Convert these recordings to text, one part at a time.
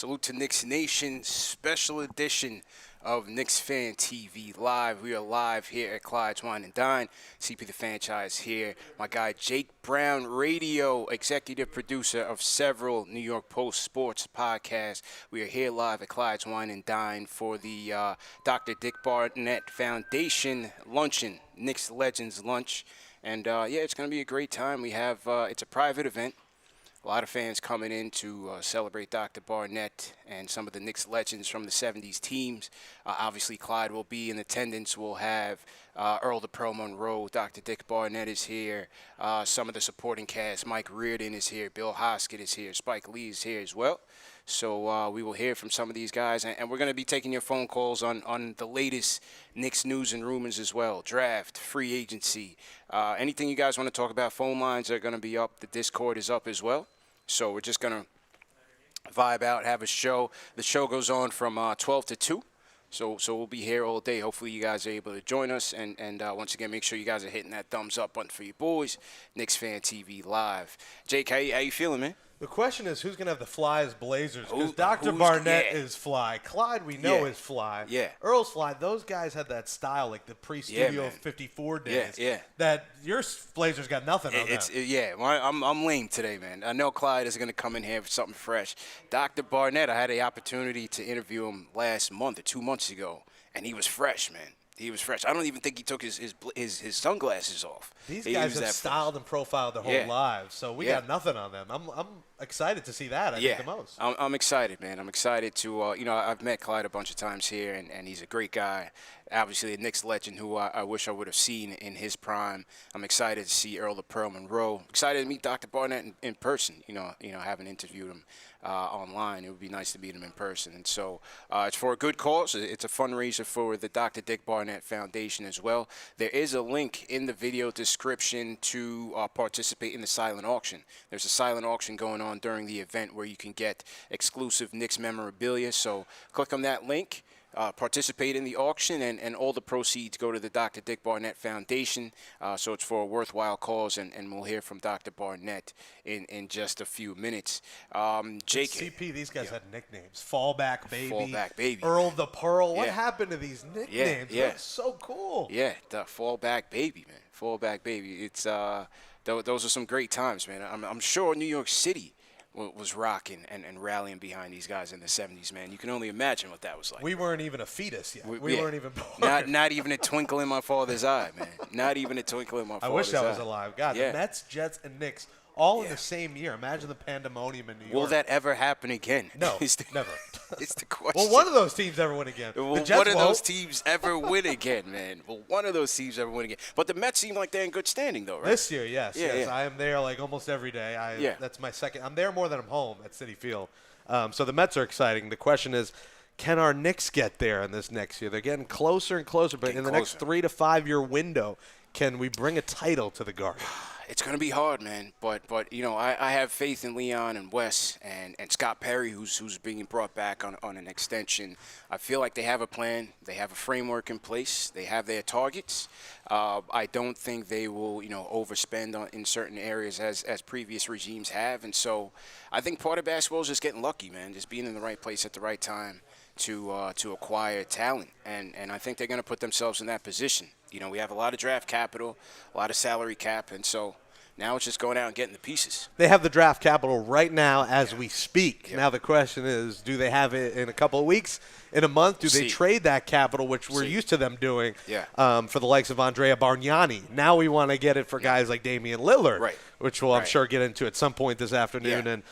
Salute to Knicks Nation, special edition of Knicks Fan TV Live. We are live here at Clyde's Wine and Dine. CP the Fanchise here. My guy Jake Brown, radio executive producer of several New York Post sports podcasts. We are here live at Clyde's Wine and Dine for the Dr. Dick Barnett Foundation luncheon, Knicks Legends Lunch. And it's going to be a great time. We have it's a private event. A lot of fans coming in to celebrate Dr. Barnett and some of the Knicks legends from the 70s teams. Obviously, Clyde will be in attendance. We'll have Earl Monroe. Dr. Dick Barnett is here. Some of the supporting cast. Mike Riordon is here. Bill Hosket is here. Spike Lee is here as well. So we will hear from some of these guys. And we're going to be taking your phone calls on the latest Knicks news and rumors as well. Draft, free agency. Anything you guys want to talk about, phone lines are going to be up. The Discord is up as well. So we're just going to vibe out, have a show. The show goes on from 12 to 2. So we'll be here all day. Hopefully you guys are able to join us. And once again, make sure you guys are hitting that thumbs up button for your boys. Knicks Fan TV Live. Jake, how you feeling, man? The question is, who's going to have the fly as Blazers? Because Dr. Barnett is fly. Clyde, we know, is fly. Yeah. Earl's fly. Those guys had that style, like the pre-Studio 54 days. Yeah. That your Blazers got nothing on them. Well, I'm lame today, man. I know Clyde is going to come in here for something fresh. Dr. Barnett, I had the opportunity to interview him last month or 2 months ago, and he was fresh, man. He was fresh. I don't even think he took his sunglasses off. These guys have styled and profiled their whole lives, so we got nothing on them. I'm excited to see that. I think the most. I'm excited, man. I'm excited to I've met Clyde a bunch of times here, and he's a great guy. Obviously, a Knicks legend who I wish I would have seen in his prime. I'm excited to see Earl Monroe. Excited to meet Dr. Barnett in person. Haven't interviewed him online. It would be nice to meet him in person. And so it's for a good cause. It's a fundraiser for the Dr. Dick Barnett Foundation as well. There is a link in the video description to participate in the silent auction. There's a silent auction going on during the event where you can get exclusive Knicks memorabilia. So click on that link. Participate in the auction, and all the proceeds go to the Dr. Dick Barnett Foundation. So it's for a worthwhile cause, and we'll hear from Dr. Barnett in just a few minutes. Jake. CP, these guys had nicknames. Fallback Baby. Fallback Baby. Earl the Pearl. What happened to these nicknames? That's so cool. Yeah, the Fallback Baby, man. Fallback Baby. It's those are some great times, man. I'm sure New York City was rocking and rallying behind these guys in the 70s, man. You can only imagine what that was like. We weren't even a fetus yet. We weren't even born. Not even a twinkle in my father's eye, man. Not even a twinkle in my father's eye. I wish I was alive. God, the Mets, Jets, and Knicks all in the same year. Imagine the pandemonium in New York. Will that ever happen again? No, never. It's the question. Will one of those teams ever win again? Will one of those teams ever win again, man? Will one of those teams ever win again? But the Mets seem like they're in good standing, though, right? This year, yes. I am there like almost every day. That's my second. I'm there more than I'm home at Citi Field. So the Mets are exciting. The question is, can our Knicks get there in this next year? They're getting closer and closer, but in the next 3 to 5 year window, can we bring a title to the Garden? It's going to be hard, man. But I have faith in Leon and Wes and Scott Perry, who's being brought back on an extension. I feel like they have a plan. They have a framework in place. They have their targets. I don't think they will, overspend in certain areas as previous regimes have. And so I think part of basketball is just getting lucky, man, just being in the right place at the right time to acquire talent. And I think they're going to put themselves in that position. We have a lot of draft capital, a lot of salary cap, and so now it's just going out and getting the pieces. They have the draft capital right now as we speak. Yeah. Now the question is, do they have it in a couple of weeks, in a month? Do they trade that capital, which we're used to them doing, for the likes of Andrea Bargnani? Now we want to get it for guys like Damian Lillard, which we'll, I'm sure, get into at some point this afternoon. And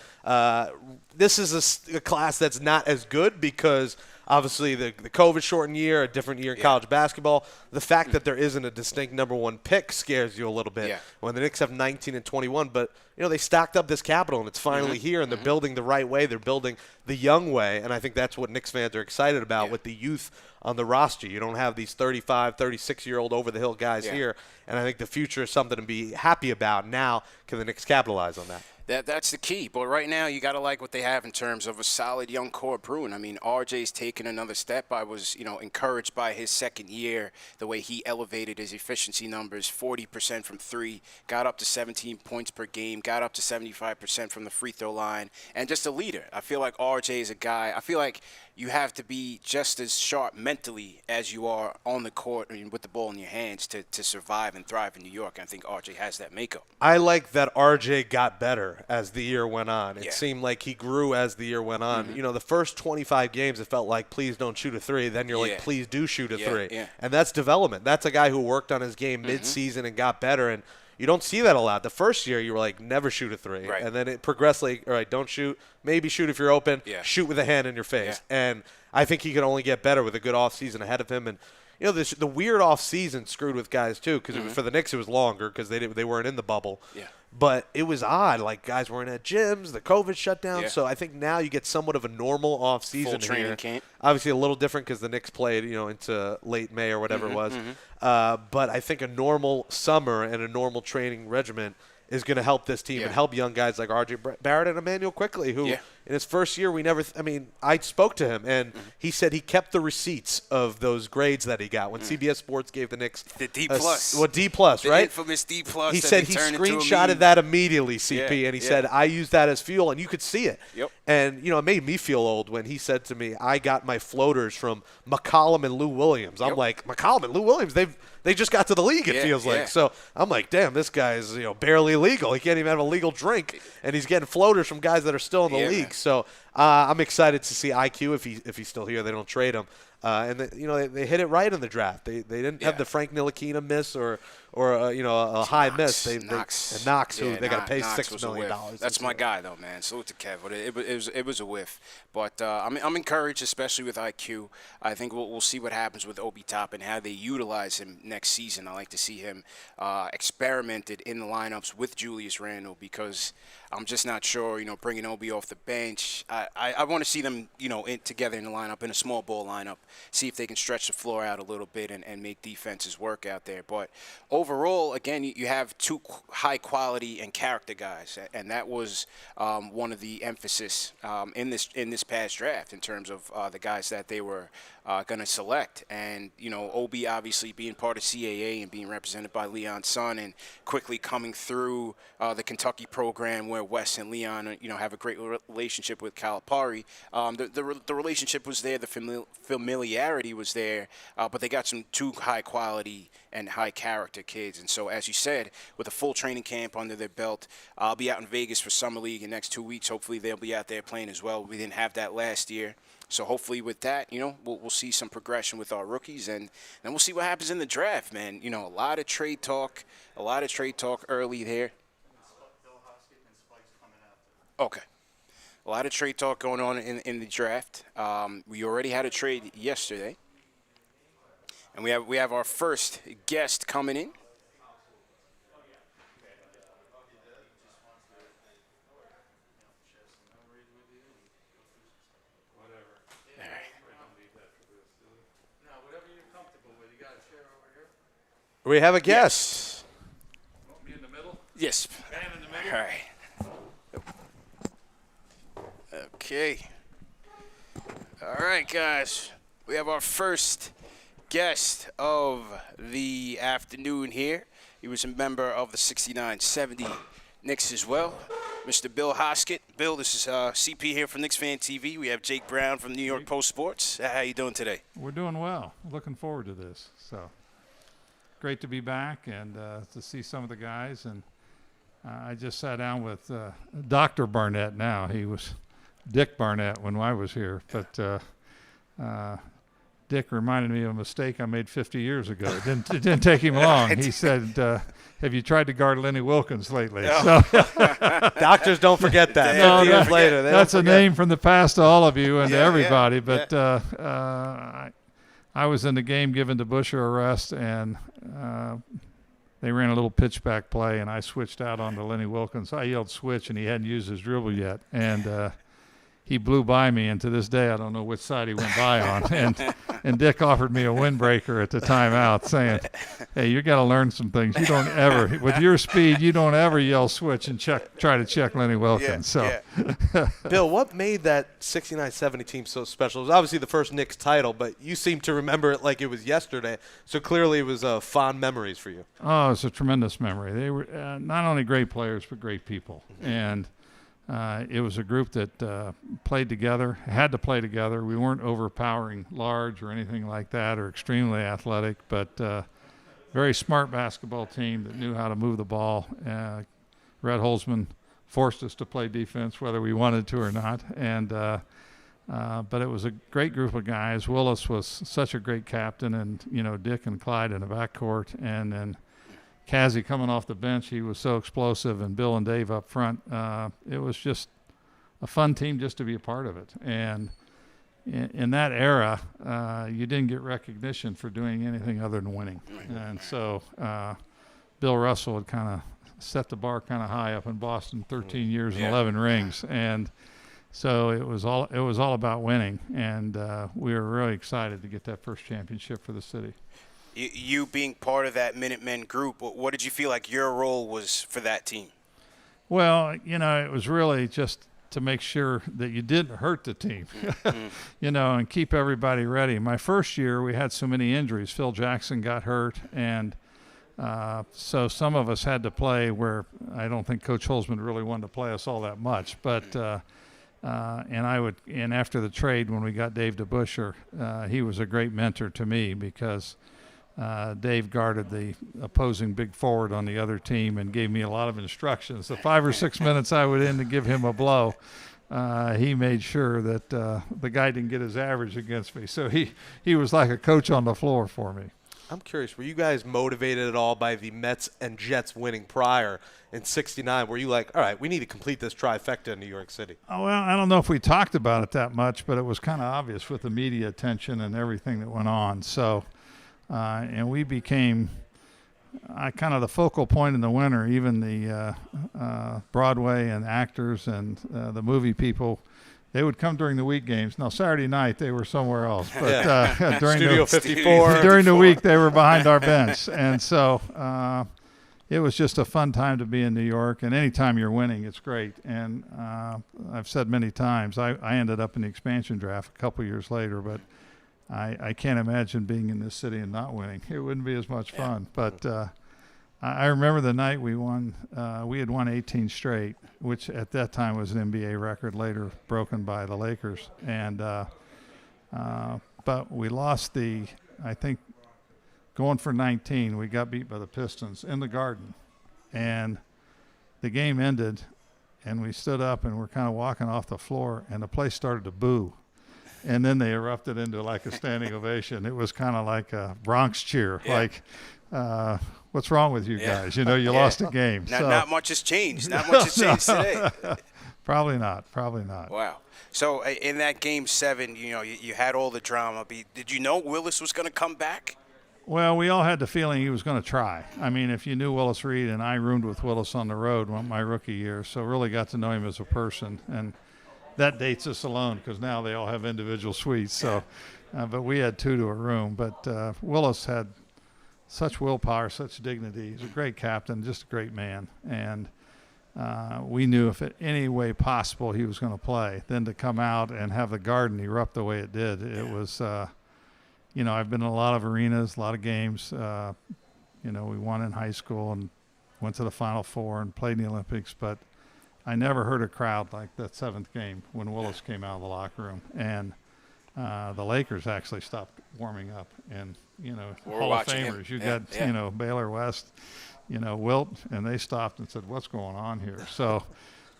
this is a class that's not as good because – obviously, the COVID-shortened year, a different year in college basketball. The fact that there isn't a distinct number one pick scares you a little bit when the Knicks have 19 and 21. But, they stacked up this capital, and it's finally here, and they're building the right way. They're building the young way, and I think that's what Knicks fans are excited about with the youth on the roster. You don't have these 35, 36-year-old over-the-hill guys here, and I think the future is something to be happy about. Now, can the Knicks capitalize on that? That's the key. But right now, you got to like what they have in terms of a solid young core brewing. I mean, RJ's taken another step. I was, encouraged by his second year, the way he elevated his efficiency numbers, 40% from three, got up to 17 points per game, got up to 75% from the free throw line, and just a leader. I feel like RJ is a guy. I feel like you have to be just as sharp mentally as you are on the court and with the ball in your hands to survive and thrive in New York. I think RJ has that makeup. I like that RJ got better as the year went on. It seemed like he grew as the year went on. Mm-hmm. The first 25 games, it felt like, please don't shoot a three. Then you're like, please do shoot a three. Yeah. And that's development. That's a guy who worked on his game mid-season and got better. And you don't see that a lot. The first year, you were like, never shoot a three. Right. And then it progressed like, all right, don't shoot. Maybe shoot if you're open. Yeah. Shoot with a hand in your face. Yeah. And I think he can only get better with a good offseason ahead of him. And the weird offseason screwed with guys too, because for the Knicks it was longer because they weren't in the bubble. Yeah. But it was odd. Like, guys weren't at gyms. The COVID shut down. Yeah. So I think now you get somewhat of a normal offseason Full training here. camp. Obviously a little different because the Knicks played, into late May or whatever it was. But I think a normal summer and a normal training regimen is going to help this team and help young guys like R.J. Barrett and Emmanuel Quickly, who in his first year I spoke to him, and he said he kept the receipts of those grades that he got when CBS Sports gave the Knicks the D+. D+, right? The infamous D+. He said he screenshotted that immediately, CP, and he said, I used that as fuel, and you could see it. Yep. And, it made me feel old when he said to me, I got my floaters from McCollum and Lou Williams. I'm like, McCollum and Lou Williams, they just got to the league, it feels like. So I'm like, damn, this guy's barely legal. He can't even have a legal drink, and he's getting floaters from guys that are still in the league. Man. So I'm excited to see IQ if he's still here. They don't trade him. And they hit it right in the draft. They didn't have the Frank Ntilikina miss or a high miss. Knox, who they got to pay $6 million. That's my guy though, man. Salute to Kev. But it was a whiff. But I'm encouraged, especially with IQ. I think we'll see what happens with Obi Toppin, how they utilize him next season. I like to see him experimented in the lineups with Julius Randle, because I'm just not sure. Bringing Obi off the bench, I want to see them together in the lineup, in a small ball lineup. See if they can stretch the floor out a little bit and make defenses work out there. But overall, again, you have two high quality and character guys, and that was one of the emphasis in this past draft in terms of the guys that they were going to select. And Obi obviously being part of CAA and being represented by Leon's son, and quickly coming through the Kentucky program where Wes and Leon have a great relationship with Calipari. The relationship was there, the familiarity was there, but they got some two high quality and high character kids. And so, as you said, with a full training camp under their belt, I'll be out in Vegas for Summer League in the next 2 weeks. Hopefully they'll be out there playing as well. We didn't have that last year. So hopefully with that, we'll see some progression with our rookies, and then we'll see what happens in the draft, man. A lot of trade talk early there. Okay. A lot of trade talk going on in the draft. We already had a trade yesterday. And we have our first guest coming in. We have a guest. Want me in the middle? Yes. Man in the middle? All right. Okay. All right, guys. We have our first guest of the afternoon here. He was a member of the 69-70 Knicks as well. Mr. Bill Hosket. Bill, this is CP here from KnicksFanTV. We have Jake Brown from New York Post Sports. How you doing today? We're doing well. Looking forward to this. So great to be back and to see some of the guys. And I just sat down with Dr. Barnett now. He was Dick Barnett when I was here. But Dick reminded me of a mistake I made 50 years ago. It didn't take him long. He said, have you tried to guard Lenny Wilkins lately? Oh. So doctors don't forget that. No, 50 years later. That's a name from the past to all of you and to everybody. Yeah, but I was in the game given to Busher arrest, and they ran a little pitchback play, and I switched out onto Lenny Wilkins. I yelled switch, and he hadn't used his dribble yet. And he blew by me, and to this day I don't know which side he went by on. And Dick offered me a windbreaker at the timeout, saying, "Hey, you got to learn some things. You don't ever, with your speed, you don't ever yell switch and try to check Lenny Wilkins." Bill, what made that 69-70 team so special? It was obviously the first Knicks title, but you seem to remember it like it was yesterday. So clearly it was fond memories for you. Oh, it's a tremendous memory. They were not only great players, but great people. And it was a group that played together, had to play together. We weren't overpowering large or anything like that, or extremely athletic, but very smart basketball team that knew how to move the ball. Red Holzman forced us to play defense whether we wanted to or not. But it was a great group of guys. Willis was such a great captain, and, Dick and Clyde in the backcourt. And then Cassie coming off the bench, he was so explosive, and Bill and Dave up front. It was just a fun team just to be a part of it. And in that era, you didn't get recognition for doing anything other than winning. And so Bill Russell had kind of set the bar kind of high up in Boston, 13 years and 11 rings. And so it was all about winning. And we were really excited to get that first championship for the city. You being part of that Minutemen group, what did you feel like your role was for that team? Well, it was really just to make sure that you didn't hurt the team, and keep everybody ready. My first year, we had so many injuries. Phil Jackson got hurt, and so some of us had to play where I don't think Coach Holzman really wanted to play us all that much. But and after the trade, when we got Dave DeBuscher, he was a great mentor to me because Dave guarded the opposing big forward on the other team and gave me a lot of instructions. The 5 or 6 minutes I would in to give him a blow, he made sure that the guy didn't get his average against me. So he was like a coach on the floor for me. I'm curious, were you guys motivated at all by the Mets and Jets winning prior in '69? Were you like, all right, we need to complete this trifecta in New York City? Oh, well, I don't know if we talked about it that much, but it was kind of obvious with the media attention and everything that went on. So. And we became kind of the focal point in the winter. Even the Broadway and actors and the movie people, they would come during the week games. Now, Saturday night, they were somewhere else. But during Studio 54. During the week, they were behind our bench. And so it was just a fun time to be in New York. And anytime you're winning, it's great. And I've said many times, I ended up in the expansion draft a couple years later, but I can't imagine being in this city and not winning. It wouldn't be as much fun. But I remember the night we won. We had won 18 straight, which at that time was an NBA record, later broken by the Lakers. And but we lost I think, going for 19, we got beat by the Pistons in the Garden. And the game ended, and we stood up, and we're kind of walking off the floor, and the place started to boo. And then they erupted into like a standing ovation. It was kind of like a Bronx cheer, like, what's wrong with you guys? You lost a game. Not much has changed. Not much has changed today. Probably not. Wow. So in that Game 7, you had all the drama. Did you know Willis was going to come back? Well, we all had the feeling he was going to try. I mean, if you knew Willis Reed, and I roomed with Willis on the road my rookie year, so really got to know him as a person. And that dates us alone because now they all have individual suites. So, but we had 2 to a room. But Willis had such willpower, such dignity. He's a great captain, just a great man. And we knew if in any way possible he was going to play, then to come out and have the Garden erupt the way it did, it was, I've been in a lot of arenas, a lot of games. We won in high school and went to the Final Four and played in the Olympics, but I never heard a crowd like that 7th game when Willis came out of the locker room. And the Lakers actually stopped warming up. And, Hall of Famers, you got, Baylor West, Wilt, and they stopped and said, what's going on here? So,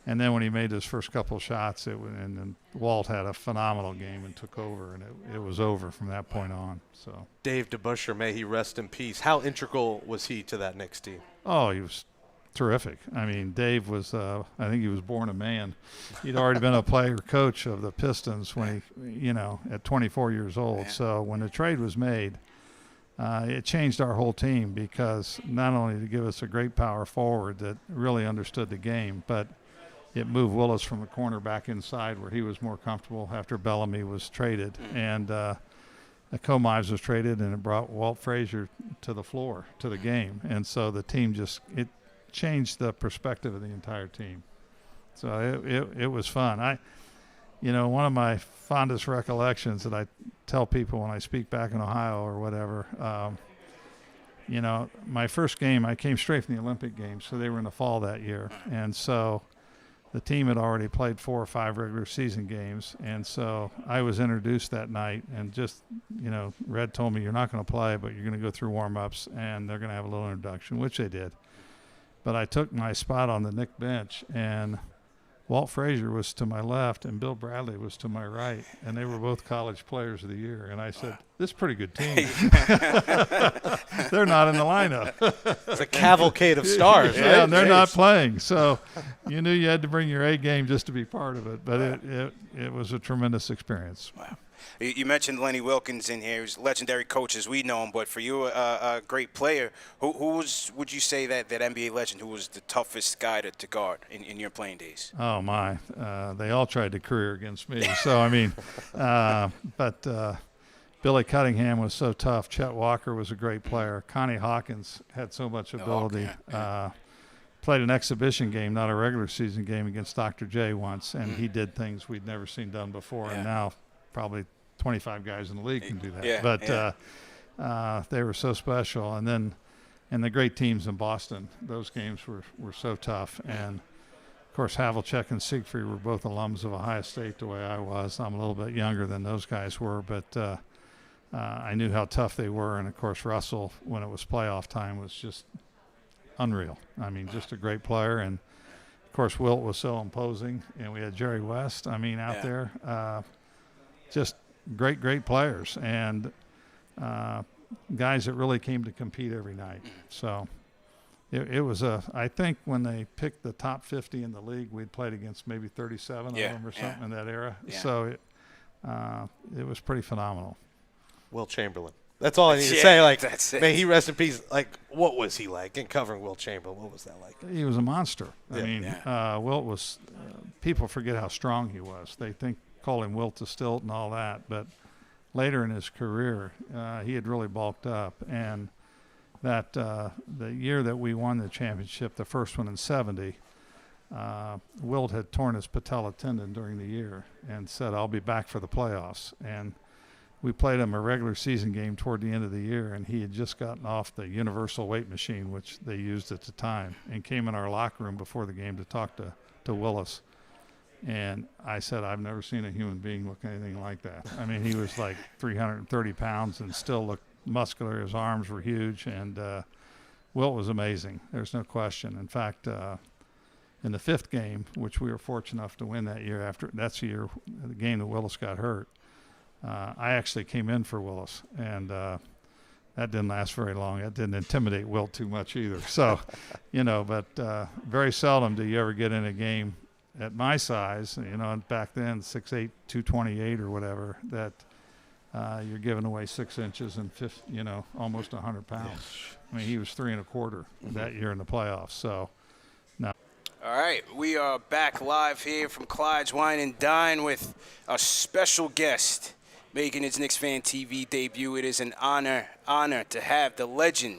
and then when he made his first couple shots, and then Walt had a phenomenal game and took over, and it was over from that point on. So Dave DeBuscher, may he rest in peace. How integral was he to that Knicks team? Oh, he was terrific. I mean, Dave was, I think he was born a man. He'd already been a player coach of the Pistons when he, at 24 years old. So when the trade was made, it changed our whole team because not only to give us a great power forward that really understood the game, but it moved Willis from the corner back inside where he was more comfortable after Bellamy was traded. And Comives was traded, and it brought Walt Frazier to the floor, to the game. And so the team it changed the perspective of the entire team. So it was fun. One of my fondest recollections that I tell people when I speak back in Ohio or whatever, my first game, I came straight from the Olympic Games, so they were in the fall that year. And so the team had already played 4 or 5 regular season games. And so I was introduced that night, and just, Red told me, you're not going to play, but you're going to go through warm-ups, and they're going to have a little introduction, which they did. But I took my spot on the Knick bench, and Walt Frazier was to my left and Bill Bradley was to my right, and they were both college players of the year. And I said, this is a pretty good team. They're not in the lineup. It's a cavalcade of stars, yeah, right? And they're not playing. So you knew you had to bring your A game just to be part of it. But it was a tremendous experience. Wow. You mentioned Lenny Wilkins in here. He's a legendary coach as we know him, but for you, a great player. Who would you say that NBA legend who was the toughest guy to guard in your playing days? Oh, my. They all tried to career against me. So, I mean, but Billy Cunningham was so tough. Chet Walker was a great player. Connie Hawkins had so much ability. Played an exhibition game, not a regular season game, against Dr. J once, and he did things we'd never seen done before, and now probably 25 guys in the league can do that. They were so special. And then the great teams in Boston, those games were so tough. And, of course, Havlicek and Siegfried were both alums of Ohio State the way I was. I'm a little bit younger than those guys were, but I knew how tough they were. And, of course, Russell, when it was playoff time, was just unreal. I mean, just a great player. And, of course, Wilt was so imposing. And we had Jerry West, out there. Just great players and guys that really came to compete every night. So it was I think when they picked the top 50 in the league, we'd played against maybe 37 of them or something in that era. So it was pretty phenomenal. Wilt Chamberlain. That's all I need to say. Like, that's it. May he rest in peace. Like, what was he like in covering Wilt Chamberlain? What was that like? He was a monster. I mean, Wilt was people forget how strong he was. They call him Wilt to Stilt and all that, but later in his career, he had really bulked up. And that the year that we won the championship, the first one in '70, Wilt had torn his patella tendon during the year and said, "I'll be back for the playoffs." And we played him a regular season game toward the end of the year, and he had just gotten off the universal weight machine, which they used at the time, and came in our locker room before the game to talk to Willis. And I said, I've never seen a human being look anything like that. I mean, he was like 330 pounds and still looked muscular. His arms were huge. And Wilt was amazing. There's no question. In fact, in the 5th game, which we were fortunate enough to win that year, that's the year, the game that Willis got hurt, I actually came in for Willis. And that didn't last very long. That didn't intimidate Wilt too much either. So, but very seldom do you ever get in a game at my size, back then, 6'8", 228 or whatever, that you're giving away 6 inches and almost 100 pounds. I mean, he was 3 1/4 that year in the playoffs. So, no. All right, we are back live here from Clyde's Wine and Dine with a special guest making his KnicksFanTV debut. It is an honor to have the legend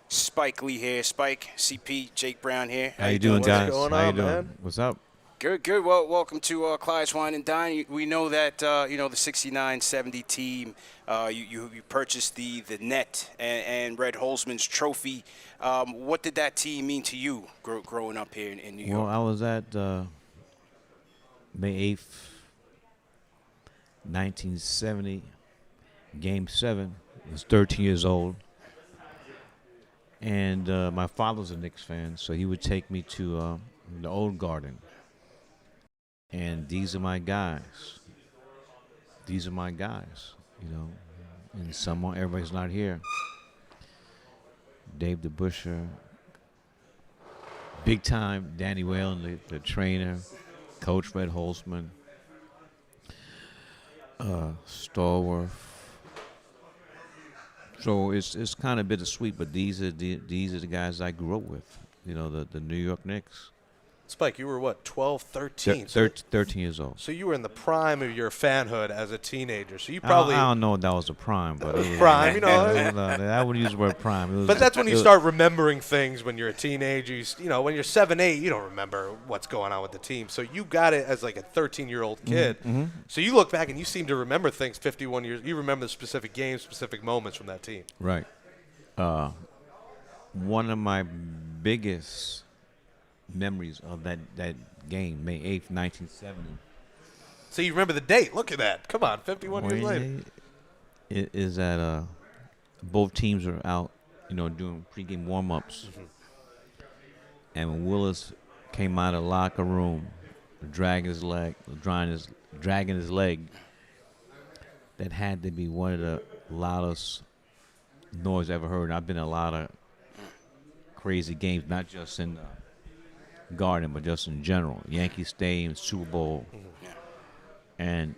Spike Lee here. Spike, CP, Jake Brown here. How you doing, guys? What's going How you on, doing? man? What's up? Good. Well, welcome to Clyde's Wine and Dine. We know that the 69-70 team. You purchased the net and Red Holzman's trophy. What did that team mean to you growing up here in New York? Well, I was at May 8th, 1970, Game 7. I was 13 years old. And my father's a Knicks fan, so he would take me to the Old Garden. And these are my guys. And everybody's not here. Dave DeBuscher, big time Danny Whalen, the trainer, Coach Red Holzman, Stallworth. So it's kind of bittersweet, but these are the guys I grew up with. The New York Knicks. Spike, you were what, 12, 13? 13 years old. So you were in the prime of your fanhood as a teenager. So you probably I don't know if that was a prime, but it was, prime, you know. I would use the word prime. But that's when you start remembering things when you're a teenager. You know, when you're 7, 8, you don't remember what's going on with the team. So you got it as like a 13-year-old kid. Mm-hmm. So you look back and you seem to remember things 51 years. You remember the specific games, specific moments from that team. Right. One of my biggest memories of that game, May 8th, 1970. So you remember the date. Look at that. Come on, 51 years later. It is that both teams are out, doing pregame warm-ups. Mm-hmm. And when Willis came out of the locker room, dragging his leg, that had to be one of the loudest noise I ever heard. I've been in a lot of crazy games, not just in the Garden, but just in general. Yankee Stadium, Super Bowl. Yeah. And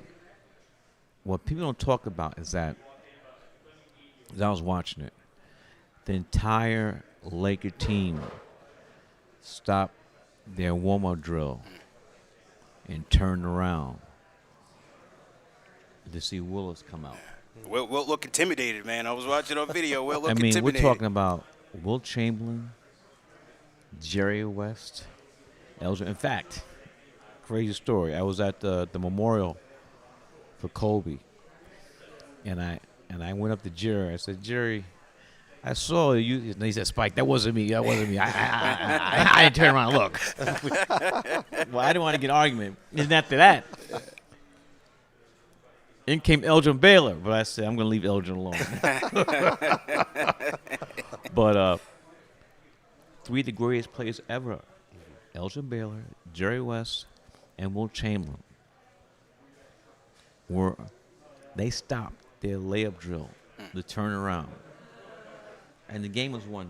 what people don't talk about is that, as I was watching it, the entire Laker team stopped their warm-up drill and turned around to see Willis come out. Will look intimidated, man. I was watching on video. Will look intimidated. We're talking about Will Chamberlain, Jerry West, Elgin. In fact, crazy story. I was at the memorial for Kobe, and I went up to Jerry. I said, Jerry, I saw you. And he said, Spike, that wasn't me. That wasn't me. I didn't turn around and look. Well, I didn't want to get an argument. And after that, in came Elgin Baylor. But I said, I'm going to leave Elgin alone. But three of the greatest players ever, Elgin Baylor, Jerry West, and Will Chamberlain, they stopped their layup drill to turn around. And the game was 1-0.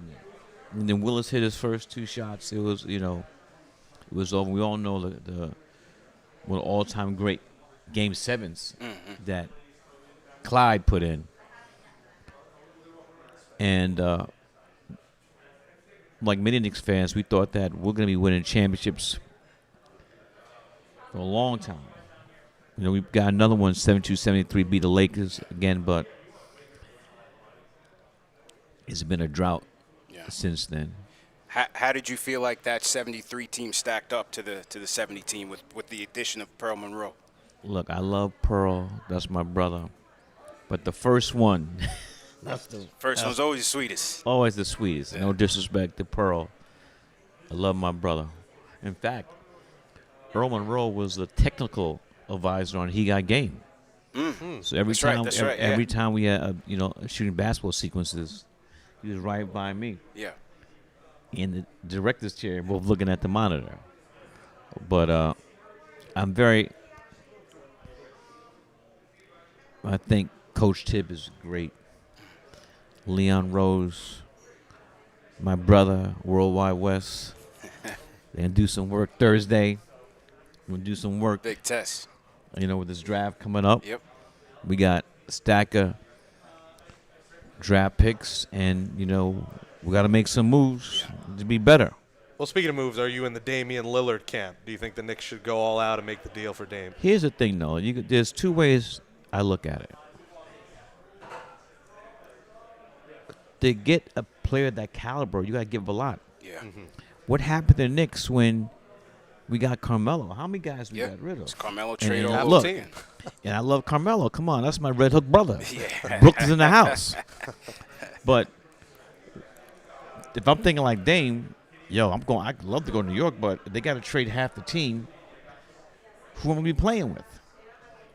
And then Willis hit his first 2 shots. It was, it was over. We all know one of the all-time great Game 7s that Clyde put in. And like many Knicks fans, we thought that we're going to be winning championships for a long time. We've got another one, 72-73, beat the Lakers again, but it's been a drought since then. How did you feel like that 73 team stacked up to the 70 team with the addition of Earl Monroe? Look, I love Pearl. That's my brother. But the first one, first one's always the sweetest. Always the sweetest. Yeah. No disrespect to Pearl. I love my brother. In fact, Earl Monroe was the technical advisor on He Got Game. Mm-hmm. So every That's time we had shooting basketball sequences, he was right by me. Yeah. In the director's chair, both looking at the monitor. But I think Coach Tibb is great. Leon Rose, my brother, Worldwide West. They're going to do some work Thursday. We're going to do some work. Big test. With this draft coming up. Yep. We got a stack of draft picks, and, we got to make some moves to be better. Well, speaking of moves, are you in the Damian Lillard camp? Do you think the Knicks should go all out and make the deal for Dame? Here's the thing, though. There's 2 ways I look at it. To get a player of that caliber, you got to give a lot. Yeah. Mm-hmm. What happened to the Knicks when we got Carmelo? How many guys we got rid of? It's Carmelo trade all look, team. And I love Carmelo. Come on, that's my Red Hook brother. Yeah. Brooklyn's in the house. But if I'm thinking like Dame, I'd love to go to New York, but they got to trade half the team. Who am I going to be playing with?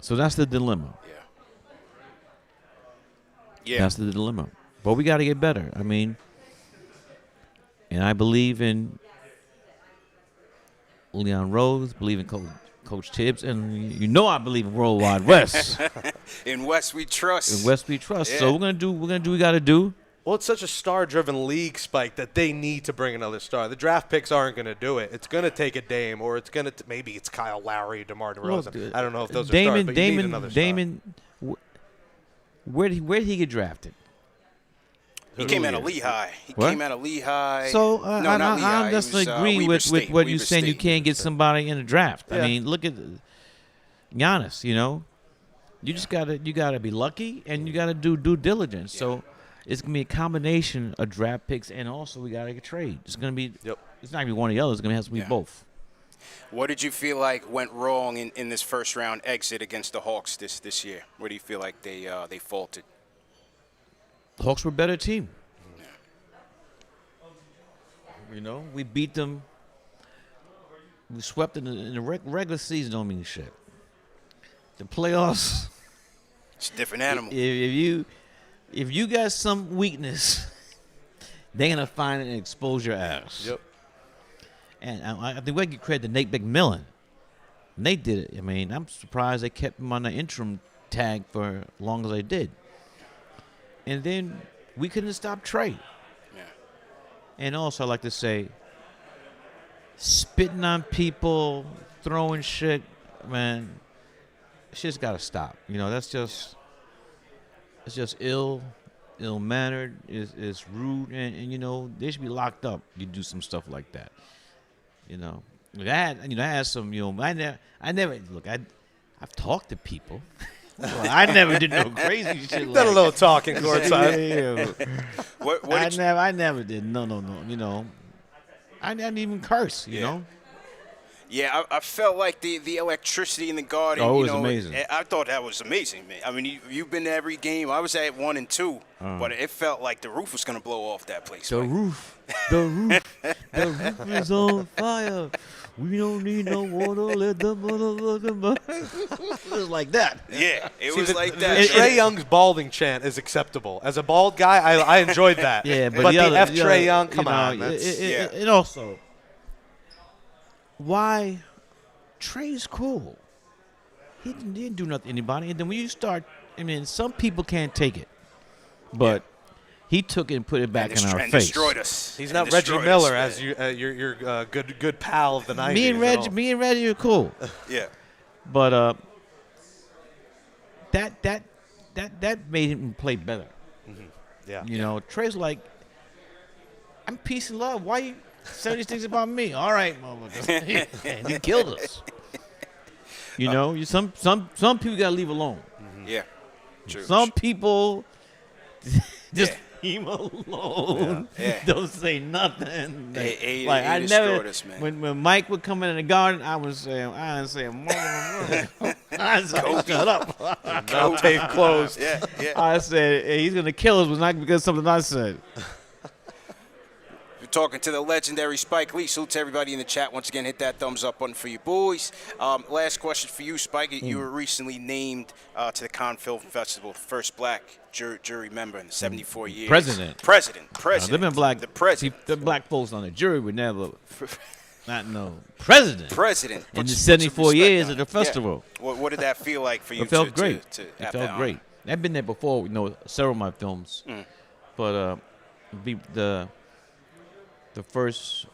So that's the dilemma. Yeah. That's the dilemma. But we got to get better. And I believe in Leon Rose, believe in Coach Tibbs, and I believe in Worldwide West. In West we trust. In West we trust. Yeah. So we're gonna do what we got to do. Well, it's such a star-driven league, Spike, that they need to bring another star. The draft picks aren't going to do it. It's going to take a Dame, or it's going to maybe it's Kyle Lowry, DeMar DeRozan. I don't know if those are stars, but you need another star. Damon, where did he get drafted? He came out of Lehigh. So no, not Lehigh. I just was, agree Weber with State. what you're Weber saying. You State. can't get somebody in the draft. Yeah. I mean, look at Giannis. You know, you just gotta be lucky, and you gotta do due diligence. Yeah. So it's gonna be a combination of draft picks, and also we gotta get trade. It's gonna be. Yep. It's not gonna be one or the other. It's gonna have to be both. What did you feel like went wrong in this first round exit against the Hawks this year? Where do you feel like they faltered? The Hawks were a better team. You know, we beat them. We swept in the regular season. Don't mean shit. The playoffs. It's a different animal. If you got some weakness, they're gonna find it and expose your ass. Yep. And I think we give credit to Nate McMillan. Nate did it. I mean, I'm surprised they kept him on the interim tag for as long as they did. And then we couldn't stop Trey. Yeah. And also, I like to say, spitting on people, throwing shit, man, shit's got to stop. You know, it's just ill-mannered, it's rude, and you know, they should be locked up. You do some stuff like that. You know, I had some, you know, I never look. I've talked to people. Well, I never did no crazy shit. You've done a little talking courtside. Yeah. I never did. No. You know, I didn't even curse. You know. Yeah, I felt like the electricity in the Garden. Oh, it was you know, amazing. I thought that was amazing, man. I mean, you've been to every game. I was at 1 and 2, but it felt like the roof was gonna blow off that place. The roof is on fire. We don't need no water. Let the motherfucker. It was like that. Yeah, it See, was like that. The Trae Young's balding chant is acceptable. As a bald guy, I enjoyed that. Yeah, but the other, F the Trae other, Young, you come know, on. It also, why Trey's cool. He didn't do nothing to anybody. And then when you start, I mean, some people can't take it. But he took it and put it back in our face. Destroyed us. He's not Reggie Miller, as your good pal of the 90s. Me and Reggie are cool. Yeah. But that made him play better. Mm-hmm. Yeah. You know, Trey's like, I'm peace and love. Why you say these things about me? All right, motherfucker. And he killed us. You know, some people gotta leave alone. Mm-hmm. Yeah. True. Some people just leave him alone. Yeah. Don't say nothing. He I destroyed never. us, man. When Mike would come in the Garden, I didn't say, I said, shut up. Now tape closed. Yeah. I said, hey, he's gonna kill us, but not because of something I said. We're talking to the legendary Spike Lee. Salute to everybody in the chat. Once again, hit that thumbs up button for you boys. Last question for you, Spike. You were recently named to the Cannes Film Festival, the first black jury member in 74 years. President. They've been black. The president. See, the black folks on the jury would never not know. President. In the 74 years of the festival. Yeah. What did that feel like for you? It felt great. It felt great. I've been there before, you know, several of my films. But be the first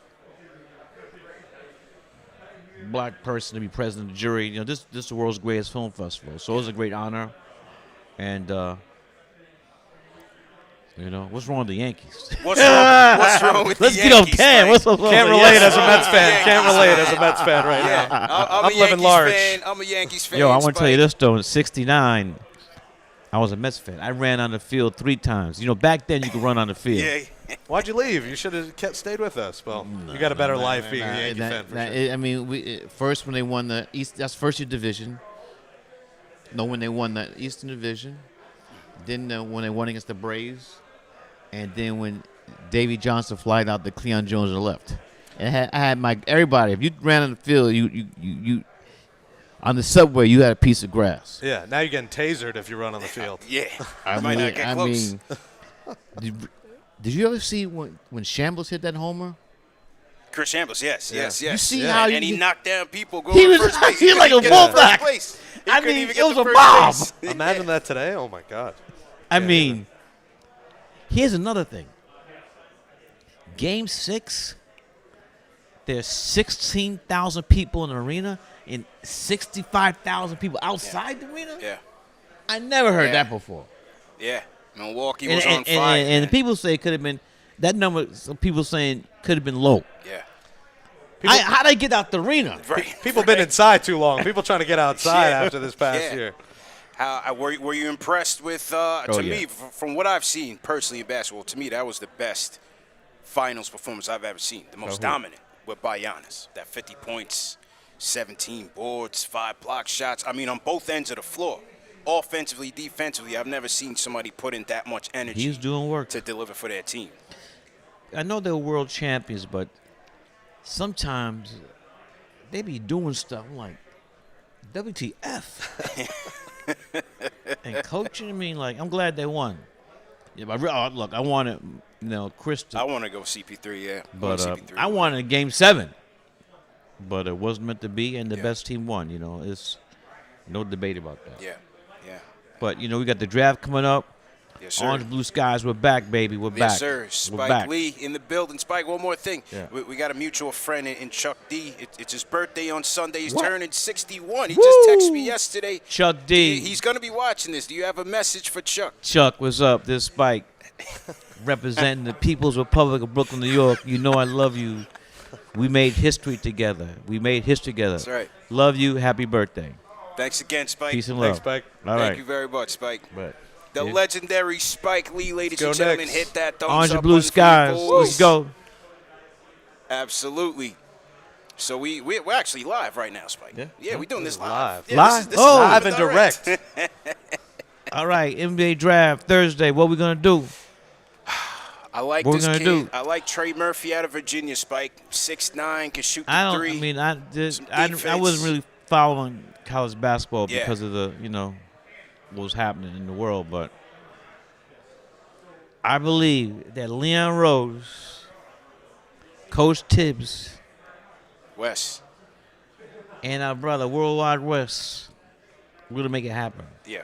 black person to be president of the jury. You know, this is the world's greatest film festival, so it was a great honor. And you know, what's wrong with the Yankees? What's wrong with Let's the get Yankees? off Cam. What's wrong? Can't relate as a Mets fan. Can't relate as a Mets fan right now. I'm living large. I'm a Yankees fan. Yo, I want to tell you this though. In '69, I was a Mets fan. I ran on the field 3 times. You know, back then you could run on the field. Yeah. Why'd you leave? You should have stayed with us. Well, you got a better life being a Yankee fan. For sure. I mean, first when they won the East, that's first year division. No, when they won the Eastern Division. Then when they won against the Braves, and then when Davey Johnson flied out to Cleon Jones to the left. And I had my everybody. If you ran on the field, you on the subway, you had a piece of grass. Yeah. Now you're getting tasered if you run on the field. Yeah. I might not get close. Did you ever see when Shambles hit that homer? Chris Shambles, yes. You see how and he knocked down people going he to was first base. he like a fullback. I mean, it was a bomb. Imagine that today. Oh my God. I mean, here's another thing. Game 6, there's 16,000 people in the arena and 65,000 people outside the arena. Yeah. I never heard that before. Yeah. Milwaukee was on fire. And people say it could have been that number. Some people saying could have been low. Yeah. How'd I get out the arena? Right. People been inside too long. People trying to get outside after this past year. Were you impressed with, me, from what I've seen personally in basketball, to me, that was the best finals performance I've ever seen. The most dominant by Giannis. That 50 points, 17 boards, 5 block shots. I mean, on both ends of the floor. Offensively, defensively, I've never seen somebody put in that much energy. He's doing work to deliver for their team. I know they're world champions, but sometimes they be doing stuff I'm like, WTF? And coaching, I mean, like, I'm glad they won. Yeah, but look, I wanted, Chris to. I want to go CP3, yeah. But CP3 I wanted a Game 7. But it wasn't meant to be, and the best team won. It's no debate about that. Yeah. But, we got the draft coming up. Yes, sir. Orange Blue Skies, we're back, baby. We're back. Yes, sir. Spike Lee in the building. Spike, one more thing. Yeah. We got a mutual friend in Chuck D. It's his birthday on Sunday. He's What? turning 61. He just texted me yesterday. Chuck D. He's going to be watching this. Do you have a message for Chuck? Chuck, what's up? This Spike representing the People's Republic of Brooklyn, New York. You know I love you. We made history together. That's right. Love you. Happy birthday. Thanks again, Spike. Peace and love. Thanks, Spike. All Thank right. you very much, Spike. But, The legendary Spike Lee, ladies Go and gentlemen. Knicks. Hit that thumbs Orange up and Blue button for you Skies. boys. Let's go. Absolutely. So we're actually live right now, Spike. Yeah, we're doing this live. Yeah, Live? This is Live and direct. All right, NBA draft Thursday. What we gonna do? I like What we this gonna kid. do? I like Trey Murphy out of Virginia, Spike. 6'9", can shoot the I don't. three. I mean, I defense. wasn't really following college basketball Yeah. because of the what was happening in the world, but I believe that Leon Rose, Coach Tibbs, Wes. and our brother Worldwide West, we're gonna make it happen. Yeah.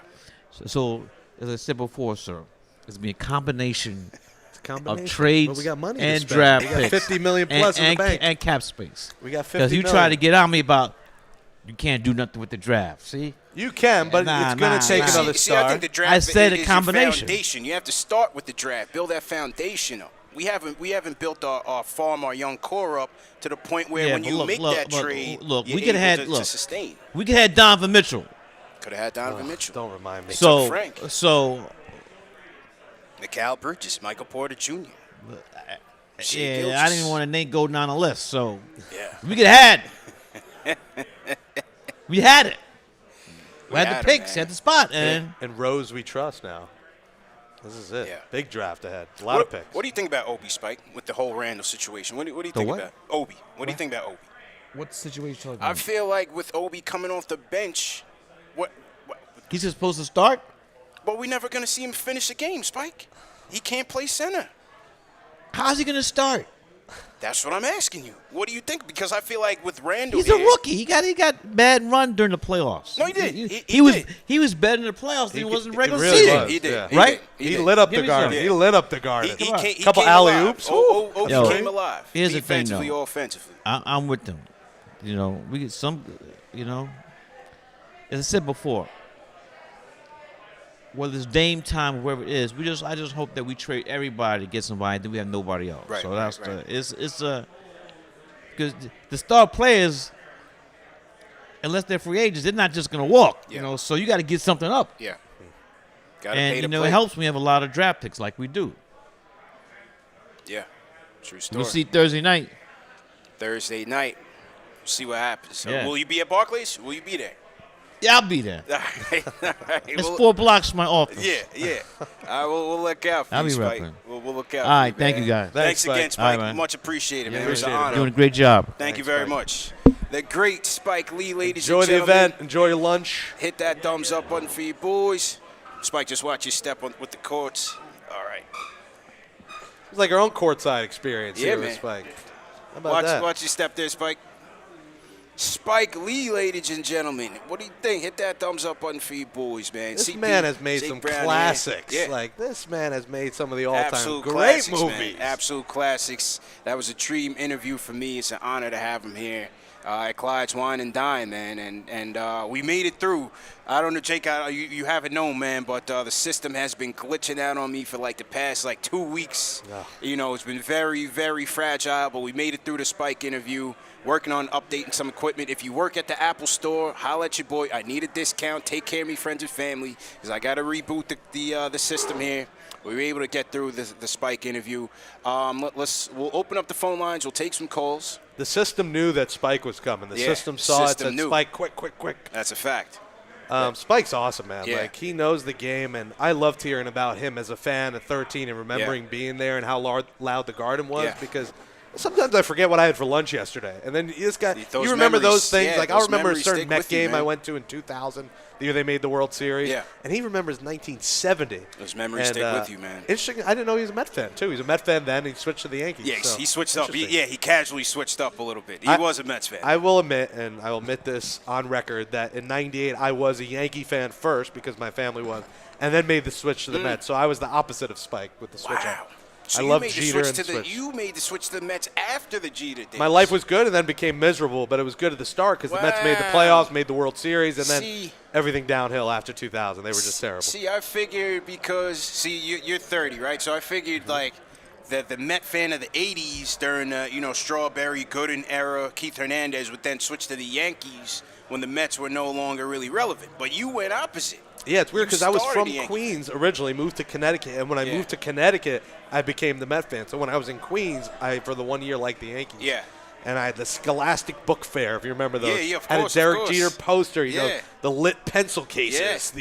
So as I said before, sir, it's gonna be a combination Combination. of trades But we got money to and spend. draft We got picks. 50 million plus in the bank. And cap space. We got 50 Because you million. try to get on me about you can't do nothing with the draft. See? You can, but Nah, it's going to take nah. another See, I start. think the draft I said is a your combination. foundation. You have to start with the draft, build that foundation up. We haven't built our farm, our young core up to the point where when but you make that trade, look, you're we could able have to sustain. We could have Donovan Mitchell. Could have had Donovan Mitchell. Don't remind me. took Frank. So Mikal Bridges, Michael Porter Jr. Shea yeah, I Gilgeous. didn't want to name go down the list. So Yeah. we could have had. We had it. We had had the it, picks, man. had the spot, and And Rose we trust now. This is it. Yeah. Big draft ahead. A lot of picks. What do you think about Obi, Spike, with the whole Randall situation? What do you The think what? about Obi? What do you think about Obi? what situation? I feel like with Obi coming off the bench, He's just supposed to start. but we're never going to see him finish a game, Spike. He can't play center. How's he gonna start? That's what I'm asking you. What do you think? Because I feel like with Randall, He's a here- rookie. He got bad run during the playoffs. No, he did. He He was did. he was better in the playoffs than he was in He regular really season. was. He did. Yeah. He Right? did. He lit up Give the me some. garden. Yeah. He lit up the garden. He Couple came alley alive. oops. Obi Yo, came alive. here's the thing, defensively though. or offensively. I'm with them. We get some. As I said before, whether it's Dame time or whoever it is, I just hope that we trade everybody to get somebody, then we have nobody else. Right, so right, that's right. it's because the star players, unless they're free agents, they're not just gonna walk. Yeah. So you got to get something up. Yeah. Got to pay And to it play. helps when we have a lot of draft picks like we do. Yeah. True story. We'll see Thursday night. Thursday night. See what happens. So Yeah. will you be at Barclays? Will you be there? Yeah, I'll be there. All right. All right. It's Well, 4 blocks from my office. Yeah. All right, we'll look out for I'll you, be Spike. repping. We'll look out All right, for you, thank man. you, guys. Thanks Spike. again, Spike. All right, man. Much appreciated, man. Yeah, It was an appreciate it. honor. Doing a great job. Thank you Thanks, very Spike. much. The great Spike Lee, ladies Enjoy and the gentlemen. event. Enjoy your lunch. Hit that thumbs up button for you boys. Spike, just watch your step with the courts. All right. It's like our own courtside experience Yeah, here man. with Spike. How about that? Watch your step there, Spike. Spike Lee, ladies and gentlemen. What do you think? Hit that thumbs up button for you boys, man. This CP, man has made Jake some Brown here. classics. Yeah. Like, this man has made some of the all-time Absolute great classics, movies. man. Absolute classics. That was a dream interview for me. It's an honor to have him here. at Clyde's Wine and Dine, man, and we made it through. I don't know, Jake, you haven't known, man, but the system has been glitching out on me for like the past 2 weeks. Yeah. You know, it's been very, very fragile, but we made it through the Spike interview. Working on updating some equipment. If you work at the Apple Store, holla at your boy. I need a discount. Take care of me, friends and family, because I got to reboot the system here. We were able to get through the Spike interview. We'll open up the phone lines. We'll take some calls. The system knew that Spike was coming. The system saw it, said, Spike, quick. That's a fact. Spike's awesome, man. Yeah. Like, he knows the game, and I loved hearing about him as a fan at 13 and remembering being there and how loud the Garden was because – sometimes I forget what I had for lunch yesterday. And then this guy, you remember those things? Like, I remember a certain Met game I went to in 2000, the year they made the World Series. Yeah. And he remembers 1970. Those memories stick with you, man. Interesting. I didn't know he was a Met fan, too. He's a Met fan then. He switched to the Yankees. Yeah, so he switched up. He casually switched up a little bit. He was a Mets fan. I will admit, and I will admit this on record, that in 98 I was a Yankee fan first because my family was, and then made the switch to the Mets. So I was the opposite of Spike with the switch up. So I love Jeter and switch. You made the switch to the Mets after the Jeter days. My life was good and then became miserable, but it was good at the start because the Mets made the playoffs, made the World Series, and then everything downhill after 2000. They were just terrible. See, I figured because you're 30, right? So I figured like the Met fan of the 80s during the Strawberry Gooden era, Keith Hernandez would then switch to the Yankees when the Mets were no longer really relevant. But you went opposite. Yeah, it's weird because I was from Queens originally, moved to Connecticut, and when I moved to Connecticut, I became the Met fan. So when I was in Queens, I, for the 1 year, liked the Yankees. Yeah. And I had the Scholastic Book Fair, if you remember those. Yeah, of course. Had a Derek Jeter poster, you know, the lit pencil cases,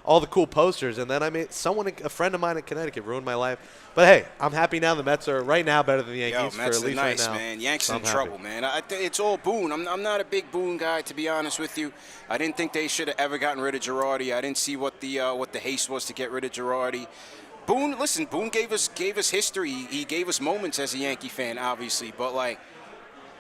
all the cool posters. And then I made a friend of mine in Connecticut, ruined my life. But hey, I'm happy now. The Mets are right now better than the Yankees. Mets for at least are nice, right now. man. Yankees in trouble, man. It's all Boone. I'm not a big Boone guy, to be honest with you. I didn't think they should have ever gotten rid of Girardi. I didn't see what the haste was to get rid of Girardi. Boone, listen, Boone gave us history. He gave us moments as a Yankee fan, obviously, but like,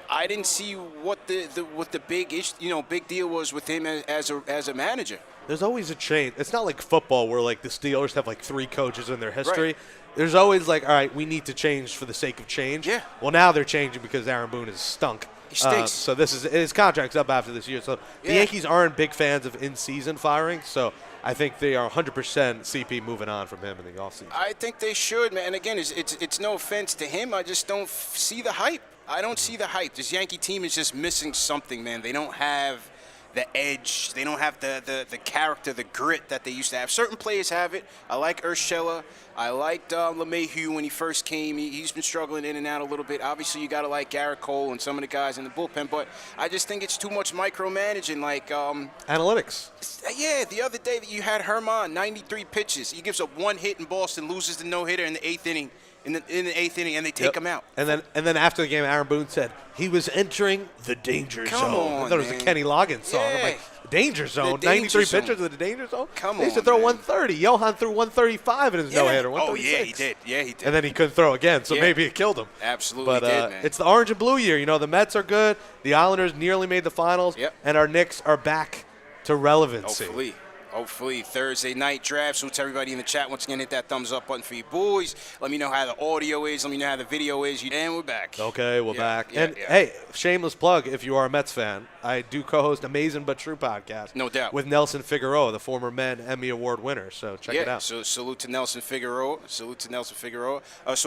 I didn't see what the big deal was with him as a manager. There's always a change. It's not like football where like the Steelers have like 3 coaches in their history. Right. There's always like, all right, we need to change for the sake of change. Yeah. Well, now they're changing because Aaron Boone is stunk. He stinks. So his contract's up after this year. So the Yankees aren't big fans of in-season firing. So I think they are 100% CP moving on from him in the offseason. I think they should, man. And again, it's no offense to him. I just don't see the hype. I don't see the hype. This Yankee team is just missing something, man. They don't have the edge. They don't have the character, the grit that they used to have. Certain players have it. I like Urshela. I liked LeMahieu when he first came. He's been struggling in and out a little bit. Obviously, you got to like Garrett Cole and some of the guys in the bullpen, but I just think it's too much micromanaging. Like analytics. Yeah, the other day that you had Herman, 93 pitches. He gives up 1 hit in Boston, loses the no-hitter in the 8th inning. In the 8th inning, and they take him out. And then after the game, Aaron Boone said he was entering the danger zone. On, I thought it was a Kenny Loggins song. Yeah. I'm like, danger zone? The danger 93 zone. pitchers in the danger zone? Come They used to on, throw man. 130. Johan threw 135 in his no-hitter. Oh, yeah, he did. Yeah, he did. And then he couldn't throw again, so maybe it killed him. Absolutely But did, man. it's the orange and blue year. You know, the Mets are good. The Islanders nearly made the finals. Yep. And our Knicks are back to relevancy. Hopefully, Thursday night draft. So to everybody in the chat, once again, hit that thumbs up button for you boys. Let me know how the audio is. Let me know how the video is. And we're back. Okay, we're back. Hey, shameless plug, if you are a Mets fan, I do co-host Amazing But True podcast. No doubt. With Nelson Figueroa, the former Men Emmy Award winner. So check it out. So salute to Nelson Figueroa. So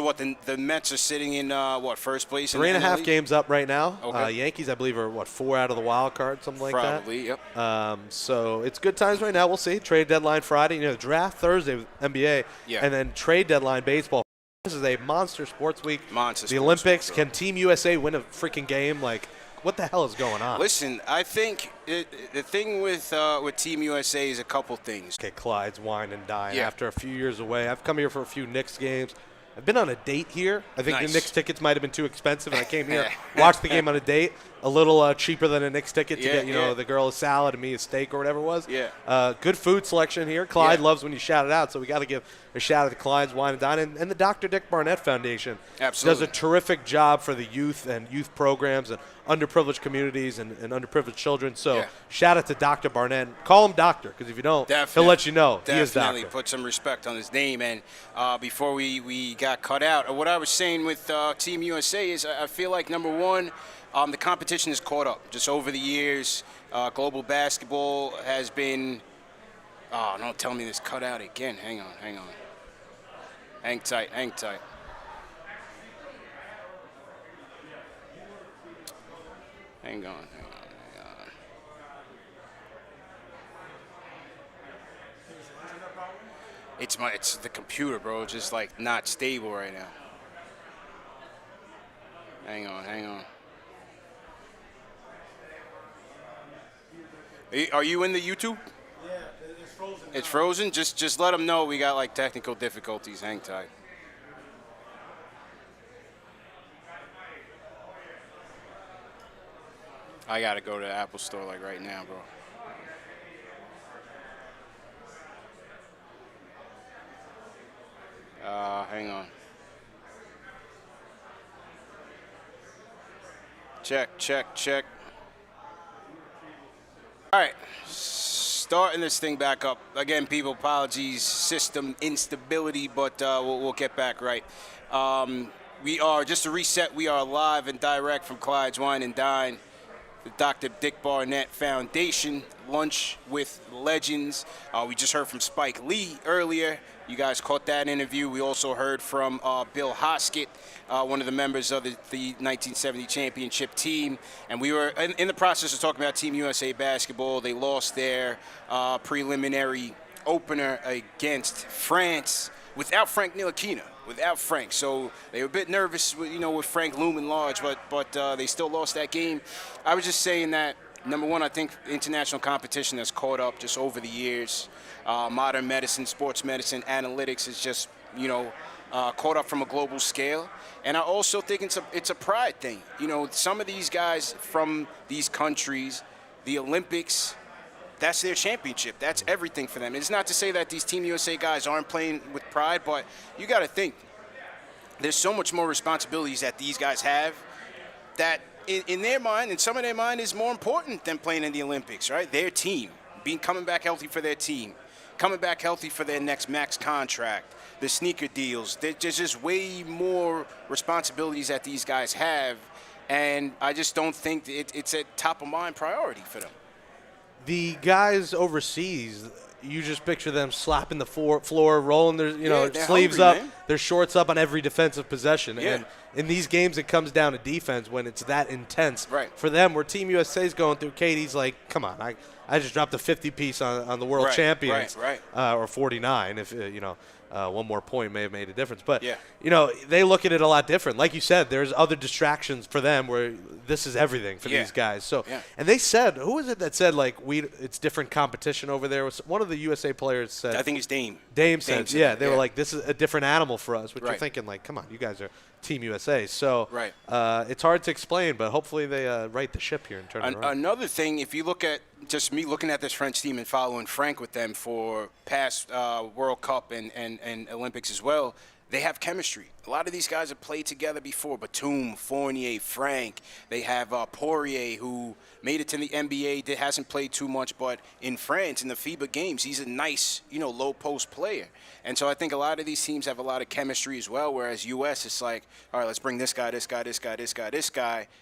what, the Mets are sitting in, first place? 3.5 games up right now. Okay. Yankees, I believe, are, 4 out of the wild card, something like that? Probably, yep. So it's good times right now. We'll see. Trade deadline Friday. You know, draft Thursday with NBA. Yeah. And then trade deadline baseball. This is a monster sports week. The Olympics. Can Team USA win a freaking game? Like, what the hell is going on? Listen, I think the thing with Team USA is a couple things. Okay, Clyde's Wine and Dine. Yeah. After a few years away, I've come here for a few Knicks games. I've been on a date here. I think the Knicks tickets might have been too expensive, and I came here, watched the game on a date, a little cheaper than a Knicks ticket to get, the girl a salad and me a steak or whatever it was. Yeah. Good food selection here. Clyde loves when you shout it out, so we got to give a shout out to Clyde's Wine and Dine and the Dr. Dick Barnett Foundation. Absolutely. Does a terrific job for the youth and youth programs and underprivileged communities and underprivileged children. So shout out to Dr. Barnett. Call him Doctor, because if you don't, he'll let you know he is Doctor. Definitely put some respect on his name. And before we got cut out, what I was saying with Team USA is I feel like, number one, The competition has caught up. Just over the years, global basketball has been. Oh, don't tell me this cut out again. Hang on. Hang tight. Hang on. It's the computer, bro. Just like not stable right now. Hang on. Are you in the YouTube? Yeah, it's frozen. It's frozen? Just let them know we got like technical difficulties. Hang tight. I gotta go to the Apple store like right now, bro. Hang on. Check. All right, starting this thing back up. Again, people, apologies, system instability, but we'll get back right. We are, just to reset, we are live and direct from Clyde's Wine and Dine, the Dr. Dick Barnett Foundation, Lunch with Legends. We just heard from Spike Lee earlier. You guys caught that interview. We also heard from Bill Hosket, one of the members of the 1970 championship team. And we were in the process of talking about Team USA basketball. They lost their preliminary opener against France without Frank Ntilikina. Without Frank, so they were a bit nervous, with Frank looming large, but they still lost that game. I was just saying that, number one, I think international competition has caught up just over the years. Modern medicine, sports medicine, analytics is just, caught up from a global scale. And I also think it's a pride thing. Some of these guys from these countries, the Olympics, that's their championship. That's everything for them. It's not to say that these Team USA guys aren't playing with pride, but you got to think there's so much more responsibilities that these guys have that in their mind, and some of their mind, is more important than playing in the Olympics, right? Their team, coming back healthy for their team, coming back healthy for their next max contract, the sneaker deals. There's just way more responsibilities that these guys have, and I just don't think it's a top-of-mind priority for them. The guys overseas, you just picture them slapping the floor, rolling their sleeves hungry, up, man. their shorts up on every defensive possession. Yeah. And in these games, it comes down to defense when it's that intense. Right. For them, where Team USA's going through, Katie's like, come on, I just dropped a 50-piece on the world champions. Right. Or 49 if, one more point may have made a difference. But, Yeah. They look at it a lot different. Like you said, there's other distractions for them where this is everything for these guys. So, and they said, who is it that said, like, it's different competition over there? One of the USA players said. I think it's Dame. Dame said, they were like, this is a different animal for us, which you're thinking, like, come on, you guys are Team USA. So it's hard to explain, but hopefully they right the ship here and turn it around. Another thing, if you look at just me looking at this French team and following Frank with them for past World Cup and Olympics as well, they have chemistry. A lot of these guys have played together before. Batum, Fournier, Frank. They have Poirier, who made it to the NBA. Hasn't played too much, but in France, in the FIBA games, he's a nice, low post player. And so I think a lot of these teams have a lot of chemistry as well, whereas U.S. it's like, all right, let's bring this guy,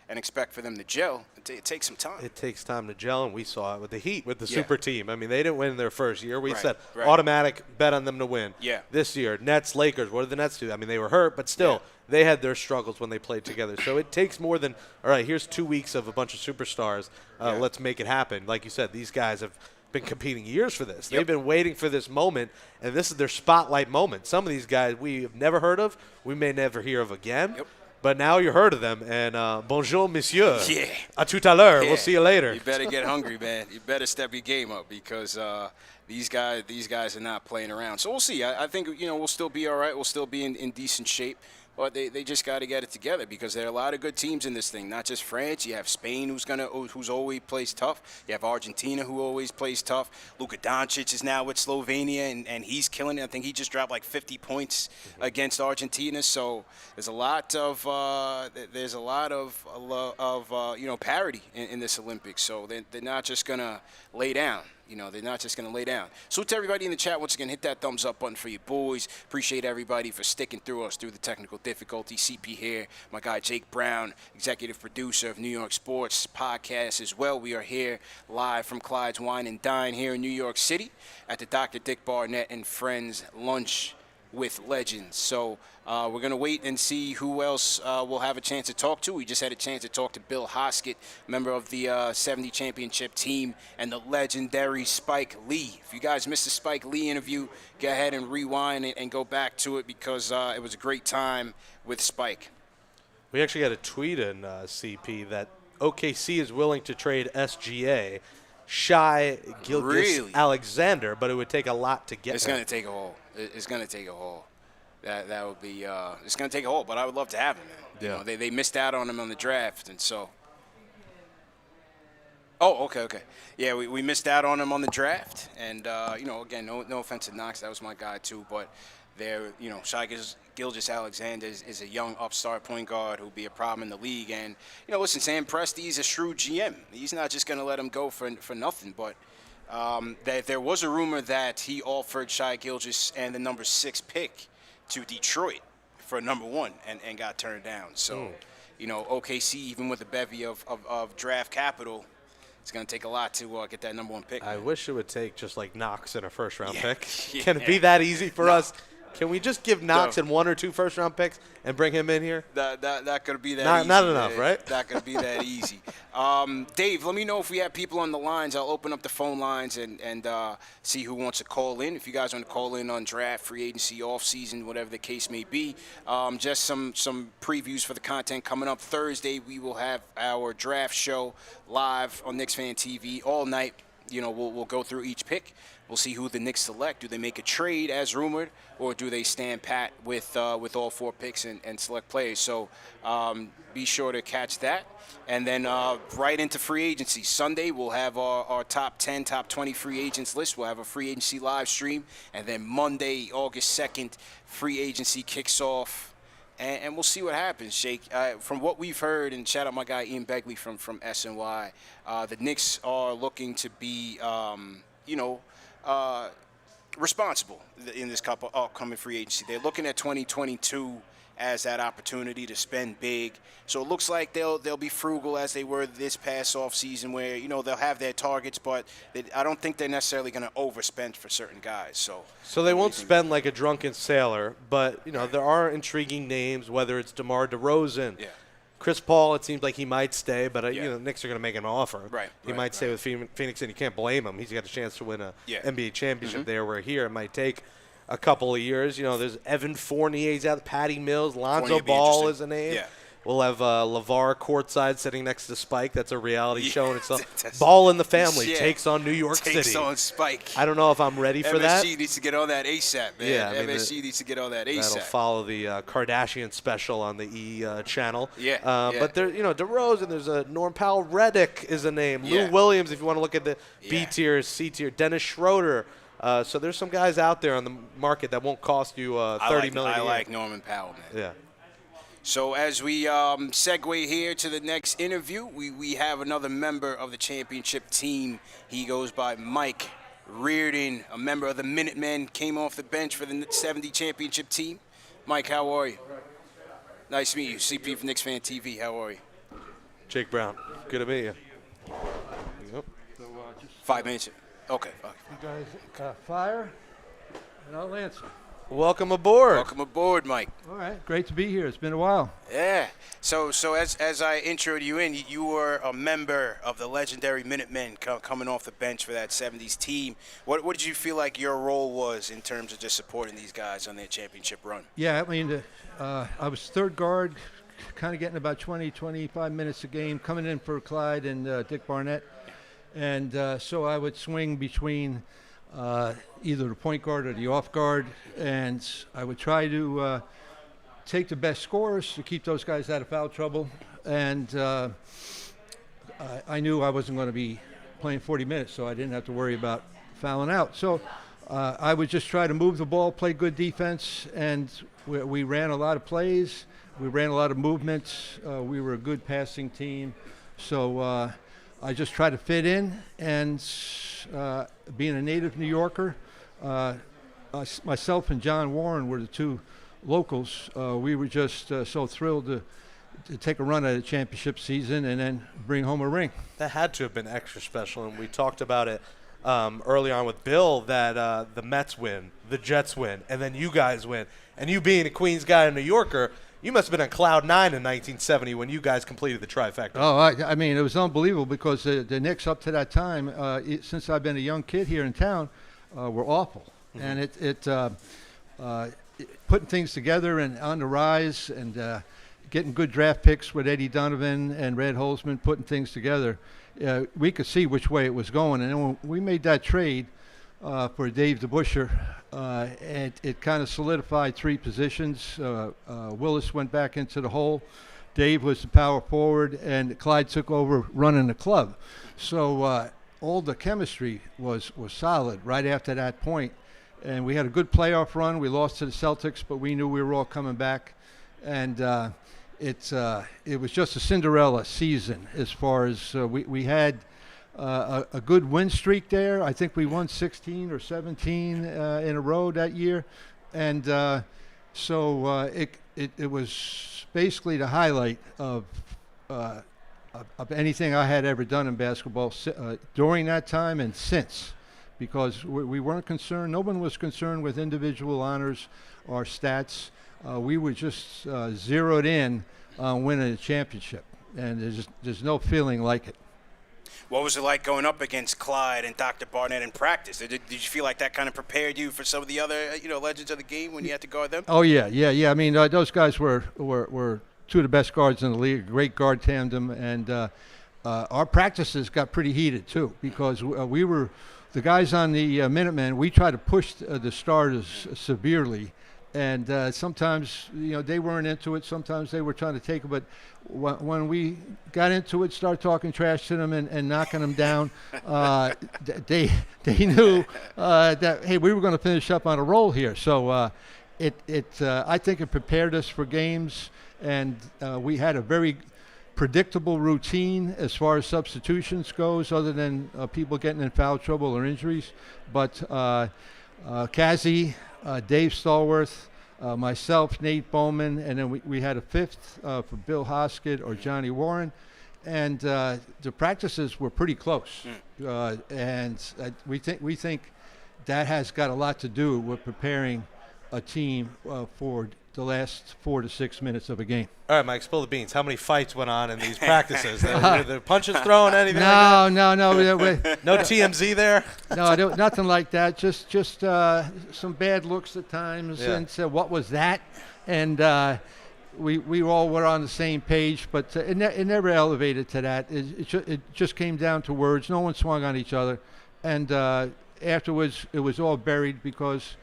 and expect for them to gel. It takes some time. It takes time to gel, and we saw it with the Heat, with the super team. I mean, they didn't win their first year. We said automatic bet on them to win. Yeah. This year, Nets, Lakers, what did the Nets do? I mean, they were hurt, but still, they had their struggles when they played together. So it takes more than, all right, here's 2 weeks of a bunch of superstars. Let's make it happen. Like you said, these guys have been competing years for this. They've been waiting for this moment, and this is their spotlight moment. Some of these guys we have never heard of, we may never hear of again. But now you heard of them, and bonjour, monsieur. Yeah. À tout à l'heure. We'll see you later. You better get hungry, man. You better step your game up because these guys are not playing around. So we'll see. I think we'll still be all right. We'll still be in decent shape. But they just got to get it together because there are a lot of good teams in this thing. Not just France. You have Spain, who's always plays tough. You have Argentina, who always plays tough. Luka Doncic is now with Slovenia, and he's killing it. I think he just dropped like 50 points against Argentina. So there's a lot of parity in this Olympics. So they're not just gonna lay down. You know, they're not just going to lay down. So to everybody in the chat, once again, hit that thumbs up button for your boys. Appreciate everybody for sticking through us through the technical difficulty. CP here, my guy Jake Brown, executive producer of New York Sports Podcast as well. We are here live from Clyde's Wine and Dine here in New York City at the Dr. Dick Barnett and Friends Lunch with Legends. So we're going to wait and see who else we'll have a chance to talk to. We just had a chance to talk to Bill Hosket, member of the 70 championship team, and the legendary Spike Lee. If you guys missed the Spike Lee interview, go ahead and rewind and go back to it because it was a great time with Spike. We actually got a tweet in CP that OKC is willing to trade SGA, Shai Gilgeous-Alexander, but it would take a lot to get It's going to take a haul. It's going to take a haul. That would be it's going to take a haul, but I would love to have him, man. Yeah. You know, they missed out on him on the draft, and so. Oh, okay. Yeah, we missed out on him on the draft, and you know, again, no offense to Knox, that was my guy too, but there, you know, Shai Gilgeous-Alexander is a young upstart point guard who'll be a problem in the league, and you know, listen, Sam Presti's a shrewd GM. He's not just going to let him go for nothing, but. That there was a rumor that he offered Shai Gilgeous and the number 6 pick to Detroit for number 1 and got turned down. So, you know, OKC, even with a bevy of draft capital, it's going to take a lot to get that number 1 pick. I wish it would take just like Knox and a first-round pick. Yeah. Can it be that easy for us? Can we just give Knox and 1 or 2 first-round picks and bring him in here? That could be that easy. Not enough, right? That could be that easy. Dave, let me know if we have people on the lines. I'll open up the phone lines and see who wants to call in. If you guys want to call in on draft, free agency, off-season, whatever the case may be. Just some previews for the content coming up. Thursday, we will have our draft show live on KnicksFanTV all night. You know, we'll go through each pick. We'll see who the Knicks select. Do they make a trade as rumored, or do they stand pat with all 4 picks and select players? So be sure to catch that. And then right into free agency. Sunday, we'll have our top 10, top 20 free agents list. We'll have a free agency live stream. And then Monday, August 2nd, free agency kicks off. And we'll see what happens, Jake. From what we've heard, and shout out my guy Ian Begley from SNY, the Knicks are looking to be, responsible in this upcoming free agency. They're looking at 2022 as that opportunity to spend big. So it looks like they'll be frugal as they were this past offseason where, you know, they'll have their targets, but I don't think they're necessarily going to overspend for certain guys. So they won't spend like a drunken sailor, but, you know, there are intriguing names, whether it's DeMar DeRozan. Yeah. Chris Paul, it seems like he might stay, but you know, the Knicks are going to make an offer. He might stay with Phoenix, and you can't blame him. He's got a chance to win a NBA championship there, where here it might take a couple of years. You know, there's Evan Fournier's out, Patty Mills, Lonzo Ball is a name. Yeah. We'll have LeVar courtside sitting next to Spike. That's a reality show in itself. Ball in the Family takes on New York City. Takes on Spike. I don't know if I'm ready for that. MSG needs to get on that ASAP, man. Yeah, MSG needs to get on that ASAP. That'll follow the Kardashian special on the E channel. Yeah. But there, you know, DeRozan. There's a Norm Powell. Reddick is a name. Yeah. Lou Williams, if you want to look at the B tier, C tier. Dennis Schroeder. So there's some guys out there on the market that won't cost you $30 million. I like Norman Powell, man. Yeah. So as we segue here to the next interview, we have another member of the championship team. He goes by Mike Riordon, a member of the Minutemen, came off the bench for the 70 championship team. Mike, how are you? Nice to meet you. CP from KnicksFanTV. How are you? Jake Brown. Good to meet you. Yep. So, 5 minutes. Okay. You guys fire, and I'll answer. Welcome aboard. Welcome aboard, Mike. All right, great to be here. It's been a while. Yeah. So as I introed you in, you were a member of the legendary Minutemen coming off the bench for that 70s team. What did you feel like your role was in terms of just supporting these guys on their championship run? Yeah, I mean, I was third guard, kind of getting about 20, 25 minutes a game, coming in for Clyde and Dick Barnett. And so I would swing between either the point guard or the off guard, and I would try to take the best scores to keep those guys out of foul trouble. And I knew I wasn't going to be playing 40 minutes, so I didn't have to worry about fouling out. So I would just try to move the ball, play good defense, and we ran a lot of plays. We ran a lot of movements. We were a good passing team. So I just tried to fit in, and being a native New Yorker, myself and John Warren were the two locals. We were just so thrilled to take a run at a championship season and then bring home a ring. That had to have been extra special, and we talked about it early on with Bill, that the Mets win, the Jets win, and then you guys win. And you being a Queens guy and New Yorker, you must have been on cloud 9 in 1970 when you guys completed the trifecta. Oh, I mean, it was unbelievable because the Knicks up to that time, since I've been a young kid here in town, were awful. Mm-hmm. And putting things together and on the rise and getting good draft picks with Eddie Donovan and Red Holzman, putting things together, we could see which way it was going. And then when we made that trade for Dave DeBusschere, it kind of solidified three positions. Willis went back into the hole. Dave was the power forward, and Clyde took over running the club. So all the chemistry was solid right after that point. And we had a good playoff run. We lost to the Celtics, but we knew we were all coming back. And it was just a Cinderella season as far as we had a good win streak there. I think we won 16 or 17 in a row that year. And so it was basically the highlight of anything I had ever done in basketball during that time and since. Because we weren't concerned, no one was concerned with individual honors or stats. We were just zeroed in on winning a championship, and there's no feeling like it. What was it like going up against Clyde and Dr. Barnett in practice? Did you feel like that kind of prepared you for some of the other legends of the game when you had to guard them? Oh, yeah. I mean, those guys were two of the best guards in the league, great guard tandem, and our practices got pretty heated, too, because we were – the guys on the Minutemen, we tried to push the starters severely, and sometimes they weren't into it. Sometimes they were trying to take it, but when we got into it, started talking trash to them and knocking them down, they knew that hey, we were going to finish up on a roll here. So I think it prepared us for games, and we had a very predictable routine as far as substitutions goes, other than people getting in foul trouble or injuries. But Kazzy, Dave Stallworth, myself, Nate Bowman, and then we had a fifth for Bill Hosket or Johnny Warren. And the practices were pretty close. And we think that has got a lot to do with preparing a team for the last 4 to 6 minutes of a game. All right, Mike, spill the beans. How many fights went on in these practices? Were the punches thrown, anything no, like that? No. No TMZ there? No, nothing like that. Just some bad looks at times, and said, what was that? And we all were on the same page, but it never elevated to that. It just came down to words. No one swung on each other. And afterwards, it was all buried because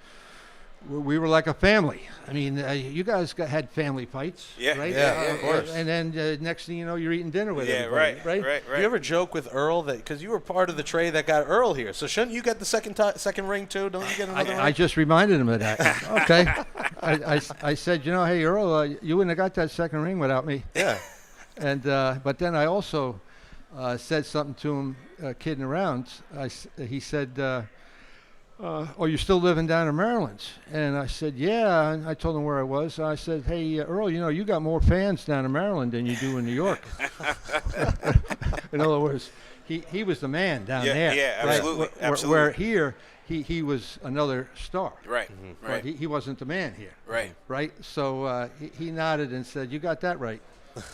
we were like a family. I mean, you guys had family fights, right? Yeah, of course. And then next thing you know, you're eating dinner with everybody, right? Do you ever joke with Earl that because you were part of the trade that got Earl here, so shouldn't you get the second ring too? Don't you get another ring? I just reminded him of that. Okay. I said, hey, Earl, you wouldn't have got that second ring without me. Yeah. And but then I also said something to him, kidding around. He said, oh, you're still living down in Maryland? And I said, yeah. And I told him where I was. I said, hey, Earl, you got more fans down in Maryland than you do in New York. In other words, he was the man down there. Yeah, right? absolutely. Where here, he was another star. Right, mm-hmm. Right. He wasn't the man here. Right. So he nodded and said, you got that right.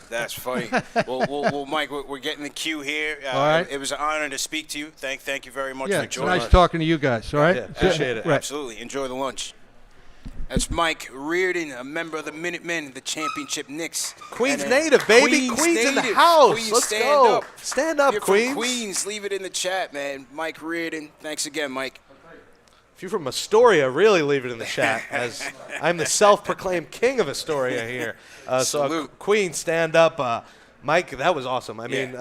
That's funny. well, Mike, we're getting the cue here. All right. It was an honor to speak to you. Thank you very much for joining us. It's nice talking to you guys. All right. Yeah, appreciate it. Right. Absolutely. Enjoy the lunch. That's Mike Riordon, a member of the Minutemen, the championship Knicks. Queens native, baby. Queens in the house. Queens, Let's stand go. Up. Stand up, You're Queens. From Queens. Leave it in the chat, man. Mike Riordon. Thanks again, Mike. If you're from Astoria, really leave it in the chat, as I'm the self-proclaimed king of Astoria here. So Queens, stand up. Mike, that was awesome. I mean,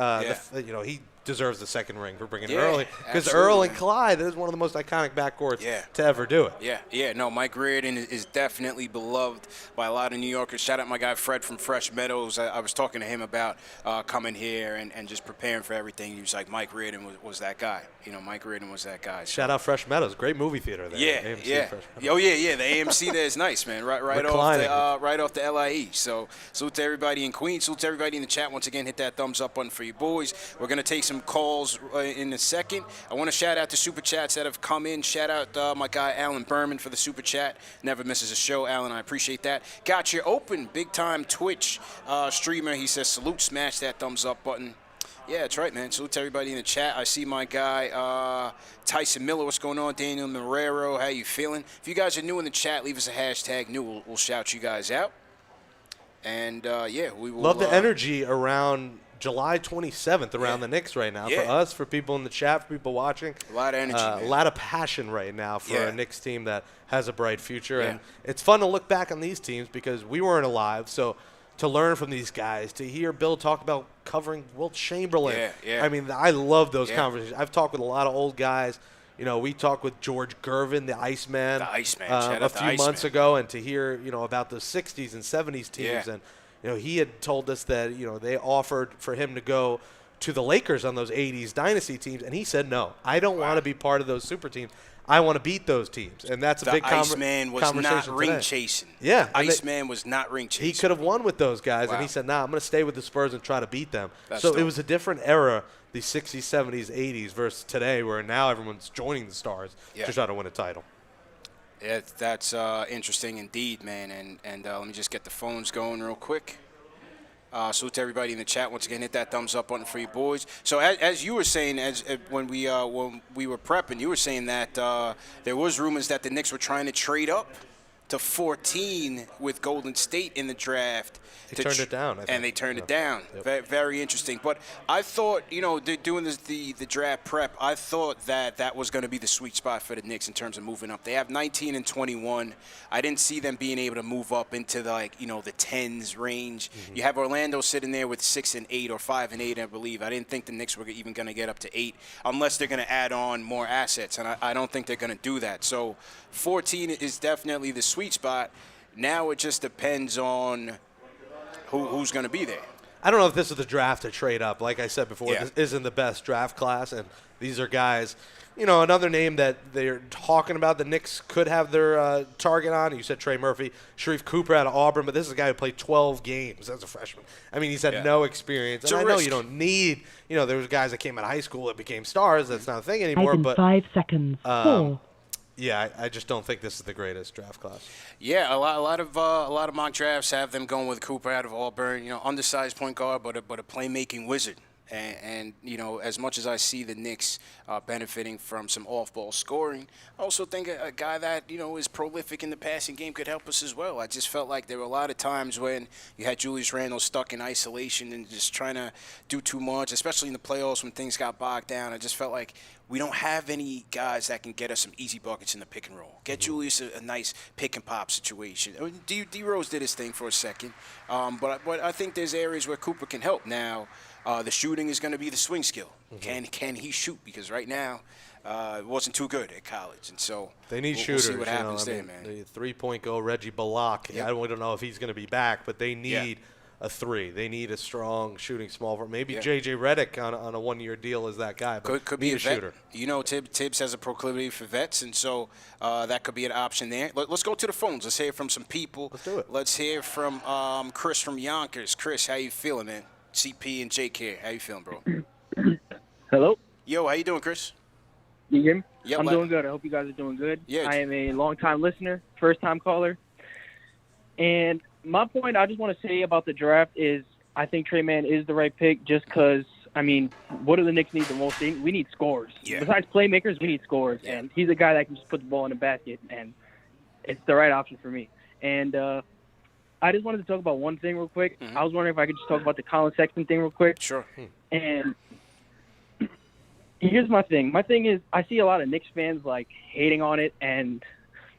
he deserves the second ring for bringing Yeah, Earl in. Because absolutely, Earl and man. Clyde is one of the most iconic backcourts Yeah. to ever do it. Yeah. No, Mike Riordon is definitely beloved by a lot of New Yorkers. Shout out my guy Fred from Fresh Meadows. I was talking to him about coming here and just preparing for everything. He was like, Mike Riordon was that guy. Mike Riordon was that guy. So. Shout out Fresh Meadows. Great movie theater there. Yeah, AMC yeah. Fresh Meadows. Oh, yeah. The AMC there is nice, man. Right off the LIE. So salute to everybody in Queens. Salute to everybody in the chat. Once again, hit that thumbs up button for you boys. We're going to take some calls in a second. I want to shout out the Super Chats that have come in. Shout out my guy Alan Berman for the Super Chat. Never misses a show, Alan. I appreciate that. Got you open. Big-time Twitch streamer. He says, salute, smash that thumbs up button. Yeah, that's right, man. Salute to everybody in the chat. I see my guy Tyson Miller. What's going on? Daniel Marrero. How you feeling? If you guys are new in the chat, leave us a hashtag new. We'll shout you guys out. And, we will. Love the energy around July 27th around the Knicks right now. Yeah. For us, for people in the chat, for people watching. A lot of energy, a lot of passion right now for a Knicks team that has a bright future. Yeah. And it's fun to look back on these teams because we weren't alive. So to learn from these guys, to hear Bill talk about covering Wilt Chamberlain. Yeah. I mean, I love those conversations. I've talked with a lot of old guys. We talked with George Gervin, the Iceman, a few months ago, and to hear, about the 60s and 70s teams. And, he had told us that, they offered for him to go to the Lakers on those 80s dynasty teams, and he said, no, I don't want to be part of those super teams. I want to beat those teams, and that's a big conversation. The Iceman was not ring chasing. Yeah. Iceman was not ring chasing. He could have won with those guys, and he said, nah, I'm going to stay with the Spurs and try to beat them. It was a different era, the 60s, 70s, 80s versus today, where now everyone's joining the Stars to try to win a title. Yeah, that's interesting indeed, man. And let me just get the phones going real quick. Salute to everybody in the chat. Once again, hit that thumbs up button for you boys. So as you were saying, when we were prepping, you were saying that there was rumors that the Knicks were trying to trade up to 14 with Golden State in the draft. They turned it down, I think. And they turned it down. Yep. Very interesting. But I thought, doing the draft prep, I thought that was going to be the sweet spot for the Knicks in terms of moving up. They have 19 and 21. I didn't see them being able to move up into the 10s range. Mm-hmm. You have Orlando sitting there with 6 and 8 or 5 and 8, I believe. I didn't think the Knicks were even going to get up to 8 unless they're going to add on more assets, and I don't think they're going to do that. So 14 is definitely the sweet spot. Now it just depends on who's going to be there. I don't know if this is the draft to trade up. Like I said before, this isn't the best draft class, and these are guys, another name that they're talking about the Knicks could have their target on. You said Trey Murphy, Sharif Cooper out of Auburn, but this is a guy who played 12 games as a freshman. I mean, he's had no experience. And I know you don't need, there was guys that came out of high school that became stars. That's not a thing anymore. But 5 seconds. 4. Yeah, I just don't think this is the greatest draft class. Yeah, a lot of mock drafts have them going with Cooper out of Auburn. Undersized point guard, but a playmaking wizard. And as much as I see the Knicks benefiting from some off-ball scoring, I also think a guy that, is prolific in the passing game could help us as well. I just felt like there were a lot of times when you had Julius Randle stuck in isolation and just trying to do too much, especially in the playoffs when things got bogged down. I just felt like we don't have any guys that can get us some easy buckets in the pick and roll. Get Julius a nice pick and pop situation. I mean, D Rose did his thing for a second, but I think there's areas where Cooper can help. Now, the shooting is going to be the swing skill. Mm-hmm. Can he shoot? Because right now, it wasn't too good at college, and so they need shooters. We'll see what happens there, man. The 3-point goal, Reggie Bullock. Yep. I don't know if he's going to be back, but they need a 3. They need a strong shooting small forward. Maybe J.J. Redick on a 1-year deal is that guy. But could be a shooter. Tibbs has a proclivity for vets, and so that could be an option there. Let's go to the phones. Let's hear from some people. Let's do it. Let's hear from Chris from Yonkers. Chris, how you feeling, man? CP and Jake here. How you feeling, bro? Hello? Yo, how you doing, Chris? You hear me? Yep, I'm doing good. I hope you guys are doing good. Yeah. I am a long-time listener, first-time caller. And my point I just want to say about the draft is I think Trey Mann is the right pick just because, what do the Knicks need the most? We need scores. Yeah. Besides playmakers, we need scores. Yeah. And he's a guy that can just put the ball in the basket, and it's the right option for me. And I just wanted to talk about one thing real quick. Mm-hmm. I was wondering if I could just talk about the Colin Sexton thing real quick. Sure. And here's my thing. My thing is I see a lot of Knicks fans hating on it,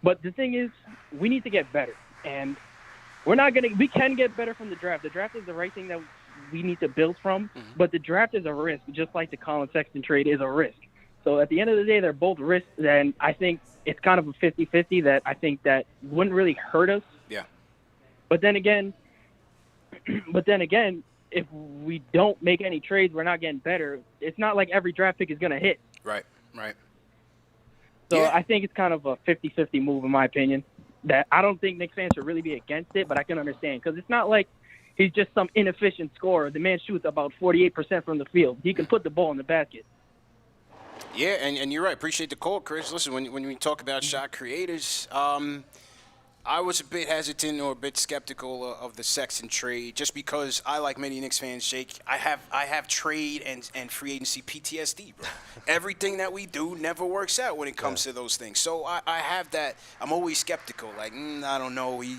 but the thing is we need to get better. And we can get better from the draft. The draft is the right thing that we need to build from. But the draft is a risk, just like the Colin Sexton trade is a risk. So at the end of the day, they're both risks, and I think it's kind of a 50-50 that I think that wouldn't really hurt us. Yeah. But then again, if we don't make any trades, we're not getting better. It's not like every draft pick is going to hit. Right, right. So Yeah. I think it's kind of a 50-50 move, in my opinion. That I don't think Knicks fans should really be against it, but I can understand because it's not like he's just some inefficient scorer. The man shoots about 48% from the field. He can put the ball in the basket. Yeah, and you're right. Appreciate the call, Chris. Listen, when we talk about shot creators, I was a bit hesitant or a bit skeptical of the Sexton trade just because I, like many Knicks fans, Jake, I have trade and free agency PTSD, bro. Everything that we do never works out when it comes to those things. So I have that. I'm always skeptical. Like, I don't know. He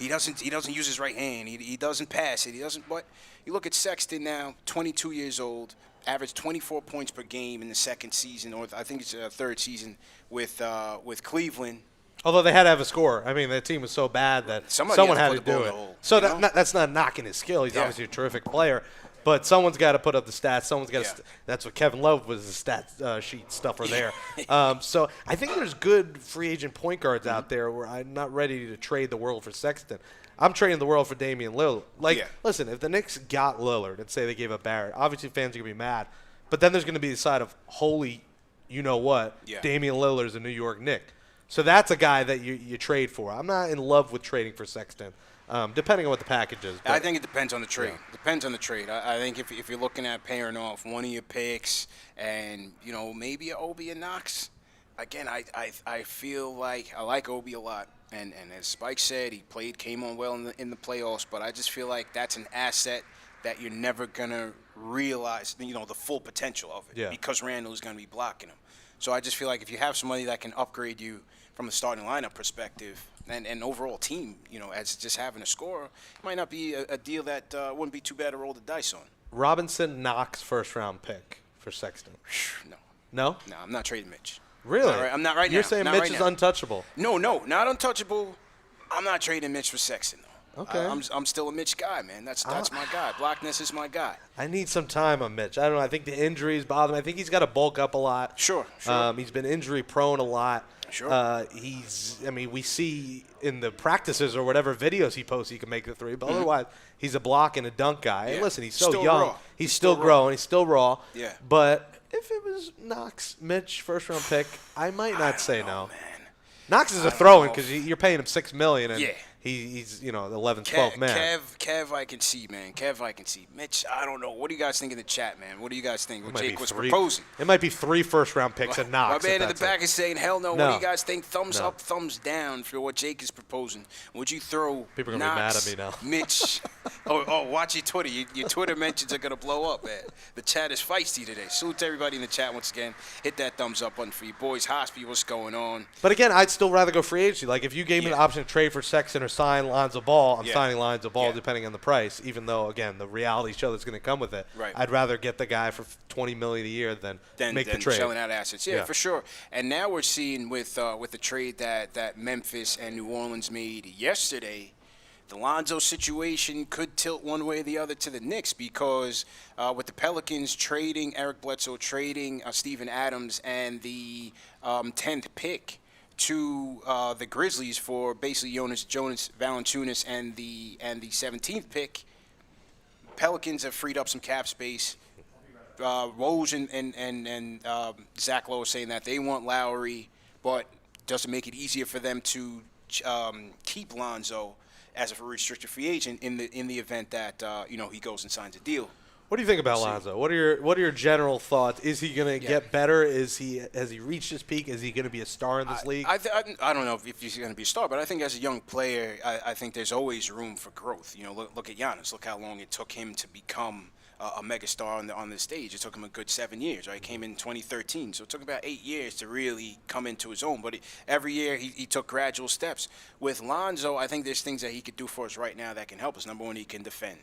doesn't use his right hand. He doesn't pass it. He doesn't. But you look at Sexton now, 22 years old. Averaged 24 points per game in the second season, or I think it's third season with Cleveland. Although they had to have a score. I mean, the team was so bad that someone had to do it. So that's not knocking his skill. He's obviously a terrific player. But someone's got to put up the stats. Someone's got to that's what Kevin Love was, the stat sheet stuffer there. So I think there's good free agent point guards out there where I'm not ready to trade the world for Sexton. I'm trading the world for Damian Lillard. Listen, if the Knicks got Lillard and say they gave up Barrett, obviously fans are going to be mad. But then there's going to be the side of, holy, you know what, Damian Lillard's a New York Knick. So that's a guy that you trade for. I'm not in love with trading for Sexton, depending on what the package is. I think it depends on the trade. Depends on the trade. I think if you're looking at paying off one of your picks and, maybe an Obi and Knox, again, I feel like I like Obi a lot. And as Spike said, he came on well in the playoffs, but I just feel like that's an asset that you're never going to realize, the full potential of it because Randall is going to be blocking him. So I just feel like if you have somebody that can upgrade you from a starting lineup perspective and overall team, as just having a scorer, it might not be a deal that wouldn't be too bad to roll the dice on. Robinson Knox first-round pick for Sexton. No? No, I'm not trading Mitch. Really? I'm not right now. You're saying Mitch is untouchable? No, not untouchable. I'm not trading Mitch for Sexton, though. Okay. I'm still a Mitch guy, man. That's my guy. Blackness is my guy. I need some time on Mitch. I don't know. I think the injuries bother me. I think he's got to bulk up a lot. Sure. He's been injury prone a lot. Sure. We see in the practices or whatever videos he posts, he can make the three. But otherwise, he's a block and a dunk guy. Yeah. And listen, he's so still young. Raw. He's still growing. He's still raw. Yeah. But if it was Knox, Mitch, first-round pick, I might not say no. Man. Knox is a throw-in because you're paying him $6 million, and he's the 11th, 12th man. Kev, I can see, man. I can see. Mitch, I don't know. What do you guys think in the chat, man? What do you guys think? What Jake was proposing? It might be 3 first-round picks and Knox. My man in the back is saying, hell no. What do you guys think? Thumbs up, thumbs down for what Jake is proposing. Would you throw People are going to be mad at me now. Mitch? Watch your Twitter. Your Twitter mentions are going to blow up, man. The chat is feisty today. Salute to everybody in the chat once again. Hit that thumbs up button for you boys. Hospi, what's going on? But again, I'd still rather go free agency. Like if you gave me the option to trade for Sexton or sign Lonzo Ball, I'm signing Lonzo Ball depending on the price, even though, again, the reality show that's going to come with it. Right. I'd rather get the guy for $20 million a year than make the trade. Selling out assets. Yeah, for sure. And now we're seeing with the trade that Memphis and New Orleans made yesterday, the Lonzo situation could tilt one way or the other to the Knicks because with the Pelicans trading Eric Bledsoe, trading Steven Adams, and the 10th pick to the Grizzlies for basically Jonas Valanciunas and the 17th pick, Pelicans have freed up some cap space. Rose and Zach Lowe are saying that they want Lowry, but doesn't make it easier for them to keep Lonzo as a restricted free agent in the event that he goes and signs a deal. What do you think about Lonzo? What are your general thoughts? Is he going to get better? Has he reached his peak? Is he going to be a star in this league? I don't know if he's going to be a star, but I think as a young player, I think there's always room for growth. Look at Giannis. Look how long it took him to become a megastar on the stage. It took him a good 7 years. Right, he came in 2013, so it took about 8 years to really come into his own. But every year he took gradual steps. With Lonzo, I think there's things that he could do for us right now that can help us. Number one, he can defend.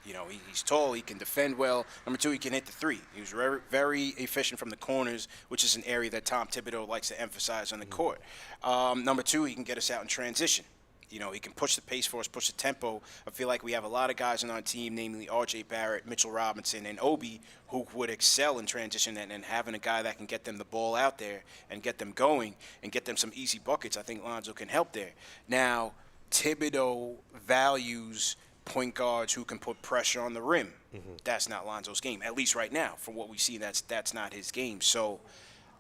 He's tall. He can defend well. Number two, he can hit the three. He was very, very efficient from the corners, which is an area that Tom Thibodeau likes to emphasize on the court. Number two, he can get us out in transition. You know, he can push the pace for us, push the tempo. I feel like we have a lot of guys on our team, namely R.J. Barrett, Mitchell Robinson, and Obi, who would excel in transition, and having a guy that can get them the ball out there and get them going and get them some easy buckets, I think Lonzo can help there. Now, Thibodeau values point guards who can put pressure on the rim. That's not Lonzo's game, at least right now. From what we see, that's not his game. So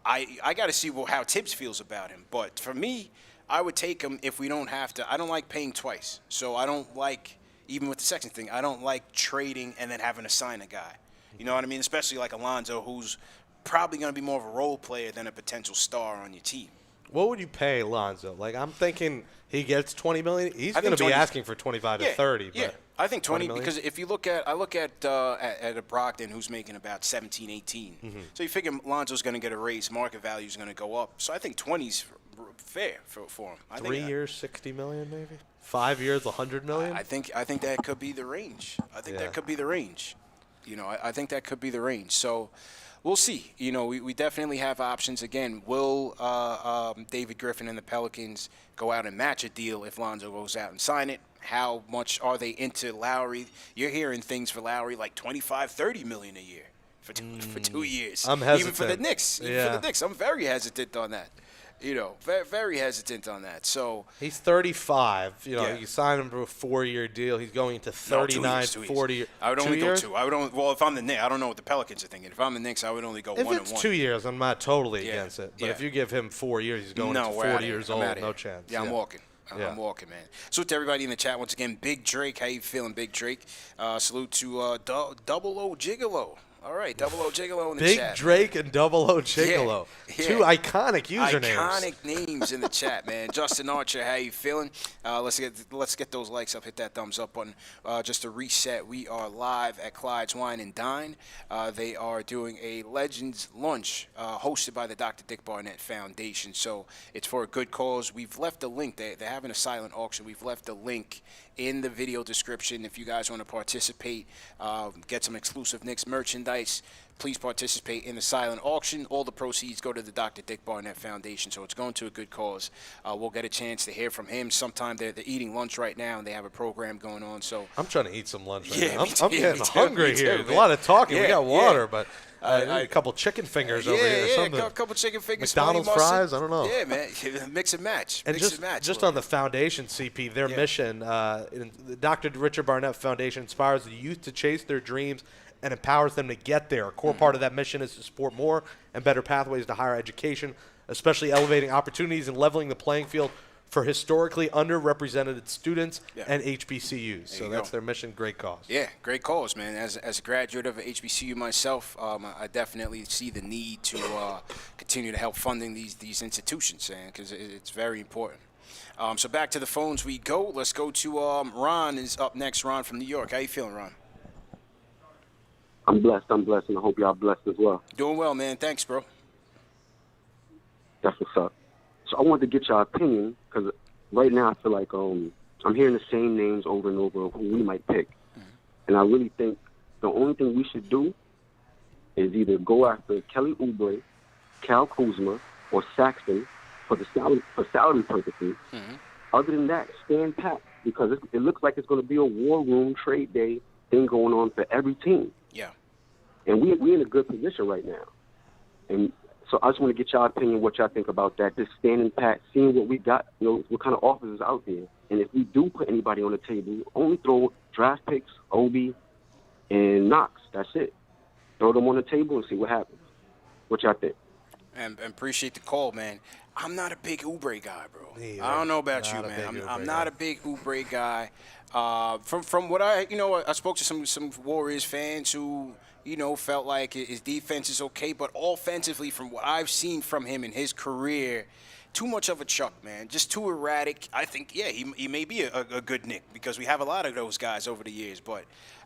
I got to see how Tibbs feels about him. But for me, I would take him if we don't have to. I don't like paying twice. So I don't like, even with the Sexton thing, I don't like trading and then having to sign a guy. You know what I mean? Especially like Alonzo, who's probably going to be more of a role player than a potential star on your team. What would you pay Lonzo? Like, I'm thinking he gets $20 million. He's going to be asking for 25 to 30. Yeah, but I think 20 million? because if you look at, I look at a Brogdon who's making about 17, 18. So you figure Lonzo's going to get a raise, market value is going to go up. So I think 20's fair for him. 3 years, 60 million maybe. 5 years, 100 million. I think that could be the range. I think that could be the range. You know, I think that could be the range. So we'll see. You know, we definitely have options. Again, will David Griffin and the Pelicans go out and match a deal if Lonzo goes out and sign it? How much are they into Lowry? You're hearing things for Lowry like 25, 30 million a year for 2 years. I'm hesitant. Even for the Knicks. For the Knicks, I'm very hesitant on that. You know, very, very hesitant on that. So he's 35. You know, you sign him to a 4-year deal. He's going to 39, 40. I would only go 2. I would only. Well, if I'm the Knicks, I don't know what the Pelicans are thinking. If I'm the Knicks, I would only go 1 and 1. If it's 2 years, I'm not totally against it. But if you give him 4 years, he's going to 40 years old. No chance. Yeah, I'm walking. I'm walking, man. Salute to everybody in the chat once again. Big Drake, how you feeling, Big Drake? Salute to Double O Gigolo. All right, Double O Gigolo in the chat. Big Drake and Double O Gigolo. Yeah. 2 iconic usernames. Iconic names in the chat, man. Justin Archer, how you feeling? Let's get those likes up. Hit that thumbs up button. Just to reset, we are live at Clyde's Wine and Dine. They are doing a Legends Lunch hosted by the Dr. Dick Barnett Foundation. So it's for a good cause. We've left a link. They're having a silent auction. We've left a link in the video description if you guys want to participate, get some exclusive Knicks merchandise. Please participate in the silent auction. All the proceeds go to the Dr. Dick Barnett Foundation, so it's going to a good cause. We'll get a chance to hear from him sometime. They're eating lunch right now, and they have a program going on. So I'm trying to eat some lunch right now. Me too, I'm getting hungry here. Man. A lot of talking. Yeah, we got water, but a couple chicken fingers over here. Yeah, a couple chicken fingers. McDonald's fries? I don't know. Yeah, man. Mix and match. And just on the foundation, CP, their mission, the Dr. Richard Barnett Foundation inspires the youth to chase their dreams and empowers them to get there. A core part of that mission is to support more and better pathways to higher education, especially elevating opportunities and leveling the playing field for historically underrepresented students and HBCUs. So that's their mission. Great cause. Yeah, great cause, man. As a graduate of a HBCU myself, I definitely see the need to continue to help funding these institutions, man, because it's very important. So back to the phones we go. Let's go to Ron is up next. Ron from New York. How you feeling, Ron? I'm blessed, and I hope y'all blessed as well. Doing well, man. Thanks, bro. That's what's up. So I wanted to get your opinion, because right now I feel like I'm hearing the same names over and over of who we might pick. And I really think the only thing we should do is either go after Kelly Oubre, Cal Kuzma, or Saxton for salary purposes. Other than that, stand pat, because it looks like it's going to be a war room trade day thing going on for every team. Yeah. And we're in a good position right now. And so I just want to get y'all opinion, what y'all think about that, just standing pat, seeing what we got, what kind of offers is out there. And if we do put anybody on the table, only throw draft picks, Obi, and Knox. That's it. Throw them on the table and see what happens. What y'all think? And appreciate the call, man. I'm not a big Oubre guy, bro. I don't know about you, man. I'm not a big Oubre guy. From what I spoke to some Warriors fans who, felt like his defense is okay, but offensively, from what I've seen from him in his career, too much of a chuck, man. Just too erratic. I think, he may be a good Knick because we have a lot of those guys over the years, but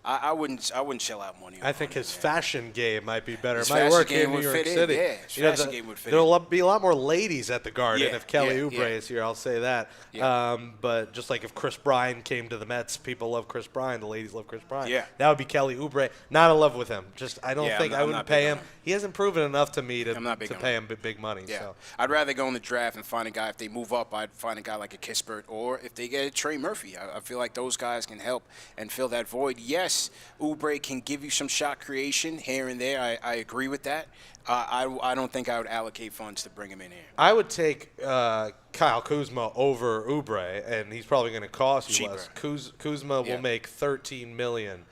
I wouldn't shell out money. I think his fashion game might be better. His it might fashion work game in New would York fit in, City. yeah. His fashion game would fit There'll be a lot more ladies at the Garden if Kelly Oubre yeah. is here. I'll say that. Yeah. But just like if Chris Bryan came to the Mets, people love Chris Bryan. The ladies love Chris Bryan. Yeah. That would be Kelly Oubre. Not in love with him. I wouldn't pay him. He hasn't proven enough to me to pay him big money. Yeah. So. I'd rather go in the draft draft and find a guy. If they move up, I'd find a guy like a Kispert, or if they get a Trey Murphy. I feel like those guys can help and fill that void. Yes, Oubre can give you some shot creation here and there. I agree with that. I don't think I would allocate funds to bring him in here. I would take Kyle Kuzma over Oubre, and he's probably going to cost you Cheaper. less. Kuzma will make $13 million,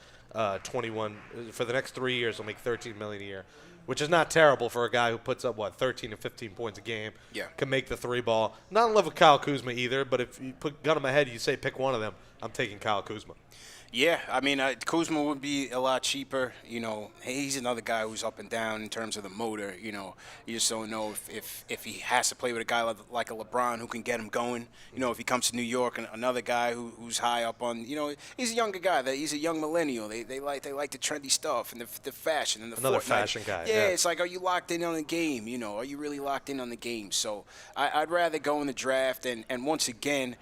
21 for the next 3 years. He'll make $13 million a year, which is not terrible for a guy who puts up 13 to 15 points a game. Yeah, can make the 3 ball. Not in love with Kyle Kuzma either, but if you put gun in my head, you say pick one of them. I'm taking Kyle Kuzma. Yeah, I mean, Kuzma would be a lot cheaper. You know, he's another guy who's up and down in terms of the motor. You know, you just don't know if he has to play with a guy like a LeBron who can get him going. You know, if he comes to New York, and another guy who's high up on, you know, he's a younger guy. He's a young millennial. They like the trendy stuff and the fashion and the another Fortnite. fashion guy. Yeah, it's like, are you locked in on the game? You know, are you really locked in on the game? So I'd rather go in the draft. And once again,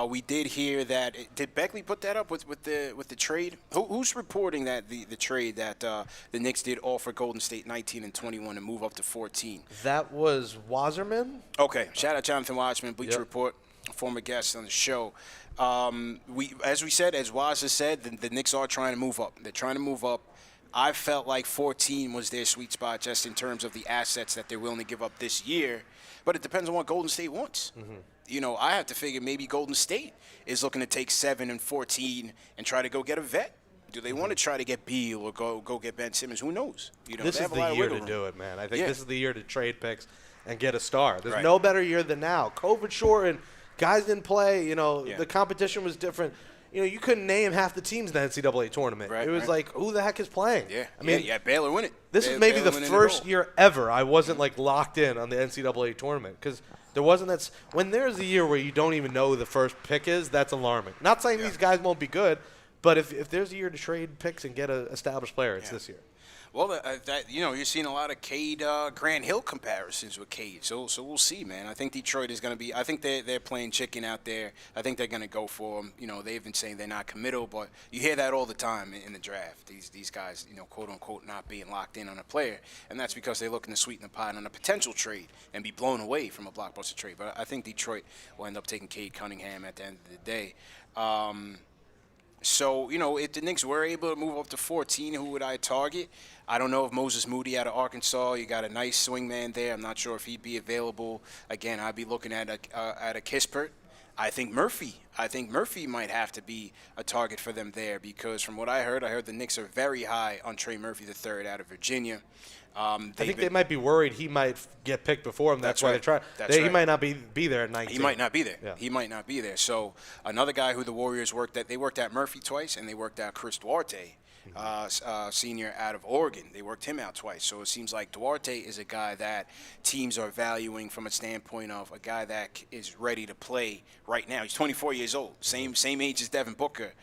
we did hear that. Did Beckley put that up with the trade? Who's reporting that the trade that the Knicks did offer Golden State 19 and 21 and move up to 14? That was Wasserman. Okay, shout out Jonathan Watchman, Bleacher Report, former guest on the show. As Waz said, the Knicks are trying to move up. They're trying to move up. I felt like 14 was their sweet spot just in terms of the assets that they're willing to give up this year. But it depends on what Golden State wants. Mm-hmm. You know, I have to figure maybe Golden State is looking to take 7 and 14 and try to go get a vet. Do they want to try to get Beal or go get Ben Simmons? Who knows? You know, this is the year to do it, man. I think this is the year to trade picks and get a star. There's right. no better year than now. COVID shortened, guys didn't play. You know, the competition was different. You know, you couldn't name half the teams in the NCAA tournament. Right, it was like, who the heck is playing? Yeah, I mean, Baylor win it. This is maybe the first year ever I wasn't like locked in on the NCAA tournament because there wasn't that. When there's a year where you don't even know who the first pick is, that's alarming. Not saying these guys won't be good, but if there's a year to trade picks and get an established player, it's this year. Well, you're seeing a lot of Cade Grant Hill comparisons with Cade, so we'll see, man. I think Detroit is going to be. I think they're playing chicken out there. I think they're going to go for him. You know, they've been saying they're not committal, but you hear that all the time in the draft. These guys, you know, quote unquote, not being locked in on a player, and that's because they're looking to sweeten the pot on a potential trade and be blown away from a blockbuster trade. But I think Detroit will end up taking Cade Cunningham at the end of the day. So, you know, if the Knicks were able to move up to 14, who would I target? I don't know if Moses Moody out of Arkansas. You got a nice swing man there. I'm not sure if he'd be available. Again, I'd be looking at a Kispert. I think Murphy might have to be a target for them there because from what I heard the Knicks are very high on Trey Murphy III out of Virginia. I think they might be worried he might get picked before him. That's why they try. He might not be there at 19. He might not be there. Yeah. He might not be there. So another guy who the Warriors worked at Murphy twice, and they worked out Chris Duarte, senior out of Oregon. They worked him out twice. So it seems like Duarte is a guy that teams are valuing from a standpoint of a guy that is ready to play right now. He's 24 years old, same age as Devin Booker.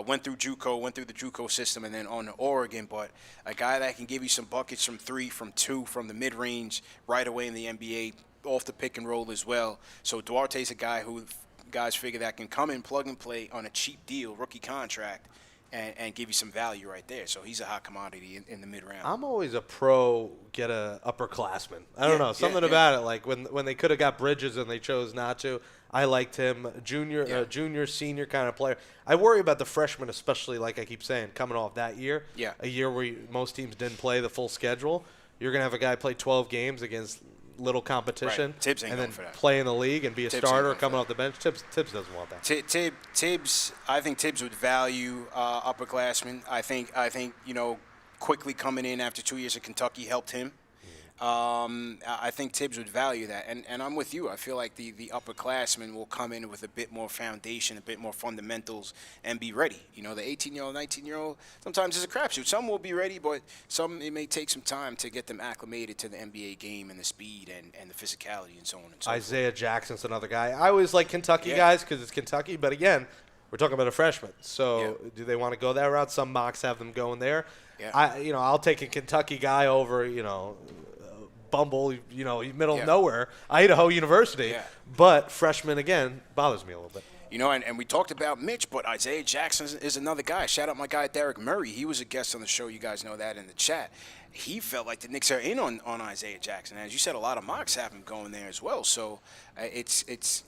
Went through the JUCO system, and then on to Oregon. But a guy that can give you some buckets from 3, from 2, from the mid-range right away in the NBA, off the pick and roll as well. So Duarte's a guy who guys figure that can come in, plug and play on a cheap deal, rookie contract, and give you some value right there. So he's a hot commodity in the mid-round. I'm always a pro get a upperclassman. I don't know, something about it. Like when they could have got Bridges and they chose not to. I liked him, junior, senior kind of player. I worry about the freshmen, especially, like I keep saying, coming off that year. Yeah. A year where most teams didn't play the full schedule. You're going to have a guy play 12 games against little competition, right. Tibbs ain't and then for that. play in the league and be a Tibbs starter coming off the bench. Tibbs doesn't want that. Tibbs, I think Tibbs would value upperclassmen. I think you know, quickly coming in after 2 years at Kentucky helped him. I think Tibbs would value that, and I'm with you. I feel like the upperclassmen will come in with a bit more foundation, a bit more fundamentals, and be ready. You know, the 18-year-old, 19-year-old, sometimes it's a crapshoot. Some will be ready, but it may take some time to get them acclimated to the NBA game and the speed and the physicality and so on and so forth. Isaiah Jackson's another guy. I always like Kentucky guys because it's Kentucky, but again, we're talking about a freshman. So do they want to go that route? Some mocks have them going there. Yeah. I'll take a Kentucky guy over, Bumble, middle of nowhere, Idaho University. Yeah. But freshman, again, bothers me a little bit. You know, and we talked about Mitch, but Isaiah Jackson is another guy. Shout out my guy, Derek Murray. He was a guest on the show. You guys know that in the chat. he felt like the Knicks are in on Isaiah Jackson. As you said, a lot of mocks have him going there as well. So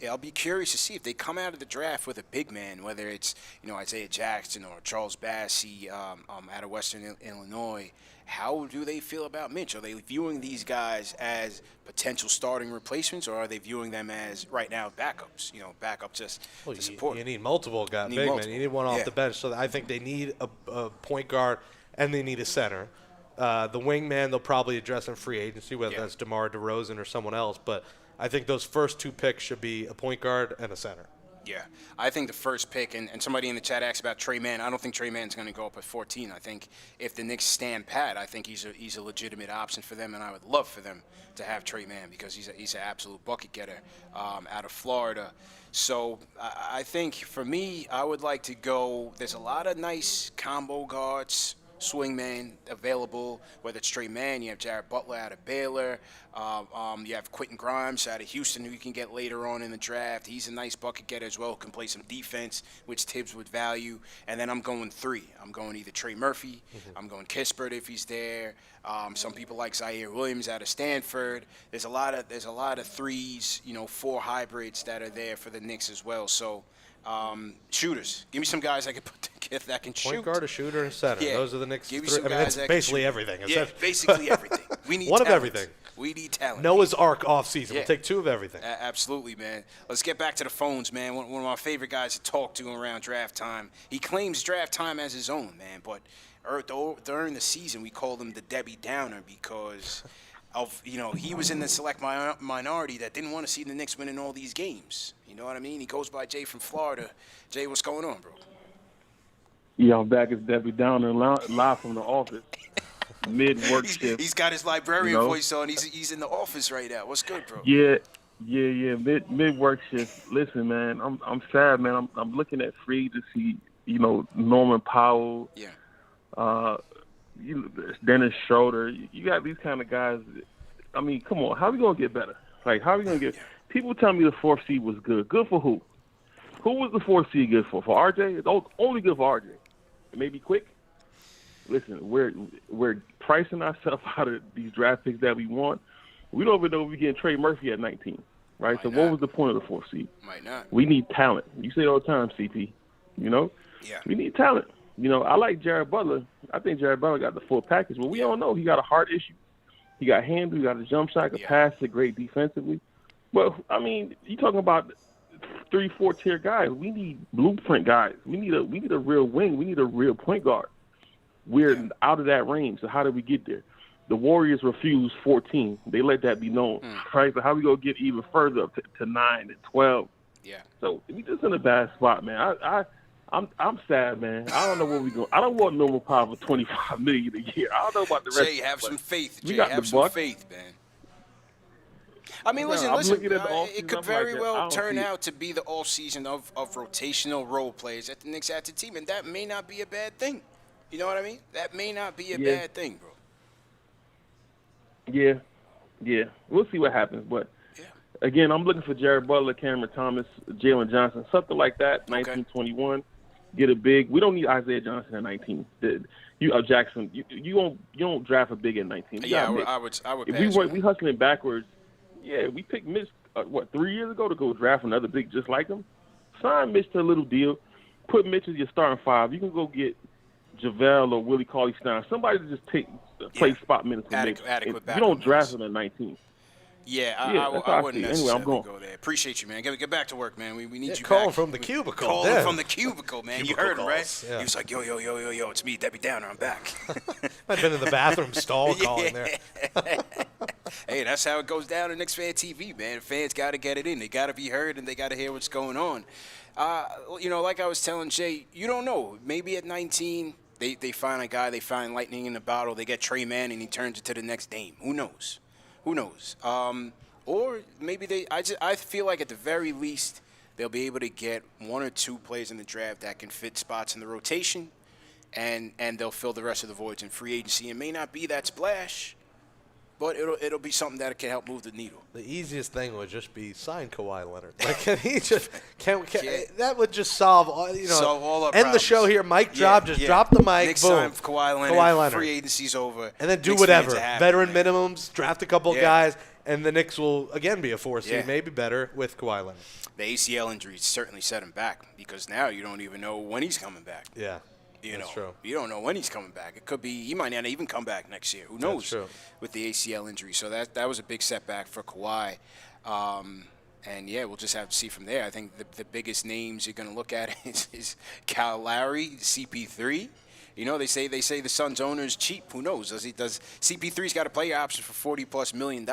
I'll be curious to see if they come out of the draft with a big man, whether it's Isaiah Jackson or Charles Bassey out of Western Illinois. How do they feel about Mitch? Are they viewing these guys as potential starting replacements, or are they viewing them as right now backups? Backup just to support. You need multiple guys, big men. You need one off the bench. So I think they need a point guard and they need a center. The wingman they'll probably address in free agency, whether that's DeMar DeRozan or someone else. But I think those first 2 picks should be a point guard and a center. Yeah, I think the first pick, and somebody in the chat asked about Trey Mann. I don't think Trey Mann's going to go up at 14. I think if the Knicks stand pat, I think he's a legitimate option for them, and I would love for them to have Trey Mann because he's an absolute bucket getter out of Florida. So I think for me, I would like to go. There's a lot of nice combo guards, swingman available, whether it's Trey Mann, you have Jared Butler out of Baylor, you have Quentin Grimes out of Houston who you can get later on in the draft. He's a nice bucket getter as well, can play some defense, which Tibbs would value. And then I'm going 3. I'm going either Trey Murphy, I'm going Kispert if he's there. Some people like Zaire Williams out of Stanford. There's a lot of 3s, 4 hybrids that are there for the Knicks as well. So shooters. Give me some guys that can shoot. Point guard, a shooter, and a center. Yeah. Those are the Knicks. Give me some guys that basically can shoot. everything. Yeah, basically everything. We need one talent. of everything. We need talent. Noah's Ark off season. Yeah. We'll take 2 of everything. Absolutely, man. Let's get back to the phones, man. One of my favorite guys to talk to around draft time. He claims draft time as his own, man. But during the season, we called him the Debbie Downer because of he was in the select minority that didn't want to see the Knicks winning all these games. You know what I mean? He goes by Jay from Florida. Jay, what's going on, bro? Yeah, I'm back as Debbie Downer, live from the office, mid-work shift. He's got his librarian voice on. He's in the office right now. What's good, bro? Yeah, mid-work shift. Listen, man, I'm sad, man. I'm looking at free to see, Norman Powell. Yeah. Dennis Schroeder. You got these kind of guys. I mean, come on. How are we gonna get better? Like, how are we gonna get? People tell me the 4th seed was good. Good for who? Who was the 4th seed good for? For RJ? It's only good for RJ. Maybe quick. Listen, we're pricing ourselves out of these draft picks that we want. We don't even know if we're getting Trey Murphy at 19, right? Might so not. what was the point of the 4th seed? Might not. We need talent. You say it all the time, CP. Yeah. We need talent. I like Jared Butler. I think Jared Butler got the full package, but we don't know. He got a heart issue. He got handle. He got a jump shot, a pass, great defensively. But, I mean, you talking about 3-4 tier guys. We need blueprint guys. We need a real wing. We need a real point guard. We're out of that range. So how did we get there? The Warriors refused 14. They let that be known. Right? So how we gonna get even further up to 9 and 12? Yeah. So we just in a bad spot, man. I'm sad, man. I don't know what we going. I don't want Norman Powell for $25 million a year. I don't know about the rest. Jay, have some faith. We Jay, got have the some Bucks. faith, man. I mean, listen. It could very well turn out to be the off-season of rotational role players that the Knicks add to the team, and that may not be a bad thing. You know what I mean? That may not be a bad thing, bro. Yeah. We'll see what happens, but again, I'm looking for Jared Butler, Cameron Thomas, Jalen Johnson, something like that. 1921, get a big. We don't need Isaiah Johnson at 19. Jackson, you don't draft a big at 19. I would. If we hustling backwards. Yeah, we picked Mitch 3 years ago to go draft another big just like him. Sign Mitch to a little deal. Put Mitch as your starting 5. You can go get JaVale or Willie Cauley-Stein. Somebody to just play spot minutes. Adequate you don't draft him at 19. I wouldn't necessarily go there. Appreciate you, man. Get back to work, man. We need you calling back. from the cubicle. Calling from the cubicle, man. Cubicle you heard him, right? Yeah. He was like, yo, it's me, Debbie Downer. I'm back. I've been in the bathroom stall calling there. Hey, that's how it goes down in KnicksFanTV, man. Fans got to get it in. They got to be heard, and they got to hear what's going on. Like I was telling Jay, you don't know. Maybe at 19, they find a guy, they find lightning in the bottle, they get Trey Mann, and he turns into the next Dame. Who knows? Or maybe I feel like at the very least, they'll be able to get 1 or 2 players in the draft that can fit spots in the rotation, and they'll fill the rest of the voids in free agency. It may not be that splash, but it'll be something that can help move the needle. The easiest thing would just be sign Kawhi Leonard. Like, can he just that would just solve all, solve all our end problems. The show here. Mic drop. Just drop the mic. Knicks boom. sign Kawhi Leonard. Free agency's over. And then do Knicks whatever. fans are happy, Veteran man. minimums. Draft a couple guys, and the Knicks will again be a 4 seed, maybe better with Kawhi Leonard. The ACL injury certainly set him back because now you don't even know when he's coming back. Yeah. That's true. You don't know when he's coming back. It could be he might not even come back next year. Who knows? That's true. With the ACL injury, so that was a big setback for Kawhi. And we'll just have to see from there. I think the biggest names you're going to look at is Kyle Lowry, CP3. They say the Suns owner is cheap. Who knows? Does CP3's got a player option for $40+ million?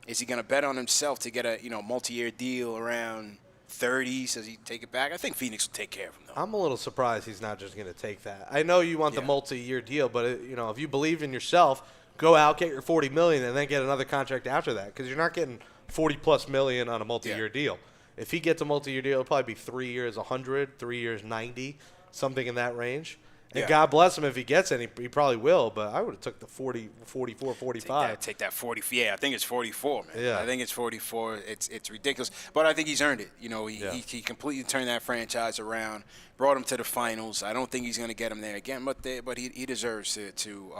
Is he going to bet on himself to get a multi-year deal around 30s? Does he take it back? I think Phoenix will take care of him, though. I'm a little surprised he's not just going to take that. I know you want the multi-year deal, but if you believe in yourself, go out, get your $40 million, and then get another contract after that, because you're not getting $40+ million on a multi-year deal. If he gets a multi-year deal, it'll probably be 3 years 100, 3 years 90, something in that range. And God bless him if he gets any. He probably will, but I would have took the 40, 44, 45. Take that 40. Yeah, I think it's 44, man. Yeah. I think it's 44. It's ridiculous. But I think he's earned it. He completely turned that franchise around, brought him to the finals. I don't think he's going to get him there again, but he deserves to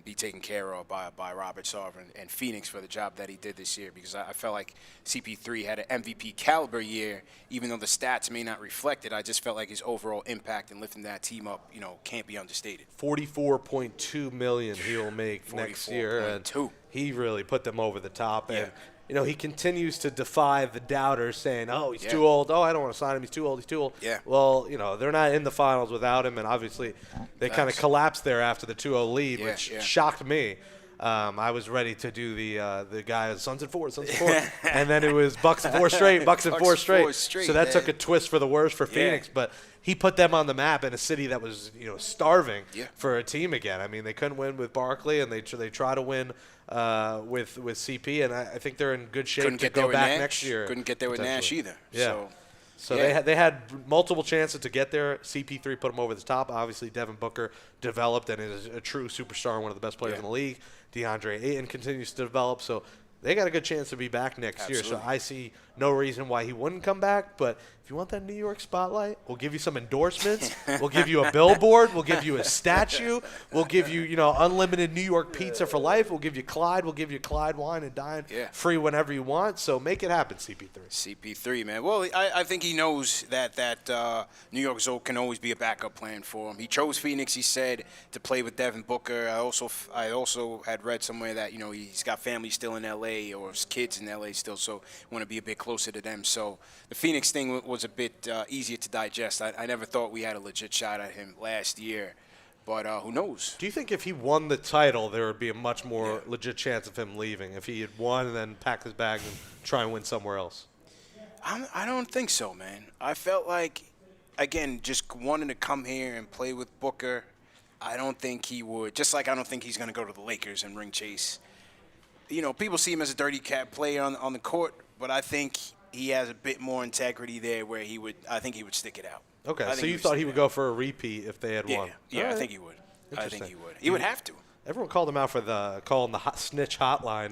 be taken care of by Robert Sarver and Phoenix for the job that he did this year, because I felt like CP3 had an MVP caliber year, even though the stats may not reflect it. I just felt like his overall impact in lifting that team up, can't be understated. $44.2 million he'll make next year, and he really put them over the top. And he continues to defy the doubters, saying, "Oh, he's too old. Oh, I don't want to sign him. He's too old. He's too old." Yeah. Well, they're not in the finals without him, and obviously they kind of collapsed there after the 2-0 lead, which shocked me. I was ready to do the guy Suns and 4, and then it was Bucks and 4 straight, Bucks and 4 straight. So that took a twist for the worse for Phoenix, but he put them on the map in a city that was starving for a team again. I mean, they couldn't win with Barkley, and they try to win with CP, and I think they're in good shape to go back next year. Couldn't get there with Nash either. Yeah. So they had multiple chances to get there. CP3 put them over the top. Obviously, Devin Booker developed and is a true superstar, one of the best players in the league. DeAndre Ayton continues to develop. So they got a good chance to be back next year. So I see no reason why he wouldn't come back. But if you want that New York spotlight, we'll give you some endorsements. We'll give you a billboard. We'll give you a statue. We'll give you, unlimited New York pizza for life. We'll give you Clyde. We'll give you Clyde wine and dine free whenever you want. So make it happen, CP3. CP3, man. Well, I think he knows that New York can always be a backup plan for him. He chose Phoenix, he said, to play with Devin Booker. I also had read somewhere that, he's got family still in L.A. or his kids in L.A. still, so want to be a bit closer to them. So the Phoenix thing was a bit easier to digest. I never thought we had a legit shot at him last year, but who knows? Do you think if he won the title, there would be a much more legit chance of him leaving? If he had won and then packed his bags and try and win somewhere else? I don't think so, man. I felt like, again, just wanting to come here and play with Booker, I don't think he would. Just like I don't think he's going to go to the Lakers and ring chase. People see him as a dirty cat player on the court, but I think he has a bit more integrity there where I think he would stick it out. Okay, so you thought he would go for a repeat if they had won? Yeah, I think he would. He would have to. Everyone called him out for calling the snitch hotline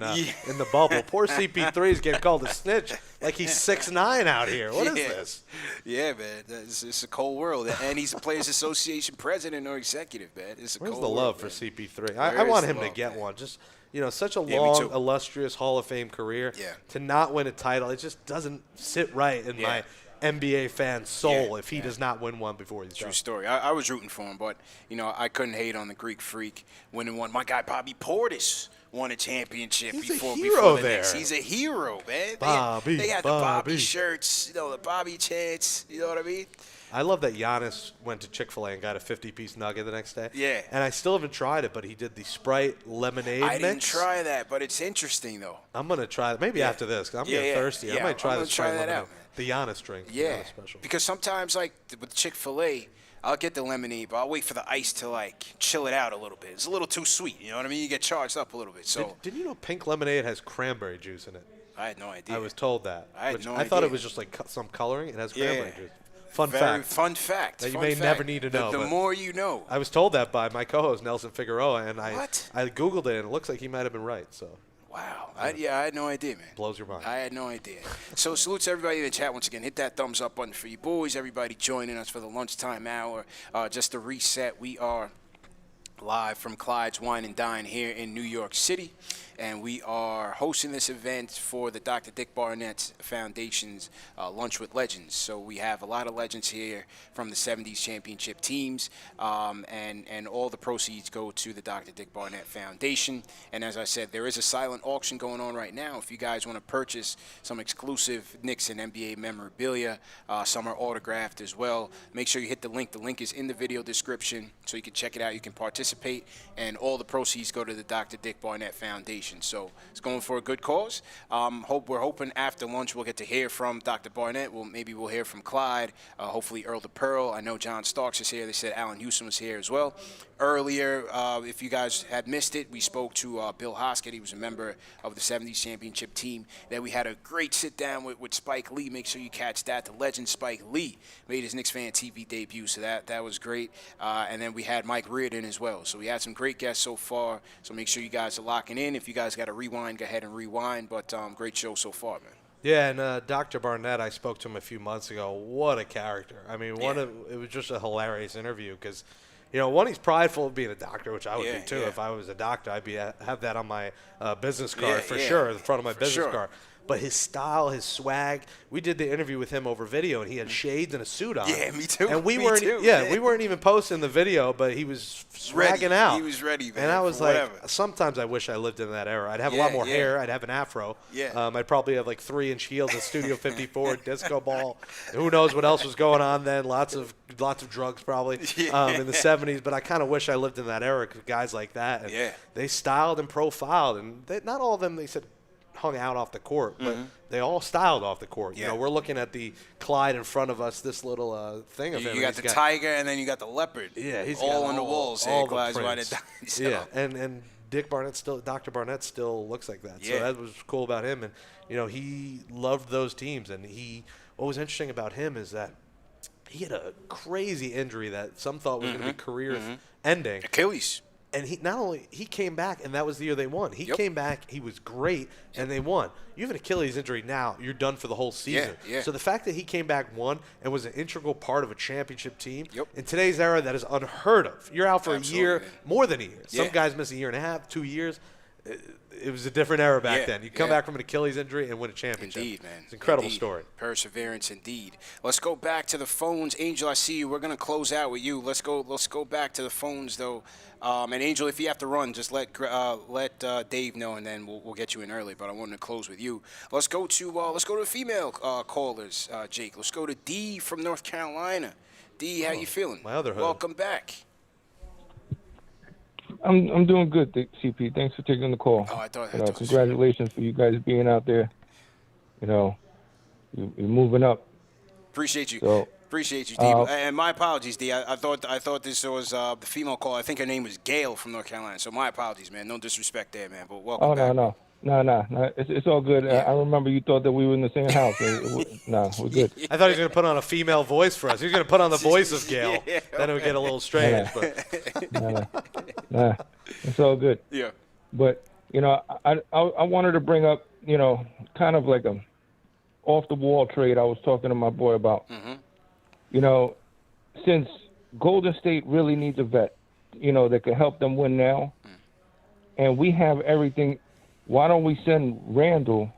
in the bubble. Poor CP3 is getting called a snitch like he's 6'9" out here. What is this? Yeah, man. It's a cold world. And he's a Players Association president or executive, man. It's a Where's cold the love world, for man. CP3? I want him to get one. Just such a long, illustrious Hall of Fame career. Yeah. To not win a title, it just doesn't sit right in my NBA fan soul if he does not win one before he's done. True story. I was rooting for him, but, I couldn't hate on the Greek Freak winning one. My guy Bobby Portis won a championship before the Knicks. He's a hero, man. They had the Bobby shirts, the Bobby chants, you know what I mean? I love that Giannis went to Chick-fil-A and got a 50-piece nugget the next day. Yeah. And I still haven't tried it, but he did the Sprite lemonade mix. I didn't try that, but it's interesting, though. I'm going to try it. Maybe after this, because I'm getting thirsty. I might try this Sprite lemonade. Out, the Giannis drink. Yeah, Giannis special. Because sometimes, like, with Chick-fil-A, I'll get the lemonade, but I'll wait for the ice to, like, chill it out a little bit. It's a little too sweet, you know what I mean? You get charged up a little bit. So Did you know pink lemonade has cranberry juice in it? I had no idea. I was told that. I had no I thought idea. it was just, like, some coloring. It has cranberry juice. Fun fact. Fun fact. That you fun may fact. never need to know. The more you know. I was told that by my co-host, Nelson Figueroa, and I What? I Googled it, and it looks like he might have been right. So. Wow. I had no idea, man. Blows your mind. I had no idea. So salute to everybody in the chat once again. Hit that thumbs up button for you boys. Everybody joining us for the lunchtime hour. Just to reset, we are live from Clyde's Wine and Dine here in New York City. And we are hosting this event for the Dr. Dick Barnett Foundation's Lunch with Legends. So we have a lot of legends here from the 70s championship teams, and all the proceeds go to the Dr. Dick Barnett Foundation. And as I said, there is a silent auction going on right now. If you guys want to purchase some exclusive Knicks and NBA memorabilia, some are autographed as well, make sure you hit the link. The link is in the video description, so you can check it out. You can participate, and all the proceeds go to the Dr. Dick Barnett Foundation. So it's going for a good cause. We're hoping after lunch we'll get to hear from Dr. Barnett. Maybe we'll hear from Clyde. Hopefully Earl the Pearl. I know John Starks is here. They said Allen Houston was here as well. Earlier, if you guys had missed it, we spoke to Bill Hosket. He was a member of the 70s championship team. Then we had a great sit-down with Spike Lee. Make sure you catch that. The legend Spike Lee made his KnicksFanTV debut, so that was great. And then we had Mike Riordon as well. So we had some great guests so far, so make sure you guys are locking in. If you guys got to rewind, go ahead and rewind. But great show so far, man. Yeah, and Dr. Barnett, I spoke to him a few months ago. What a character. I mean, it was just a hilarious interview because, one, he's prideful of being a doctor, which I would be too. If I was a doctor, I'd have that on my business card for sure, the front of my business card. But his style, his swag, we did the interview with him over video, and he had shades and a suit on. Yeah, me too. And we weren't even posting the video, but he was swagging out. He was ready, man. And I was like, sometimes I wish I lived in that era. I'd have a lot more hair. I'd have an afro. Yeah. I'd probably have like 3-inch heels, a Studio 54, disco ball. Who knows what else was going on then? Lots of drugs probably in the 70s. But I kind of wish I lived in that era because guys like that. And they styled and profiled, and not all of them. They said hung out off the court, but they all styled off the court. We're looking at the Clyde in front of us, this little thing of him. You got the tiger, and then you got the leopard. Yeah, he's all got on the walls. All Clyde's the Wine prints. and Dine. And Dr. Barnett still looks like that. So that was cool about him. And, he loved those teams. And what was interesting about him is that he had a crazy injury that some thought was going to be career-ending. Achilles. And he came back, and that was the year they won. He came back, he was great, and they won. You have an Achilles injury now, you're done for the whole season. So the fact that he came back, won, and was an integral part of a championship team, in today's era, that is unheard of. You're out for a year, more than a year. Some guys miss a year and a half, 2 years. It was a different era back then. You come back from an Achilles injury and win a championship. Indeed, man. It's an incredible story. Perseverance, indeed. Let's go back to the phones. Angel, I see you. We're going to close out with you. Let's go back to the phones, though. And Angel, if you have to run, just let Dave know, and then we'll get you in early. But I wanted to close with you. Let's go to the female callers, Jake. Let's go to Dee from North Carolina. Dee, how you feeling? My other hood. Welcome back. I'm doing good, CP. Thanks for taking the call. Oh, I thought. Congratulations for you guys being out there. You're moving up. Appreciate you. So, Appreciate you, D. And my apologies, D. I thought this was the female call. I think her name was Gail from North Carolina. So my apologies, man. No disrespect there, man. But welcome back. No. It's all good. I remember you thought that we were in the same house. No, we're good. I thought he was going to put on a female voice for us. He was going to put on the voice of Gail. Then it would get a little strange. Nah, it's all good. Yeah. But, I wanted to bring up, kind of like a off-the-wall trade I was talking to my boy about. Since Golden State really needs a vet, that can help them win now, and we have everything, why don't we send Randall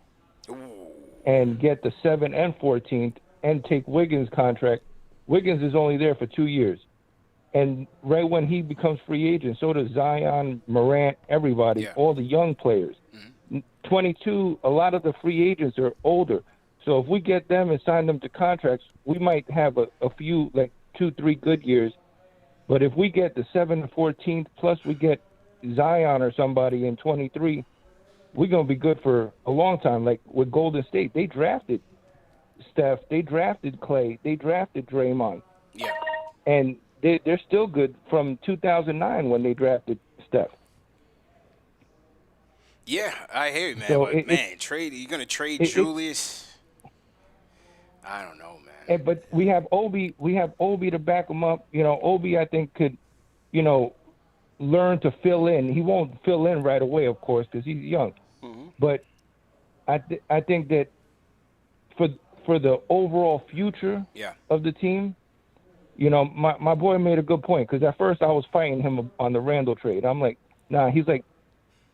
and get the 7th and 14th and take Wiggins' contract? Wiggins is only there for 2 years. And right when he becomes free agent, so does Zion, Morant, everybody, all the young players. 22, a lot of the free agents are older. So if we get them and sign them to contracts, we might have a few, like 2-3 good years. But if we get the 7th and 14th, plus we get Zion or somebody in 23, we're going to be good for a long time. Like with Golden State, they drafted Steph, they drafted Clay, they drafted Draymond. Yeah. And they're still good from 2009 when they drafted Steph. Yeah, I hear you, man. So but, you're going to trade Julius. I don't know, man. But we have Obi to back him up. Obi, I think, could, learn to fill in. He won't fill in right away, of course, because he's young. Mm-hmm. But I think that for the overall future of the team, my boy made a good point, because at first I was fighting him on the Randall trade. I'm like, nah. He's like,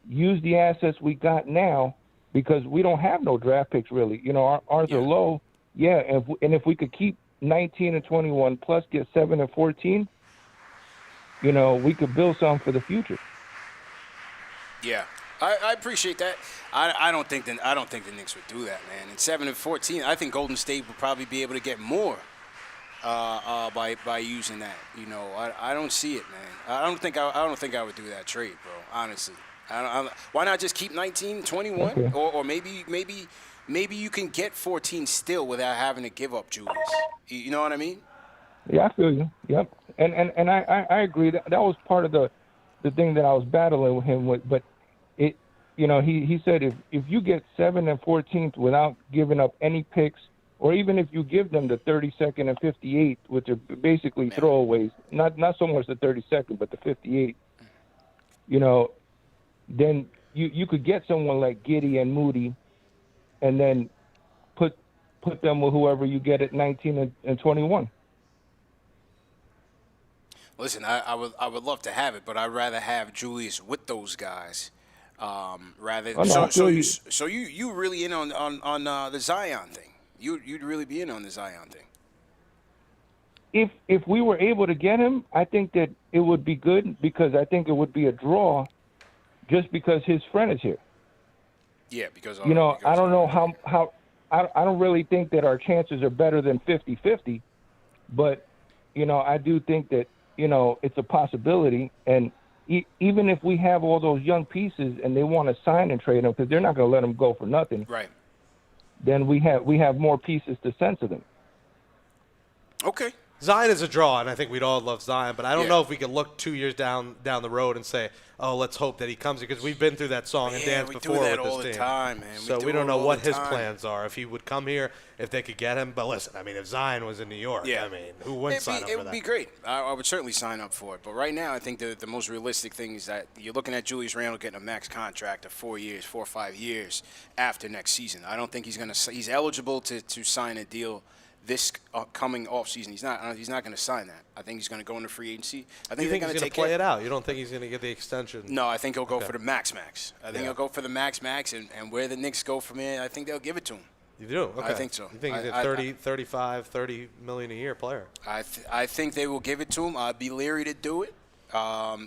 use the assets we got now, because we don't have no draft picks really. Ours are low. Yeah, and if we could keep 19 and 21 plus get 7 and 14, we could build something for the future. Yeah, I appreciate that. I don't think the Knicks would do that, man. And 7 and 14, I think Golden State would probably be able to get more by using that. I don't see it, man. I don't think I would do that trade, bro. Honestly, why not just keep 19, 21, okay. or maybe you can get 14 still without having to give up Julius. You know what I mean? Yeah, I feel you. Yep. And I agree. That was part of the thing that I was battling with him with. But it, he said if you get 7 and 14 without giving up any picks, or even if you give them the 32nd and 58, which are basically throwaways, not so much the 32nd, but the 58, then you could get someone like Giddey and Moody, and then put them with whoever you get at 19 and 21. Listen, I would love to have it, but I'd rather have Julius with those guys. So you really in on the Zion thing? You'd really be in on the Zion thing. If we were able to get him, I think that it would be good, because I think it would be a draw, just because his friend is here. Yeah, because I don't know how I don't really think that our chances are better than 50-50, but I do think that it's a possibility. And even if we have all those young pieces and they want to sign and trade them, because they're not going to let them go for nothing, right? Then we have more pieces to send to them. Okay. Zion is a draw, and I think we'd all love Zion, but I don't know if we could look 2 years down the road and say, oh, let's hope that he comes here, because we've been through that song and dance before with this team. We do that all the time, man. So we don't know what his plans are, if he would come here, if they could get him. But listen, I mean, if Zion was in New York, I mean, who wouldn't sign up for that? It would be great. I would certainly sign up for it. But right now, I think the most realistic thing is that you're looking at Julius Randle getting a max contract of 4 or 5 years after next season. I don't think he's eligible to sign a deal this coming off season. He's not going to sign that. I think he's going to go into free agency. I think he's going to play it out. You don't think he's going to get the extension? No, I think he'll go for the max. I think he'll go for the max, and where the Knicks go from here, I think they'll give it to him. You do? Okay. I think so. You think he's a 30, 35, 30 million a year player? I think they will give it to him. I'd be leery to do it,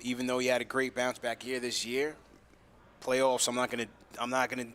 even though he had a great bounce back year this year. Playoffs, I'm not gonna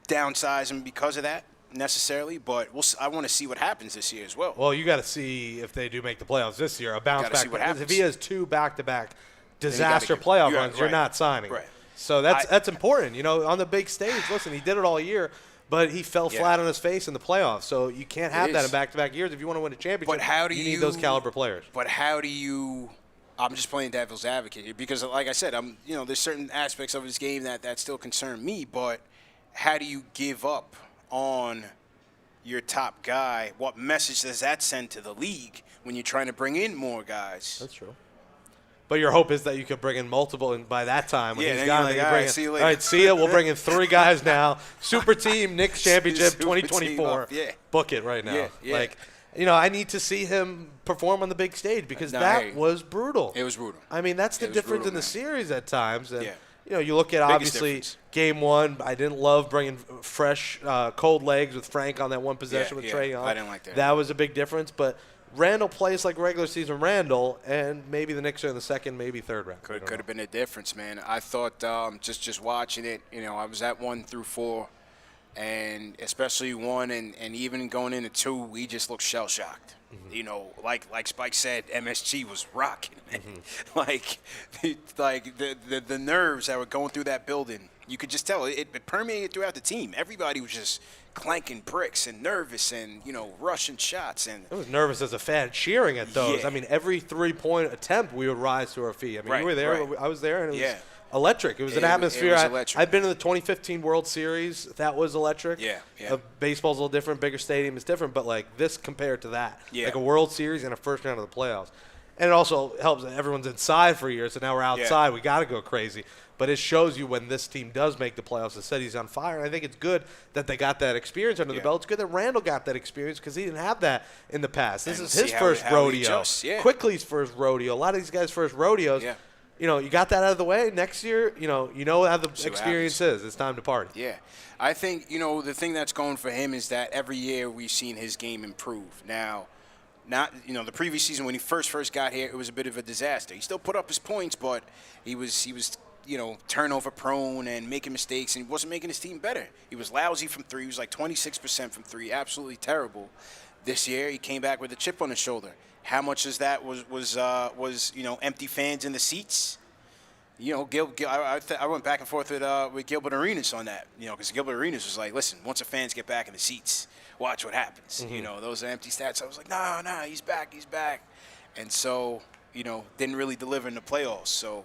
downsize him because of that necessarily, but I want to see what happens this year as well. Well, you got to see if they do make the playoffs this year. A bounce back. If he has 2 back-to-back disaster playoff runs, you're not signing. Right. So that's important. On the big stage, listen, he did it all year, but he fell flat on his face in the playoffs. So you can't have that in back-to-back years if you want to win a championship. But how do you need those caliber players? But how do you? I'm just playing devil's advocate here because, like I said, there's certain aspects of his game that still concern me. But how do you give up on your top guy? What message does that send to the league when you're trying to bring in more guys? That's true. But your hope is that you could bring in multiple, and by that time, when he's gone, see you later. All right, see ya. We'll bring in 3 guys now. Super team, Knicks Championship 2024. Book it right now. Yeah. I need to see him perform on the big stage because that was brutal. It was brutal. I mean, that's the difference in the series at times. And, you look at obviously Game 1. I didn't love bringing fresh, cold legs with Frank on that one possession with Trae Young. I didn't like that. That was a big difference. But Randle plays like regular season Randle, and maybe the Knicks are in the second, maybe third round. Could have been a difference, man. I thought just watching it, I was at 1 through 4, and especially 1 and even going into 2, we just looked shell-shocked. Mm-hmm. Like Spike said, MSG was rocking, man. Mm-hmm. like the nerves that were going through that building, you could just tell it permeated throughout the team. Everybody was just clanking bricks and nervous and rushing shots, and I was nervous as a fan cheering at those. I mean, every 3-point attempt we would rise to our feet. I mean, you were there, I was there, and it was electric. It was an atmosphere. It was electric. I've been in the 2015 World Series. That was electric. Yeah. Baseball's a little different. Bigger stadium is different. But, like, this compared to that. Yeah. Like a World Series and a first round of the playoffs. And it also helps that everyone's inside for a year, so now we're outside. We got to go crazy. But it shows you when this team does make the playoffs, the city's on fire. And I think it's good that they got that experience under the belt. It's good that Randall got that experience because he didn't have that in the past. This is his first rodeo. Quickly's first rodeo. A lot of these guys' first rodeos. Yeah. You know, you got that out of the way. Next year, you know how the experience is. It's time to party. Yeah. I think, the thing that's going for him is that every year we've seen his game improve. Now, the previous season when he first got here, it was a bit of a disaster. He still put up his points, but he was turnover prone and making mistakes, and he wasn't making his team better. He was lousy from three. He was like 26% from three, absolutely terrible. This year, he came back with a chip on his shoulder. How much of that was empty fans in the seats? I went back and forth with Gilbert Arenas on that, because Gilbert Arenas was like, listen, once the fans get back in the seats, watch what happens. Mm-hmm. Those are empty stats. I was like, no, he's back. And so, didn't really deliver in the playoffs. So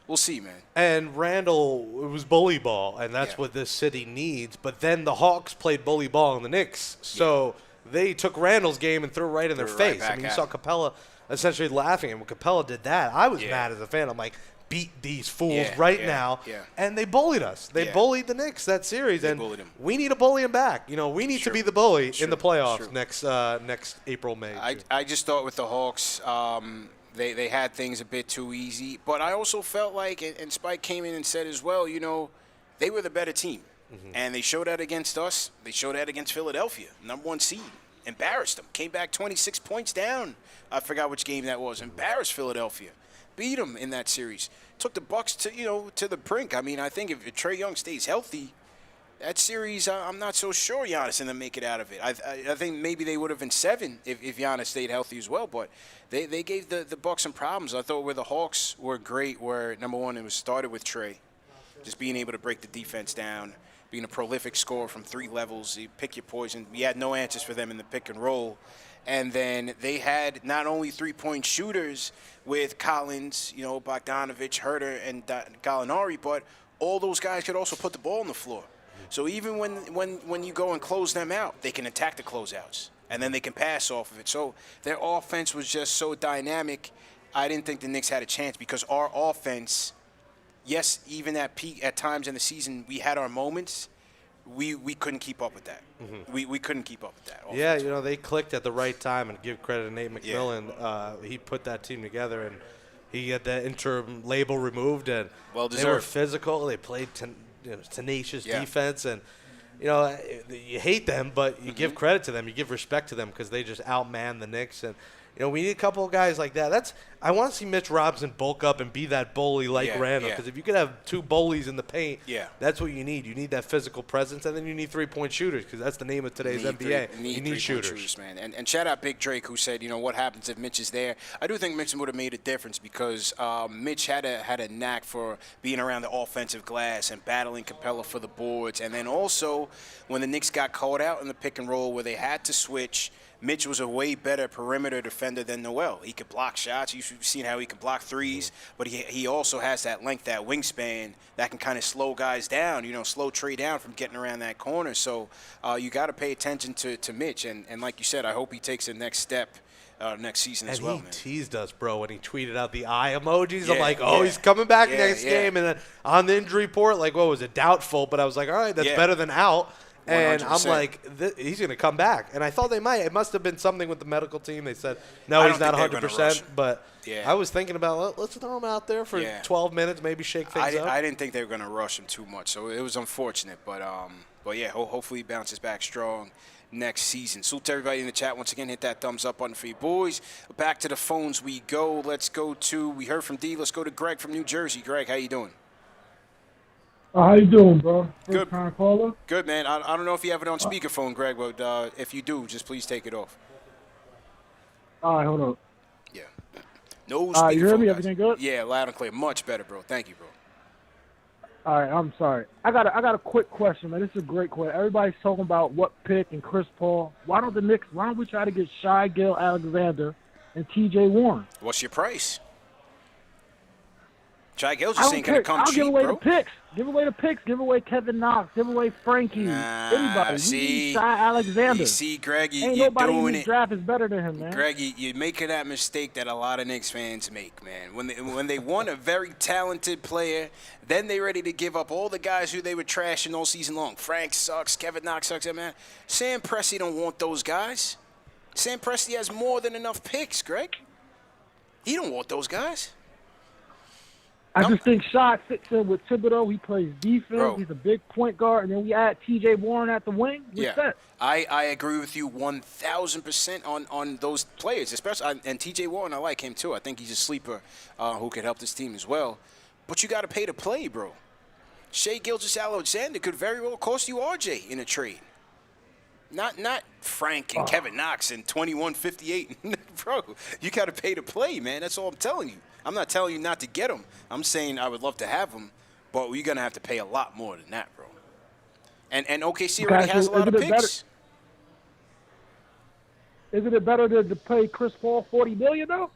we'll see, man. And Randall, it was bully ball, and that's what this city needs. But then the Hawks played bully ball in the Knicks. So they took Randall's game and threw it right in their face. I mean, you saw Capella essentially laughing. And when Capella did that, I was mad as a fan. I'm like, beat these fools now. Yeah. And they bullied us. They bullied the Knicks that series. They and bullied them. we need to bully them back. We need to be the bully in the playoffs next April, May. I just thought with the Hawks, they had things a bit too easy. But I also felt like, and Spike came in and said as well, they were the better team. Mm-hmm. And they showed that against us. They showed that against Philadelphia, number 1 seed. Embarrassed them. Came back 26 points down. I forgot which game that was. Embarrassed Philadelphia. Beat them in that series. Took the Bucks to the brink. I mean, I think if Trae Young stays healthy, that series, I'm not so sure Giannis going to make it out of it. I think maybe they would have been 7 if Giannis stayed healthy as well. But they gave the Bucks some problems. I thought where the Hawks were great, where number 1 it was started with Trae, just being able to break the defense down, being a prolific scorer from 3 levels. You pick your poison. We had no answers for them in the pick and roll. And then they had not only 3-point shooters with Collins, Bogdanovich, Herter, and Gallinari, but all those guys could also put the ball on the floor. So even when you go and close them out, they can attack the closeouts, and then they can pass off of it. So their offense was just so dynamic. I didn't think the Knicks had a chance because our offense, yes, even at peak at times in the season, we had our moments. We couldn't keep up with that. Mm-hmm. We couldn't keep up with that. Yeah, they clicked at the right time, and give credit to Nate McMillan. He put that team together, and he had the interim label removed, and they were physical. They played tenacious defense, and you hate them, but you give credit to them. You give respect to them because they just outman the Knicks. And we need a couple of guys like that. I want to see Mitch Robinson bulk up and be that bully like Randall. Because if you could have 2 bullies in the paint, that's what you need. You need that physical presence, and then you need 3-point shooters because that's the name of today's NBA. You need shooters, man. And shout out Big Drake who said, what happens if Mitch is there? I do think Mitch would have made a difference because Mitch had a knack for being around the offensive glass and battling Capella for the boards. And then also when the Knicks got caught out in the pick and roll where they had to switch, Mitch was a way better perimeter defender than Noel. He could block shots. You've seen how he can block threes, but he also has that length, that wingspan that can kind of slow guys down, slow Trae down from getting around that corner. So you got to pay attention to Mitch. And like you said, I hope he takes the next step next season as well, man. And he teased us, bro, when he tweeted out the eye emojis. I'm like, he's coming back next game. And then on the injury report, like, what was it, doubtful? But I was like, all right, that's better than out. And 100%. I'm like, he's going to come back. And I thought they might. It must have been something with the medical team. They said, no, he's not 100%. But I was thinking about, let's throw him out there for 12 minutes, maybe shake things up. I didn't think they were going to rush him too much. So it was unfortunate. But yeah, hopefully he bounces back strong next season. Salute to everybody in the chat. Once again, hit that thumbs up button for you boys. Back to the phones we go. We heard from D. Let's go to Greg from New Jersey. Greg, how you doing? How you doing, bro? Good. Time caller? Good, man. I don't know if you have it on speakerphone, Greg, but if you do, just please take it off. All right, hold on. Yeah. No speakerphone, you hear me? guys. Everything good? Yeah, loud and clear. Much better, bro. Thank you, bro. All right, I'm sorry. I got a quick question, man. This is a great question. Everybody's talking about what pick and Chris Paul. Why don't we try to get Shai Gil-Alexander and T.J. Warren? What's your price? Shai Gilgeous ain't gonna come I'll cheap, give away bro. the picks. Give away the picks. Give away Kevin Knox. Give away Frankie. Anybody. See, we need Shai Alexander. You see, Greg, Ain't you're nobody doing in this it. draft is better than him, man. Greg, you're making that mistake that a lot of Knicks fans make, man. When they want a very talented player, then they're ready to give up all the guys who they were trashing all season long. Frank sucks. Kevin Knox sucks. Man, Sam Presti don't want those guys. Sam Presti has more than enough picks, Greg. He don't want those guys. I just think Shai fits in with Thibodeau. He plays defense. Bro. He's a big point guard. And then we add T.J. Warren at the wing. We're set. I agree with you 1,000% on those players, especially and T.J. Warren. I like him too. I think he's a sleeper who could help this team as well. But you got to pay to play, bro. Shai Gilgeous-Alexander could very well cost you RJ in a trade. Not Frank and Kevin Knox and 21-58. Bro, you got to pay to play, man. That's all I'm telling you. I'm not telling you not to get them. I'm saying I would love to have them, but you're going to have to pay a lot more than that, bro. And OKC already has a lot of picks. Isn't it better to pay Chris Paul $40 million, though?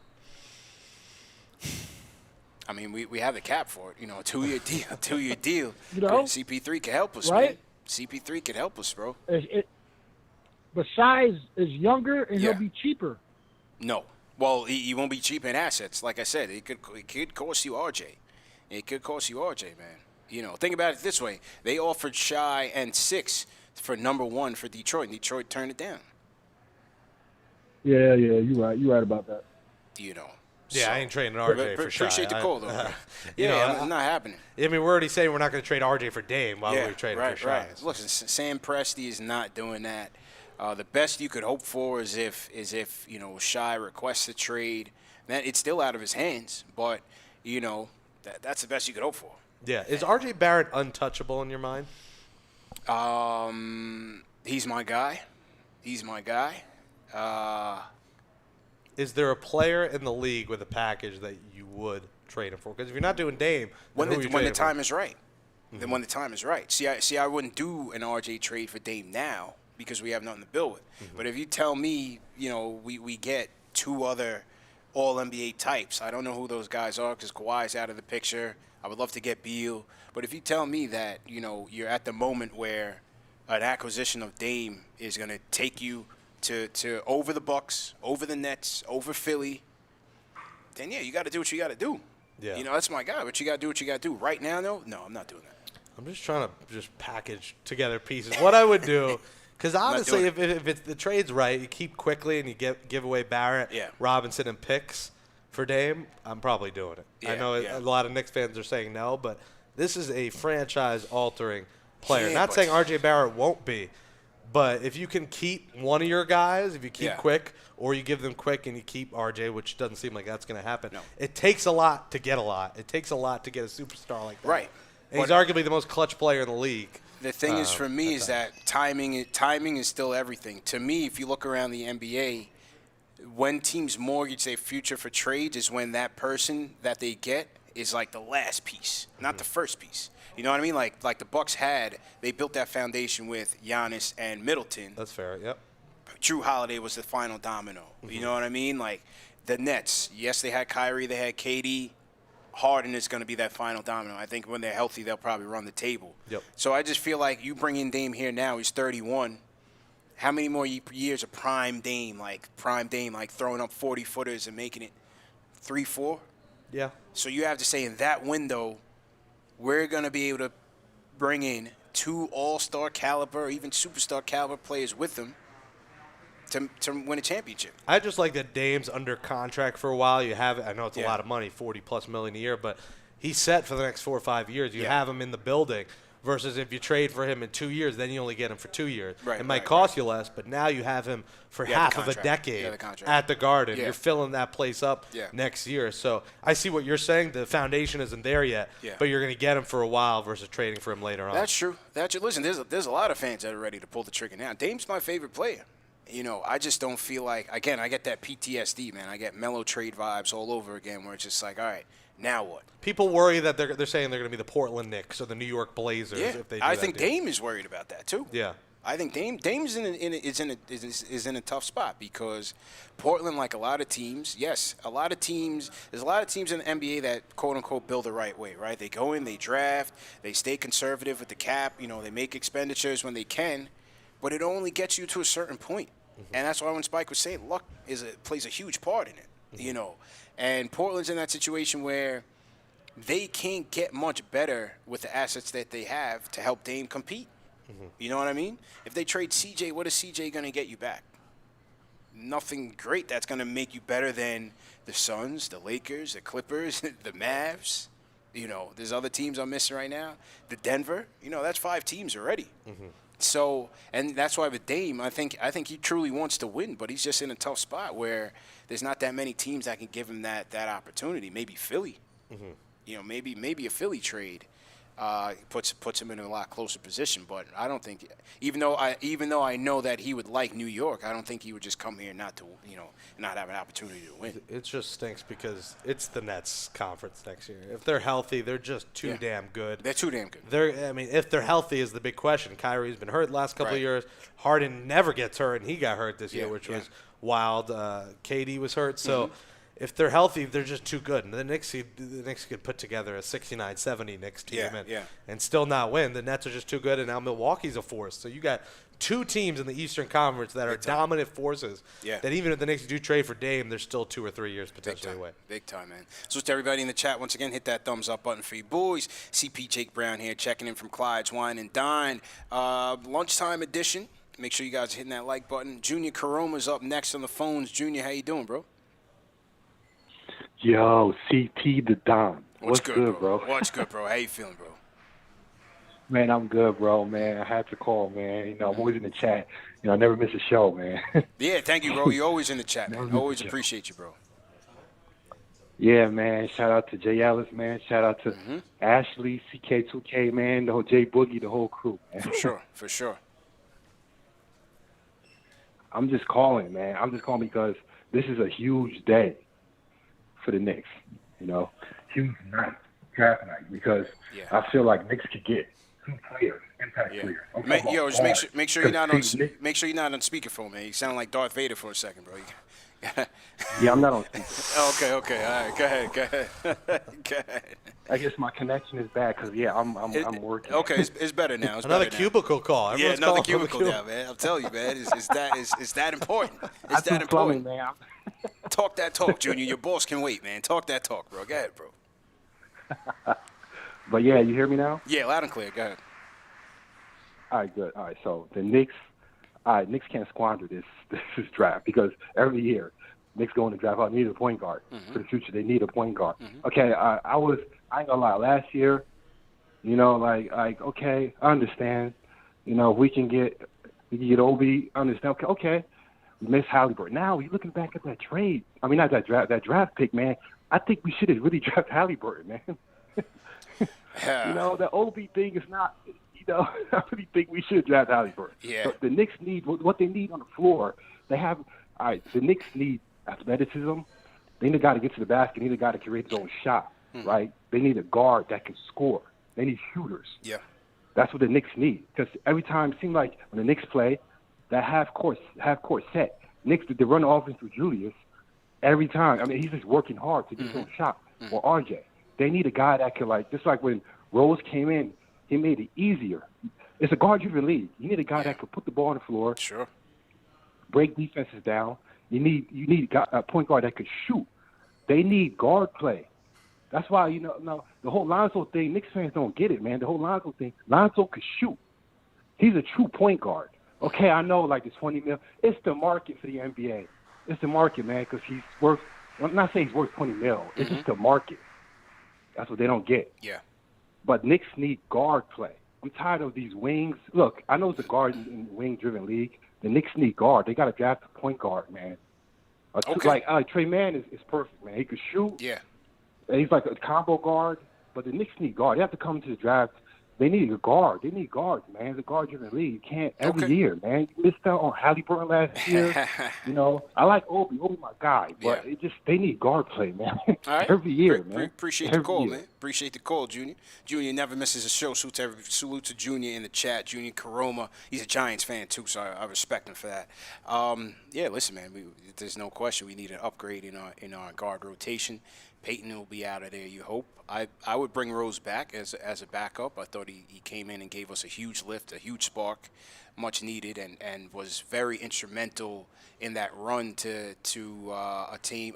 I mean, we have the cap for it. You know, a 2-year deal. Two-year deal. You know? CP3 can help us, Right? man. CP3 can help us, bro. But Shai is younger, and he'll be cheaper. No. Well, he won't be cheap in assets. Like I said, it could cost you RJ. It could cost you RJ, man. You know, think about it this way. They offered Shai and 6 for number 1 for Detroit, and Detroit turned it down. Yeah, you're right. You're right about that. You know. Yeah, I ain't trading RJ for Shai. Appreciate the call, though. Bro. It's not happening. I mean, we're already saying we're not going to trade RJ for Dame. Why would we trade him for Shai? Right. Listen, Sam Presti is not doing that. The best you could hope for is if you know Shai requests a trade. Then it's still out of his hands, but you know that's the best you could hope for. Yeah, is RJ Barrett untouchable in your mind? He's my guy. Is there a player in the league with a package that you would trade him for? Because if you're not doing Dame, when the time is right, then when the time is right. See, I wouldn't do an RJ trade for Dame now because we have nothing to build with. But if you tell me, you know, we get 2 other All-NBA types, I don't know who those guys are because Kawhi's out of the picture. I would love to get Beal. But if you tell me that, you know, you're at the moment where an acquisition of Dame is going to take you to over the Bucks, over the Nets, over Philly, then, yeah, you got to do what you got to do. Yeah. You know, that's my guy, but you got to do what you got to do. Right now, though, no, I'm not doing that. I'm just trying to package together pieces. What I would do, because honestly, if it's the trade's right, you keep quickly and you give away Barrett, Robinson, and picks for Dame, I'm probably doing it. I know a lot of Knicks fans are saying no, but this is a franchise-altering player. Not saying RJ Barrett won't be, but if you can keep one of your guys, if you keep Quick, or you give them Quick and you keep RJ, which doesn't seem like that's going to happen, it takes a lot to get a lot. It takes a lot to get a superstar like that. Right. And he's arguably the most clutch player in the league. The thing is, for me, is that timing is still everything. To me, if you look around the NBA, when teams mortgage their future for trades is when that person that they get is like the last piece, not the first piece. You know what I mean? Like the Bucks they built that foundation with Giannis and Middleton. That's fair, yep. Drew Holiday was the final domino. You know what I mean? Like the Nets, yes, they had Kyrie, they had KD. Harden is going to be that final domino. I think when they're healthy, they'll probably run the table. Yep. So I just feel like you bring in Dame here now. He's 31. How many more years of prime Dame, like throwing up 40-footers and making it 3-4? Yeah. So you have to say in that window, we're going to be able to bring in 2 all-star caliber, even superstar caliber players with them to win a championship. I just like that Dame's under contract for a while. You have it. I know it's a lot of money, $40+ million a year, but he's set for the next 4 or 5 years. You have him in the building versus if you trade for him in 2 years, then you only get him for 2 years. Right, it might cost you less, but now you have him for half of a decade at the Garden. You're filling that place up next year. So I see what you're saying. The foundation isn't there yet, but you're going to get him for a while versus trading for him later on. That's true. Listen, there's a lot of fans that are ready to pull the trigger now. Dame's my favorite player. You know, I just don't feel like, again, I get that PTSD, man. I get mellow trade vibes all over again where it's just like, all right, now what? People worry that they're saying they're going to be the Portland Knicks or the New York Blazers if they do I think Dame is worried about that too. Yeah. I think Dame's is in a tough spot because Portland, like a lot of teams, there's a lot of teams in the NBA that quote unquote build the right way, right? They go in, they draft, they stay conservative with the cap, they make expenditures when they can, but it only gets you to a certain point. And that's why when Spike was saying luck plays a huge part in it, And Portland's in that situation where they can't get much better with the assets that they have to help Dame compete. You know what I mean? If they trade CJ, what is CJ going to get you back? Nothing great that's going to make you better than the Suns, the Lakers, the Clippers, the Mavs. There's other teams I'm missing right now. The Denver. That's 5 teams already. So, and that's why with Dame, I think he truly wants to win, but he's just in a tough spot where there's not that many teams that can give him that opportunity. Maybe Philly. Maybe a Philly trade. Puts him in a lot closer position, but I don't think. Even though I know that he would like New York, I don't think he would just come here not have an opportunity to win. It just stinks because it's the Nets conference next year. If they're healthy, they're just too damn good. They're too damn good. If they're healthy is the big question. Kyrie's been hurt the last couple of years. Harden never gets hurt, and he got hurt this year, which was wild. KD was hurt, so. If they're healthy, they're just too good. And the Knicks could put together a 69-70 Knicks team and still not win. The Nets are just too good, and now Milwaukee's a force. So you got 2 teams in the Eastern Conference that are dominant forces that even if the Knicks do trade for Dame, they're still 2 or 3 years potentially away. Big time, man. So to everybody in the chat, once again, hit that thumbs up button for you boys. CP Jake Brown here checking in from Clyde's Wine and Dine. Lunchtime edition. Make sure you guys are hitting that like button. Junior Karoma's up next on the phones. Junior, how you doing, bro? Yo, CT the Don. What's good, bro? What's good, bro? How you feeling, bro? Man, I'm good, bro, man. I had to call, man. I'm always in the chat. I never miss a show, man. Yeah, thank you, bro. You're always in the chat, man. Always appreciate you, bro. Yeah, man. Shout out to Jay Ellis, man. Shout out to Ashley, CK2K, man. The whole Jay Boogie, the whole crew, man. For sure. I'm just calling, man. I'm just calling because this is a huge day for the Knicks, huge night, draft night, because I feel like Knicks could get 2 players, impact players. Just make sure you're not on speakerphone, man. You sound like Darth Vader for a second, bro. Yeah, I'm not on speaker. Okay, all right, go ahead. I guess my connection is bad because I'm working. Okay, it's better now. It's another better cubicle call. Everyone's another cubicle now, man. I'm telling you, man. It's that important. It's that important, man. Talk that talk, Junior. Your boss can wait, man. Talk that talk, bro. Go ahead, bro. But yeah, you hear me now? Yeah, loud and clear. Go ahead. All right, good. All right, so the Knicks can't squander this draft because every year Knicks go in the draft. I need a point guard for the future. They need a point guard. Okay, I ain't gonna lie. Last year, okay, I understand. We can get Obi. I understand. Okay. Miss Halliburton. Now you're looking back at that trade. I mean, not that draft pick, man. I think we should have really drafted Halliburton, man. The Obi thing is not. I really think we should draft Halliburton. Yeah. But the Knicks need what they need on the floor. They have. All right. The Knicks need athleticism. They need a guy to get to the basket. They need a guy to create his own shot. Right. They need a guard that can score. They need shooters. Yeah. That's what the Knicks need. Because every time it seems like when the Knicks play. That half court set. Knicks, they run the offense through Julius every time. I mean, he's just working hard to get his own shot. Or RJ. They need a guy that can, just like when Rose came in, he made it easier. It's a guard-driven league. You need a guy that can put the ball on the floor, break defenses down. You need a point guard that can shoot. They need guard play. That's why, the whole Lonzo thing, Knicks fans don't get it, man. The whole Lonzo thing, Lonzo can shoot. He's a true point guard. Okay, I know, the $20 million. It's the market for the NBA. It's the market, man, because he's worth. I'm not saying he's worth $20 million. It's just the market. That's what they don't get. Yeah. But Knicks need guard play. I'm tired of these wings. Look, I know it's a guard and wing-driven league. The Knicks need guard. They got to draft a point guard, man. Trey Mann is perfect, man. He could shoot. Yeah. And he's like a combo guard. But the Knicks need guard. They have to come to the draft they need a guard. They need guards, man. The guards in the league. You can't every year, man. You missed out on Halliburton last year. I like Obi. Obi, my guy, but they need guard play, man. All right. Every year, man. Appreciate the call, man. Appreciate the call, Junior. Junior never misses a show. Salute to Junior in the chat. Junior Caroma. He's a Giants fan too, so I respect him for that. Listen, man. There's no question we need an upgrade in our guard rotation. Peyton will be out of there, you hope. I would bring Rose back as a backup. I thought he came in and gave us a huge lift, a huge spark, much needed, and was very instrumental in that run to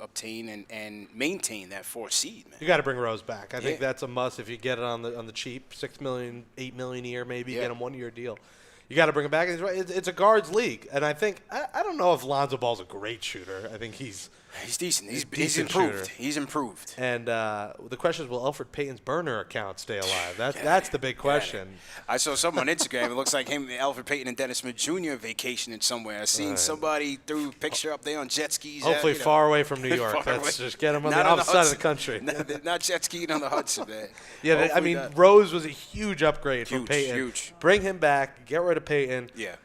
obtain and maintain that 4th seed, man. You got to bring Rose back. I think that's a must if you get it on the cheap, $6 million, $8 million a year, maybe get him 1-year deal. You got to bring him back. It's a guards league, and I think I don't know if Lonzo Ball's a great shooter. I think he's decent. He's shooter. improved. He's improved. And the question is, will Elfrid Payton's burner account stay alive? That's the big question. I saw something on Instagram. It looks like him, Elfrid Payton, and Dennis Smith Jr. vacationing somewhere. I seen somebody threw a picture up there on jet skis. Hopefully far away from New York. Let's just get him on the opposite side of the country. Not jet skiing on the Hudson, man. Yeah, I mean, Rose was a huge upgrade from Payton. Huge. Bring him back. Get rid of Payton. Yeah.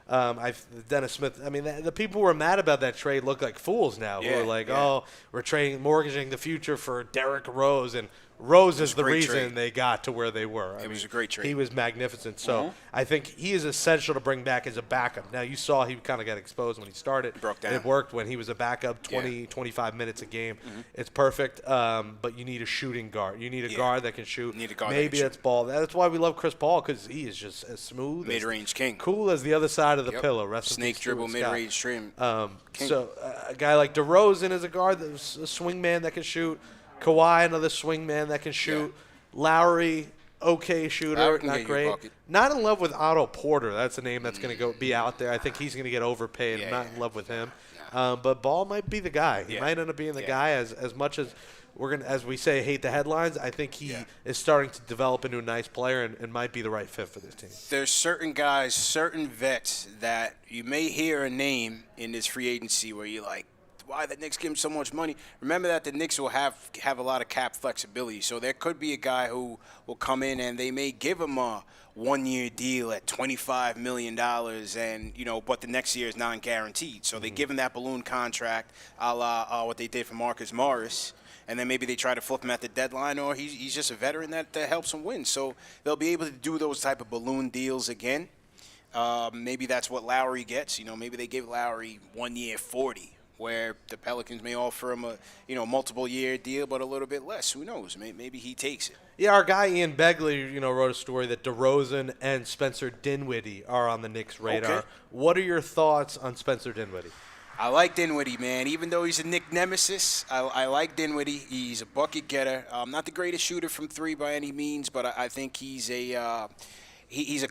Dennis Smith. I mean, the people who were mad about that trade look like fools now. Who are like, oh, we're mortgaging the future for Derrick Rose, and Rose is the reason they got to where they were. It was a great trade. He was magnificent. So I think he is essential to bring back as a backup. Now, you saw he kind of got exposed when he started. Broke down. It worked when he was a backup, 25 minutes a game. It's perfect, but you need a shooting guard. You need a guard that can shoot. Maybe that's Ball. That's why we love Chris Paul, because he is just as smooth. Mid-range king. Cool as the other side of the pillow. Snake dribble, mid-range stream. So a guy like DeRozan is a guard, that's a swing man that can shoot. Kawhi, another swing man that can shoot. Lowry, okay shooter, not great. Not in love with Otto Porter. That's a name that's going to be out there. I think he's going to get overpaid. I'm not in love with him. But Ball might be the guy. He might end up being the guy as much as as we say, hate the headlines. I think he is starting to develop into a nice player and might be the right fit for this team. There's certain guys, certain vets that you may hear a name in this free agency where you're like, why the Knicks give him so much money? Remember that the Knicks will have a lot of cap flexibility. So there could be a guy who will come in and they may give him a 1-year deal at $25 million, and but the next year is non-guaranteed. So they give him that balloon contract, a la what they did for Marcus Morris. And then maybe they try to flip him at the deadline, or he's just a veteran that helps him win. So they'll be able to do those type of balloon deals again. Maybe that's what Lowry gets. Maybe they give Lowry 1 year $40, where the Pelicans may offer him a multiple-year deal, but a little bit less. Who knows? Maybe he takes it. Yeah, our guy Ian Begley, wrote a story that DeRozan and Spencer Dinwiddie are on the Knicks' radar. Okay. What are your thoughts on Spencer Dinwiddie? I like Dinwiddie, man. Even though he's a Knick nemesis, I like Dinwiddie. He's a bucket getter. Not the greatest shooter from three by any means, but I think he's a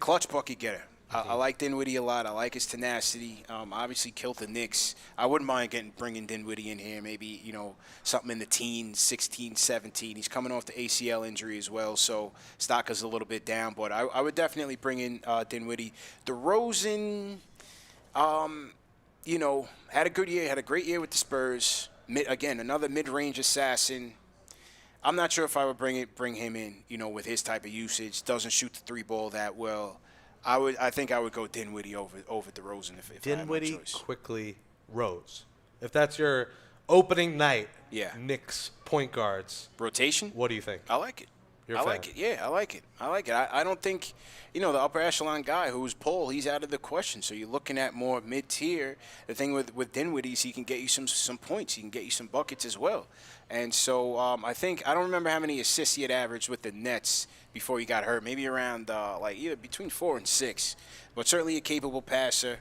clutch bucket getter. I like Dinwiddie a lot. I like his tenacity. Obviously killed the Knicks. I wouldn't mind bringing Dinwiddie in here, maybe, something in the teens, 16, 17. He's coming off the ACL injury as well, so stock is a little bit down. But I would definitely bring in Dinwiddie. DeRozan, had a good year, had a great year with the Spurs. Again, another mid-range assassin. I'm not sure if I would bring him in, with his type of usage. Doesn't shoot the three ball that well. I think I would go Dinwiddie over DeRozan if I had my choice. Quickly, Rose. If that's your opening night, Knicks point guards rotation. What do you think? I like it. I like it. Yeah, I like it. I don't think, the upper echelon guy who's Paul, he's out of the question. So you're looking at more mid-tier. The thing with Dinwiddie is he can get you some points. He can get you some buckets as well. And so I don't remember how many assists he had averaged with the Nets before he got hurt. Maybe around either between 4 and 6. But certainly a capable passer.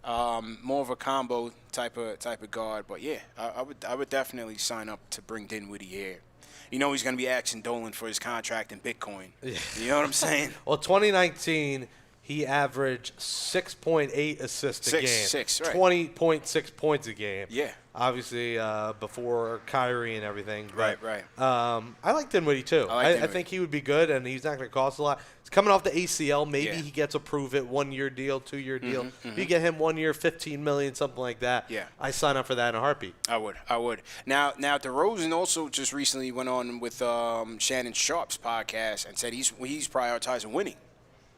More of a combo type of guard. But yeah, I would definitely sign up to bring Dinwiddie here. He's going to be asking Dolan for his contract in Bitcoin. You know what I'm saying? Well, 2019, he averaged 6.8 assists a game. 6, right. 20.6 points a game. Yeah. Obviously, before Kyrie and everything. Right. I like Dinwiddie, too. I think he would be good, and he's not going to cost a lot. He's coming off the ACL. Maybe he gets a prove-it 1-year deal, 2-year deal. If you get him 1 year, $15 million, something like that, I sign up for that in a heartbeat. I would. Now DeRozan also just recently went on with Shannon Sharp's podcast and said he's prioritizing winning.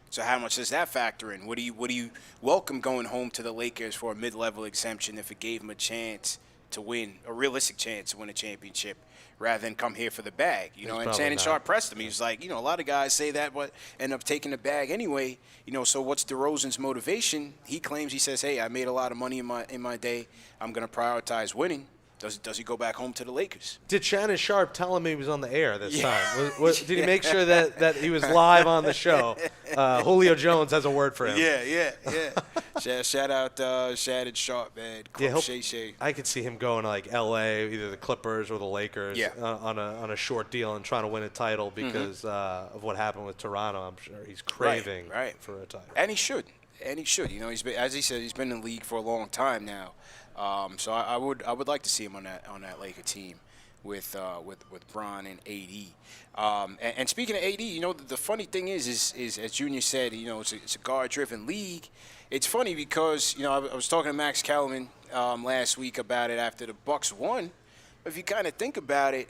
So how much does that factor in? Would you welcome going home to the Lakers for a mid-level exemption if it gave him a chance to win, a realistic chance to win a championship, rather than come here for the bag? You know, and Shannon Sharp pressed him. He was like, you know, a lot of guys say that, but end up taking the bag anyway. You know, so what's DeRozan's motivation? He claims, he says, hey, I made a lot of money in my day. I'm going to prioritize winning. Does he go back home to the Lakers? Did Shannon Sharp tell him he was on the air this time? Did he make sure that he was live on the show? Julio Jones has a word for him. Yeah. Shout out Shannon Sharp, man. I could see him going to like L.A., either the Clippers or the Lakers, on a short deal and trying to win a title because of what happened with Toronto. I'm sure he's craving for a title. And he should. You know, as he said, he's been in the league for a long time now. So I would like to see him on that Laker team with Bron and AD. And speaking of AD, you know, the funny thing is as Junior said, you know, it's a guard-driven league. It's funny because, you know, I was talking to Max Kellerman last week about it after the Bucks won. But if you kind of think about it,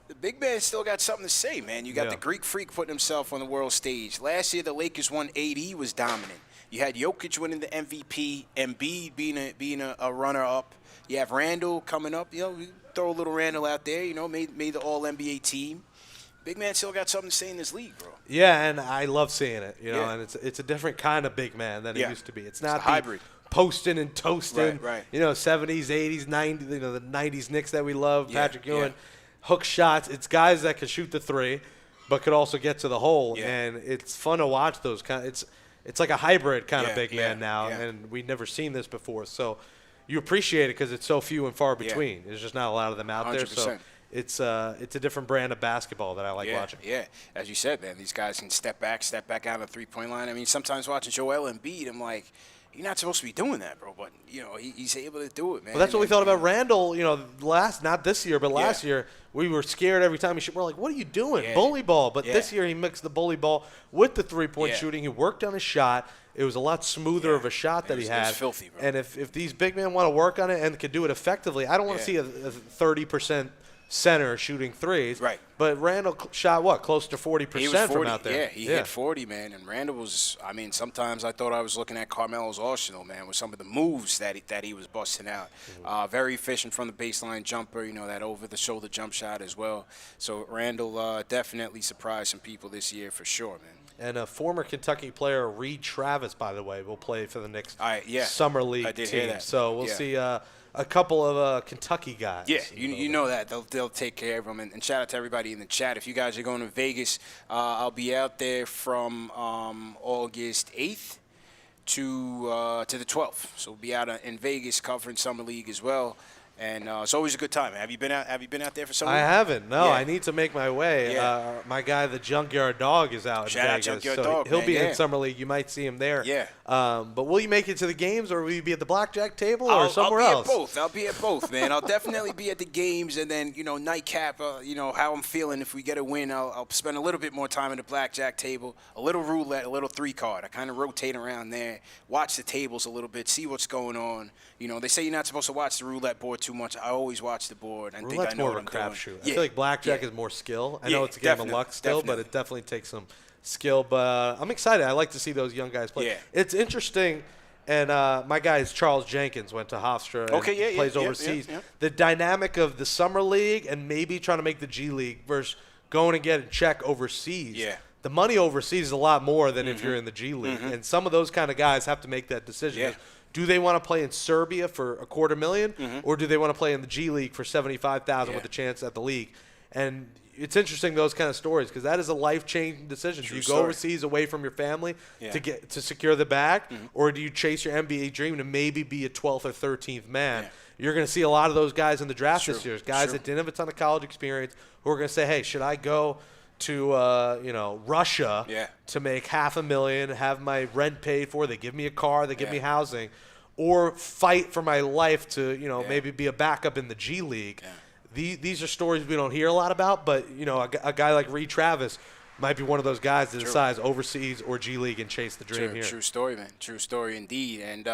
the big man still got something to say, man. You got the Greek Freak putting himself on the world stage. Last year, the Lakers won. AD was dominant. You had Jokic winning the MVP, Embiid being a runner-up. You have Randall coming up. You know, throw a little Randall out there. You know, made the All-NBA team. Big man still got something to say in this league, bro. Yeah, and I love seeing it. You know, and it's a different kind of big man than it used to be. It's not the hybrid. Posting and toasting. Right. You know, 70s, 80s, 90s. You know, the 90s Knicks that we love. Patrick Ewing, hook shots. It's guys that can shoot the three, but could also get to the hole. And it's fun to watch those kind. It's like a hybrid kind of big man now, and we've never seen this before. So you appreciate it because it's so few and far between. There's just not a lot of them out 100%. There. So it's a different brand of basketball that I like watching. Yeah, as you said, man, these guys can step back out of the three-point line. I mean, sometimes watching Joel Embiid, I'm like, you're not supposed to be doing that, bro. But, you know, he's able to do it, man. Well, that's what we thought about Randall, you know, not this year, but last year. We were scared every time he shot. We're like, what are you doing? Bully ball. But this year he mixed the bully ball with the three-point shooting. He worked on his shot. It was a lot smoother of a shot that he had. It was filthy, bro. And if these big men want to work on it and can do it effectively, I don't want to see a 30% center shooting threes. Right. But Randall shot, close to 40% from out there. Yeah, he hit 40, man. And Randall was, I mean, sometimes I thought I was looking at Carmelo's arsenal, man, with some of the moves that he was busting out. Very efficient from the baseline jumper, you know, that over-the-shoulder jump shot as well. So Randall definitely surprised some people this year for sure, man. And a former Kentucky player, Reed Travis, by the way, will play for the Knicks Summer League team. Hear that. So we'll see a couple of Kentucky guys. Yeah, you know that. They'll take care of them. And shout out to everybody in the chat. If you guys are going to Vegas, I'll be out there from August 8th to the 12th. So we'll be out in Vegas covering Summer League as well. And it's always a good time. Have you been out there for Summer League? I haven't. No, I need to make my way. My guy, the Junkyard Dog, is out in Vegas. Shout out Junkyard Dog, he'll be in Summer League. You might see him there. Yeah. But will you make it to the games, or will you be at the blackjack table, or somewhere else? I'll be at both, man. I'll definitely be at the games, and then, you know, nightcap, you know, how I'm feeling. If we get a win, I'll spend a little bit more time at the blackjack table, a little roulette, a little three-card. I kind of rotate around there, watch the tables a little bit, see what's going on. You know, they say you're not supposed to watch the roulette board too much. I always watch the board and think I know what I'm doing. Roulette's more of a crapshoot. I feel like blackjack is more skill. I know it's a game of luck still, but it definitely takes some skill. But I'm excited. I like to see those young guys play. Yeah. It's interesting. And my guy is Charles Jenkins, went to Hofstra and plays overseas. The dynamic of the Summer League and maybe trying to make the G League versus going and getting a check overseas. Yeah. The money overseas is a lot more than if you're in the G League. And some of those kind of guys have to make that decision. Yeah. Do they want to play in Serbia for $250,000, or do they want to play in the G League for $75,000 with a chance at the league? And it's interesting, those kind of stories, because that is a life-changing decision. Do you go overseas away from your family to secure the bag, or do you chase your NBA dream to maybe be a 12th or 13th man? Yeah. You're going to see a lot of those guys in the draft this year, guys that didn't have a ton of college experience, who are going to say, hey, should I go to Russia to make $500,000, have my rent paid for, they give me a car, they give me housing, or fight for my life to maybe be a backup in the G League. These are stories we don't hear a lot about, but a guy like Reed Travis might be one of those guys that decides overseas or G League and chase the dream here. True story, man. True story indeed. And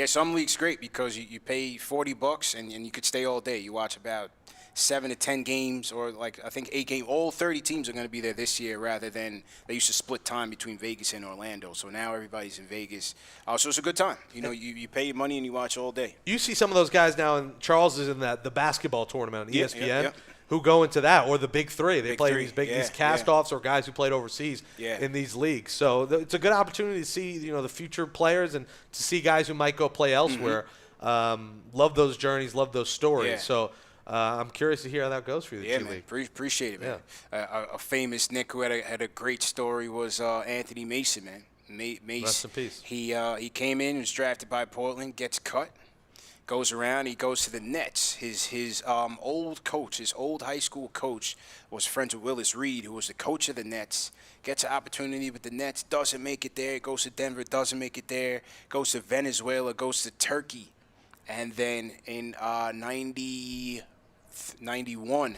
some leagues great because you pay $40 and you could stay all day. You watch about 7 to 10 games, or like I think 8 games. All 30 teams are going to be there this year, rather than they used to split time between Vegas and Orlando. So now everybody's in Vegas. So it's a good time. You know, you pay your money and you watch all day. You see some of those guys now, and Charles is in the basketball tournament on ESPN. Yeah. Who go into that, or the big three. They play three. these cast-offs or guys who played overseas in these leagues. So it's a good opportunity to see, the future players and to see guys who might go play elsewhere. Love those journeys, love those stories. Yeah. So I'm curious to hear how that goes for you, the G man. League. Appreciate it, man. A famous Knick who had a great story was Anthony Mason, man. Mace. Rest in peace. He came in, was drafted by Portland, gets cut. Goes around, he goes to the Nets. His old coach, his old high school coach, was friends with Willis Reed, who was the coach of the Nets. Gets an opportunity with the Nets, doesn't make it there. Goes to Denver, doesn't make it there. Goes to Venezuela, goes to Turkey. And then in 91,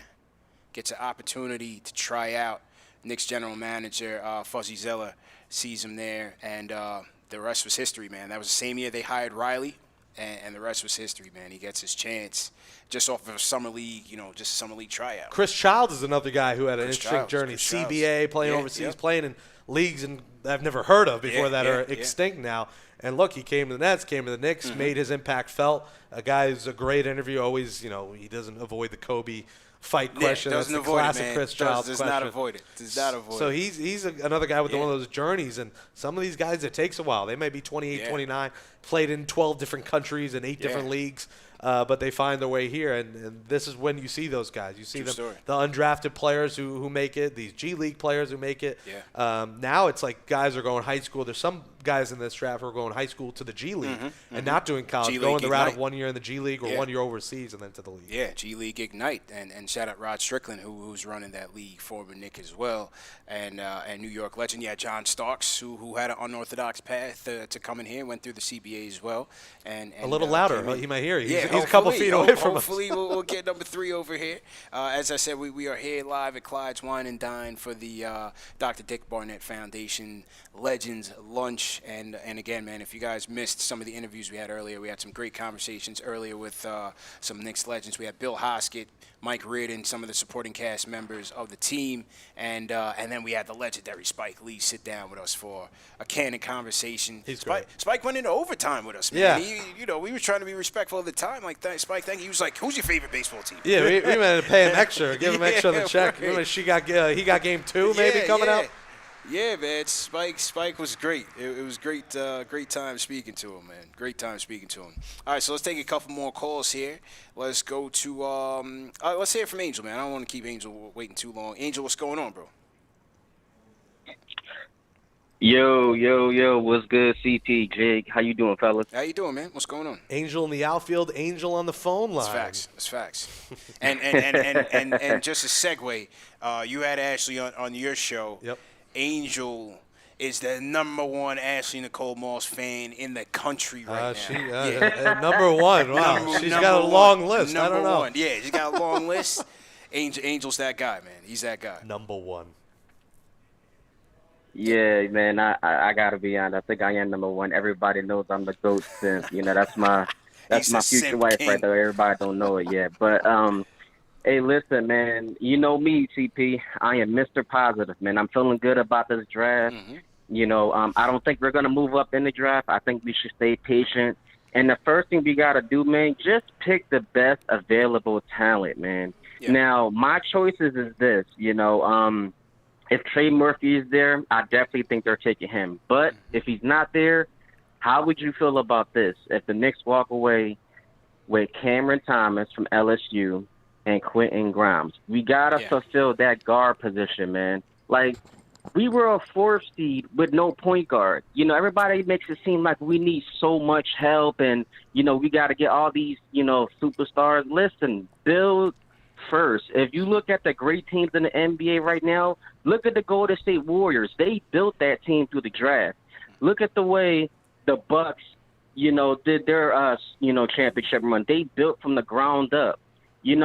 gets an opportunity to try out. Knicks general manager, Fuzzy Zeller, sees him there. And the rest was history, man. That was the same year they hired Riley. And the rest was history, man. He gets his chance just off of a summer league, just a summer league tryout. Chris Childs is another guy who had an interesting journey. CBA, playing overseas, playing in leagues and I've never heard of before that are extinct now. And look, he came to the Nets, came to the Knicks, made his impact felt. A guy who's a great interview. Always, he doesn't avoid the Kobe fight question. Doesn't That's the avoid classic it, man. Chris Childs does question. Not avoid it. Does not avoid so it. he's another guy with one of those journeys, and some of these guys, it takes a while. They may be 28, 29, played in 12 different countries and 8 different leagues, but they find their way here, and this is when you see those guys. You see the undrafted players who make it, these G League players who make it. Now it's like guys are going high school. There's some guys in this draft who are going high school to the G League and not doing college, going the route of 1 year in the G League or 1 year overseas and then to the league. Yeah, G League Ignite, and shout out Rod Strickland, who's running that league, former Knick as well, and New York legend. Yeah, John Starks, who had an unorthodox path to come in here, went through the CBA as well. And a little louder, he might hear you. Yeah, he's a couple feet away from us. Hopefully we'll get number 3 over here. As I said, we are here live at Clyde's Wine and Dine for the Dr. Dick Barnett Foundation Legends Lunch. And again, man, if you guys missed some of the interviews we had earlier, we had some great conversations earlier with some Knicks legends. We had Bill Hosket, Mike Riordon, some of the supporting cast members of the team, and then we had the legendary Spike Lee sit down with us for a candid conversation. Spike went into overtime with us, man. Yeah. We were trying to be respectful of the time. Like, Spike, thank you. He was like, "Who's your favorite baseball team?" Yeah, we meant to pay him extra, give him extra on the check. Right. Remember, he got game 2 maybe coming out. Yeah, man. Spike was great. It was great time speaking to him, man. Great time speaking to him. All right, so let's take a couple more calls here. Let's go to let's hear from Angel, man. I don't want to keep Angel waiting too long. Angel, what's going on, bro? Yo, what's good, CP, Jake? How you doing, fellas? How you doing, man? What's going on? Angel in the outfield, Angel on the phone line. That's facts. And just a segue, you had Ashley on your show. Yep. Angel is the #1 Ashley Nicole Moss fan in the country right now. Number 1. Wow. She's got a long list. I don't know. Yeah, she's got a long list. Angel's that guy, man. He's that guy. Number 1. Yeah, man, I gotta be honest. I think I am number 1. Everybody knows I'm the GOAT simp. That's my future wife right there. Everybody don't know it yet. But hey, listen, man, you know me, CP. I am Mr. Positive, man. I'm feeling good about this draft. I don't think we're gonna move up in the draft. I think we should stay patient. And the first thing we gotta do, man, just pick the best available talent, man. Yeah. Now, my choices is this, if Trey Murphy is there, I definitely think they're taking him. But if he's not there, how would you feel about this? If the Knicks walk away with Cameron Thomas from LSU and Quentin Grimes, we got to fulfill that guard position, man. Like, we were a 4th seed with no point guard. Everybody makes it seem like we need so much help and, we got to get all these, superstars. Listen, build first. If you look at the great teams in the NBA right now, look at the Golden State Warriors. They built that team through the draft. Look at the way the Bucks, did their, championship run. They built from the ground up. We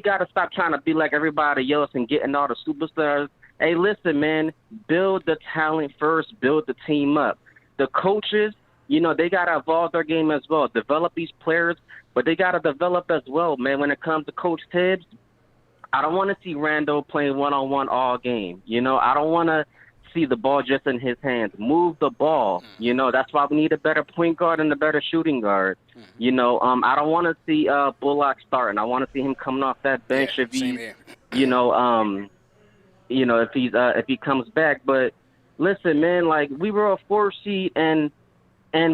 got to stop trying to be like everybody else and getting all the superstars. Hey, listen, man, build the talent first, build the team up. The coaches, they got to evolve their game as well, develop these players, but they got to develop as well, man. When it comes to Coach Tibbs, I don't want to see Randall playing one-on-one all game. You know, I don't want to see the ball just in his hands. Move the ball. You know, that's why we need a better point guard and a better shooting guard. You know, I don't want to see Bullock starting. I want to see him coming off that bench if he's, you know, if he comes back. But listen, man, like we were a 4 seed and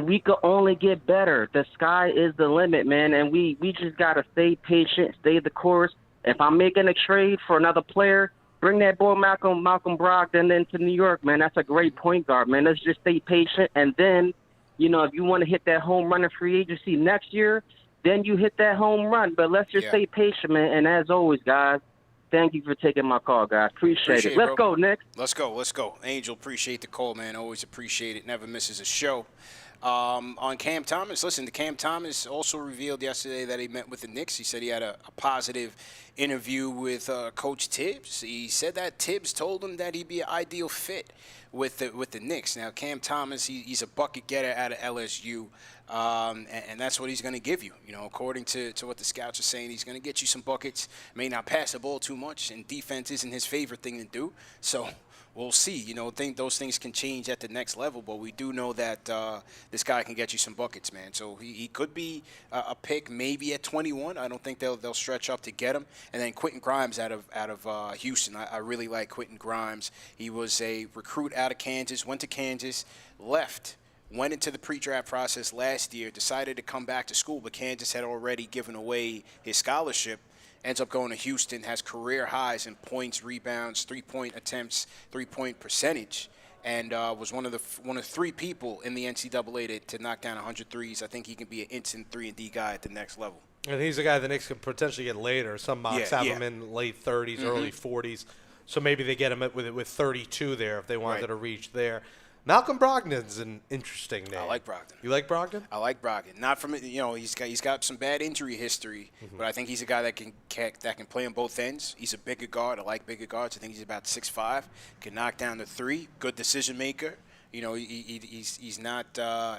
we could only get better. The sky is the limit, man, and we just gotta stay patient, stay the course. If I'm making a trade for another player, bring that boy Malcolm Brogdon into New York, man. That's a great point guard, man. Let's just stay patient. And then, you know, if you want to hit that home run in free agency next year, then you hit that home run. But let's just stay patient, man. And as always, guys, thank you for taking my call, guys. Appreciate it. Let's go, Nick. Let's go. Angel, appreciate the call, man. Always appreciate it. Never misses a show. On Cam Thomas, listen, Cam Thomas also revealed yesterday that he met with the Knicks. He said he had a positive interview with Coach Tibbs. He said that Tibbs told him that he'd be an ideal fit with the Knicks. Now, Cam Thomas, he's a bucket getter out of LSU, and that's what he's going to give you. You know, according to what the scouts are saying, he's going to get you some buckets. May not pass the ball too much, and defense isn't his favorite thing to do. So we'll see. You know, those things can change at the next level, but we do know that this guy can get you some buckets, man. So he could be a pick maybe at 21. I don't think they'll stretch up to get him. And then Quentin Grimes out of Houston. I really like Quentin Grimes. He was a recruit out of Kansas, went to Kansas, left, went into the pre-draft process last year, decided to come back to school, but Kansas had already given away his scholarship. Ends up going to Houston, has career highs in points, rebounds, three-point attempts, three-point percentage, and was one of 3 people in the NCAA to knock down 100 threes. I think he can be an instant 3-and-D guy at the next level. And he's a guy the Knicks could potentially get later. Some mocks have him in late 30s, early 40s. So maybe they get him with 32 there if they wanted to reach there. Malcolm Brogdon's an interesting name. I like Brogdon. You like Brogdon? I like Brogdon. Not from, you know, he's got some bad injury history, but I think he's a guy that can play on both ends. He's a bigger guard. I like bigger guards. I think he's about 6'5", can knock down the 3, good decision maker. You know, he's not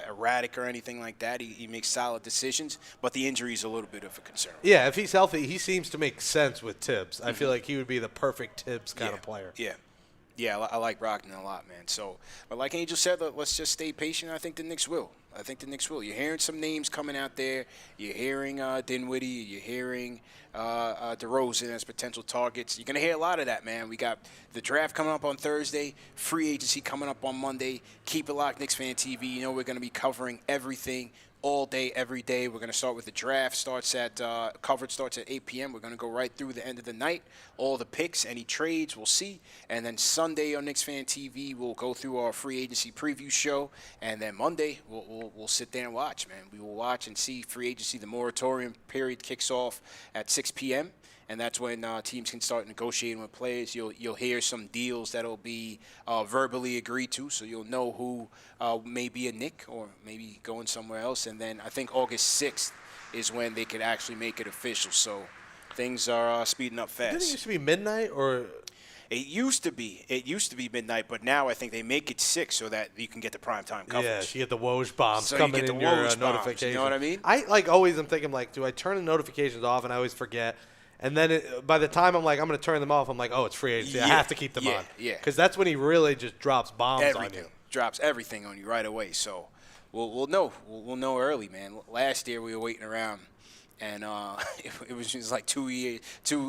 erratic or anything like that. He makes solid decisions, but the injury is a little bit of a concern. Yeah, if he's healthy, he seems to make sense with Tibbs. I feel like he would be the perfect Tibbs kind of player. Yeah, I like Brogdon a lot, man. So, but like Angel said, let's just stay patient. I think the Knicks will. You're hearing some names coming out there. You're hearing Dinwiddie. You're hearing DeRozan as potential targets. You're going to hear a lot of that, man. We got the draft coming up on Thursday, free agency coming up on Monday. Keep it locked, Knicks Fan TV. You know we're going to be covering everything all day, every day. We're going to start with the draft. Coverage starts at 8 p.m. We're going to go right through the end of the night. All the picks, any trades, we'll see. And then Sunday on Knicks Fan TV, we'll go through our free agency preview show. And then Monday, we'll sit there and watch, man. We will watch and see free agency. The moratorium period kicks off at 6 p.m. And that's when teams can start negotiating with players. You'll hear some deals that'll be verbally agreed to, so you'll know who may be a Knick or maybe going somewhere else. And then I think August 6th is when they could actually make it official. So things are speeding up fast. Didn't it used to be midnight or? It used to be midnight, but now I think they make it 6 so that you can get the primetime coverage. Yeah, you get the Woj bombs so coming you get in the your Woj notification. You know what I mean? I always am thinking, like, do I turn the notifications off? And I always forget. And then by the time I'm like, I'm going to turn them off, I'm like, oh, it's free agency. I have to keep them on. Yeah. Because that's when he really just drops bombs on you. Drops everything on you right away. So we'll know. We'll know early, man. Last year we were waiting around, and it was just like 2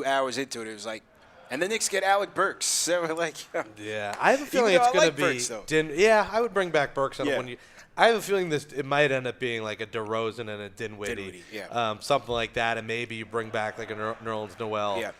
hours into it. It was like, and the Knicks get Alec Burks. So we're like, yeah. I have a feeling it's going to be. I would bring back Burks on one year. I have a feeling it might end up being like a DeRozan and a Dinwiddie, something like that, and maybe you bring back like a Nerlens Noel. Yeah.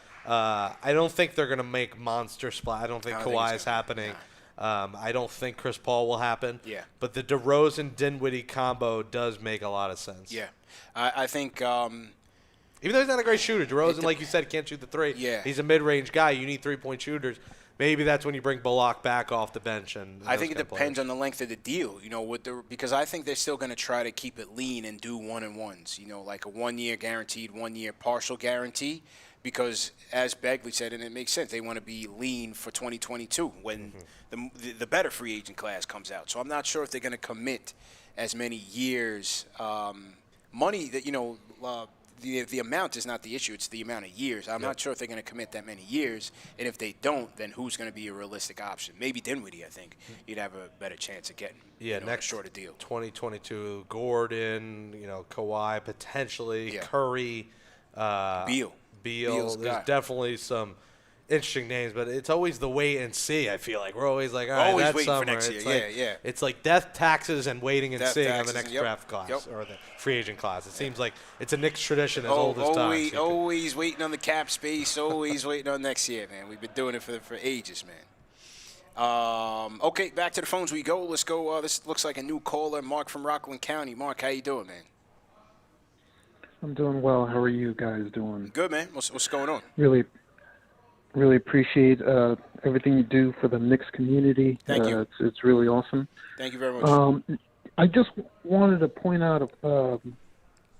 I don't think they're going to make monster splash. I don't think Kawhi is happening. I don't think Chris Paul will happen. Yeah. But the DeRozan-Dinwiddie combo does make a lot of sense. Yeah. I think even though he's not a great shooter, DeRozan, like you said, can't shoot the 3. Yeah. He's a mid-range guy. You need 3-point shooters. Maybe that's when you bring Bullock back off the bench. And I think it depends on the length of the deal, you know, because I think they're still going to try to keep it lean and do 1-and-1s, you know, like a 1-year guaranteed, 1-year partial guarantee. Because as Begley said, and it makes sense, they want to be lean for 2022 when the better free agent class comes out. So I'm not sure if they're going to commit as many years money that, you know, the amount is not the issue. It's the amount of years. I'm not sure if they're going to commit that many years. And if they don't, then who's going to be a realistic option? Maybe Dinwiddie, I think. You'd have a better chance of getting next a shorter deal. 2022, Gordon, Kawhi, potentially, Curry. Beal. There's definitely some interesting names, but it's always the wait and see. I feel like we're always like, all right, always that's waiting summer. for next year. It's like death, taxes, and waiting and seeing on the next yep. draft class Yep. or the free agent class. It seems like it's a Knicks tradition as old as time. Always waiting on the cap space. Always waiting on next year, man. We've been doing it for ages, man. Okay, back to the phones we go. Let's go. This looks like a new caller, Mark from Rockland County. Mark, how you doing, man? I'm doing well. How are you guys doing? Good, man. What's going on? Really appreciate everything you do for the Knicks community. Thank you. It's really awesome. Thank you very much. I just wanted to point out,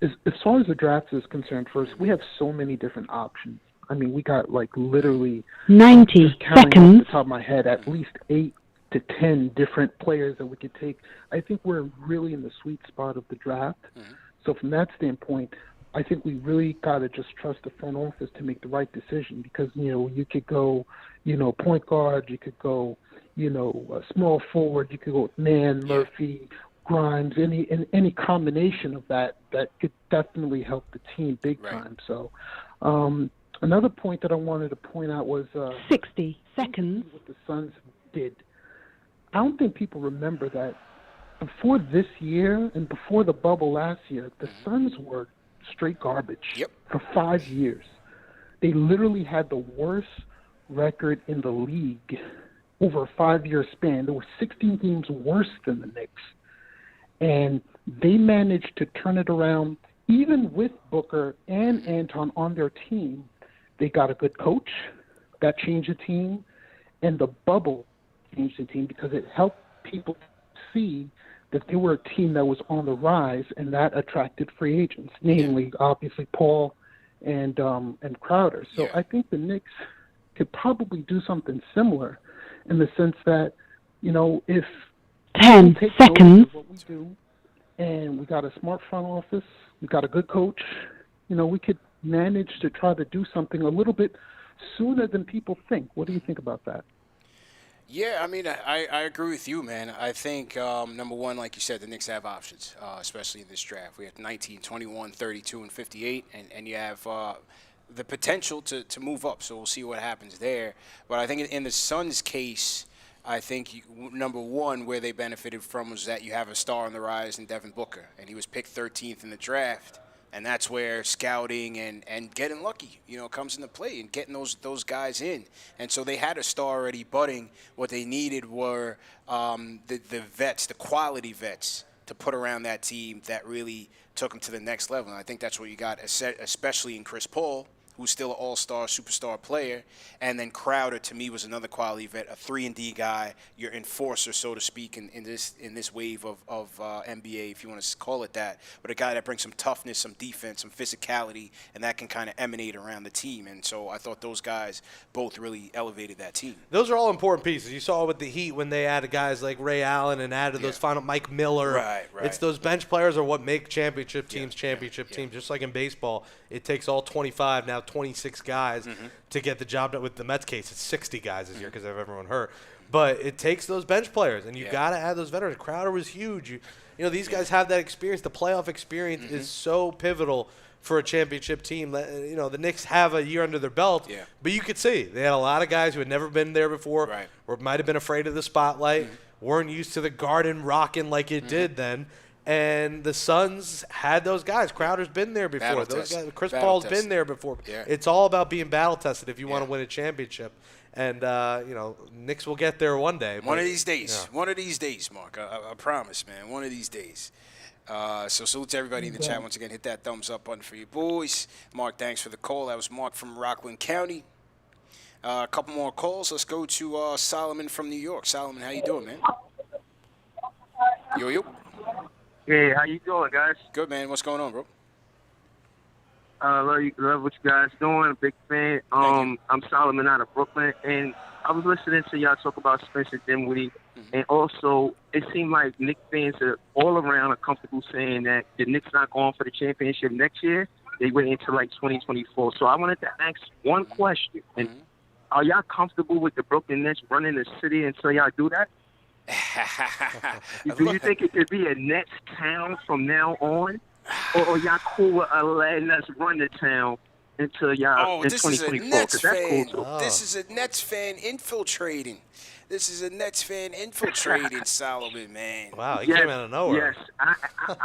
as far as the draft is concerned, first, we have so many different options. I mean, we got literally 90 just counting seconds. off the top of my head, at least 8 to 10 different players that we could take. I think we're really in the sweet spot of the draft. So from that standpoint, I think we really got to just trust the front office to make the right decision because, you could go, point guard, you could go, a small forward, you could go with Mann, Murphy, Grimes, any combination of that could definitely help the team big time. So another point that I wanted to point out was 60 seconds. What the Suns did. I don't think people remember that before this year and before the bubble last year, the Suns were straight garbage for 5 years. They literally had the worst record in the league over a 5-year span. There were 16 games worse than the Knicks. And they managed to turn it around even with Booker and Anton on their team. They got a good coach. That changed the team. And the bubble changed the team because it helped people see that they were a team that was on the rise, and that attracted free agents, namely, obviously, Paul and Crowder. So I think the Knicks could probably do something similar in the sense that, if 10 seconds. What we do, and we got a smart front office, we got a good coach, we could manage to try to do something a little bit sooner than people think. What do you think about that? Yeah, I mean, I agree with you, man. I think, number one, like you said, the Knicks have options, especially in this draft. We have 19, 21, 32, and 58, and you have the potential to move up. So we'll see what happens there. But I think in the Suns' case, I think, number one, where they benefited from was that you have a star on the rise in Devin Booker, and he was picked 13th in the draft. And that's where scouting and getting lucky, comes into play and getting those guys in. And so they had a star already budding. What they needed were the vets, the quality vets, to put around that team that really took them to the next level. And I think that's what you got, especially in Chris Paul, who's still an all-star, superstar player. And then Crowder, to me, was another quality vet, a 3-and-D guy, your enforcer, so to speak, in this wave of NBA, if you want to call it that. But a guy that brings some toughness, some defense, some physicality, and that can kind of emanate around the team. And so I thought those guys both really elevated that team. Those are all important pieces. You saw with the Heat when they added guys like Ray Allen and added those final Mike Miller. Right. It's those bench players are what make championship teams teams. Just like in baseball, it takes all 25, now 26 guys to get the job done. With the Mets case, it's 60 guys this year because they have everyone hurt. But it takes those bench players, and you got to add those veterans. Crowder was huge. These guys have that experience. The playoff experience is so pivotal for a championship team. The Knicks have a year under their belt, but you could see they had a lot of guys who had never been there before or might have been afraid of the spotlight, weren't used to the Garden rocking like it did then. And the Suns had those guys. Crowder's been there before. Those guys, Chris Paul's been there before. It's all about being battle tested if you want to win a championship. And Knicks will get there one day. One of these days. One of these days, Mark. I promise, man. One of these days. So salute to everybody in the chat. Once again, hit that thumbs up button for you boys. Mark, thanks for the call. That was Mark from Rockland County. A couple more calls. Let's go to Solomon from New York. Solomon, how you doing, man? Yo. Hey, how you doing, guys? Good, man. What's going on, bro? Love what you guys doing. Big fan. I'm Solomon out of Brooklyn, and I was listening to y'all talk about Spencer Dinwiddie, and also it seemed like Knicks fans are all around are comfortable saying that the Knicks not going for the championship next year. they went into like 2024. So I wanted to ask one question. And are y'all comfortable with the Brooklyn Nets running the city until y'all do that? Do you think it could be a Nets town from now on? Or y'all cool with letting us run the town until y'all in 2024? Because that's cool too. This is a Nets fan infiltrating. Solomon, man. Wow, he came out of nowhere. Yes.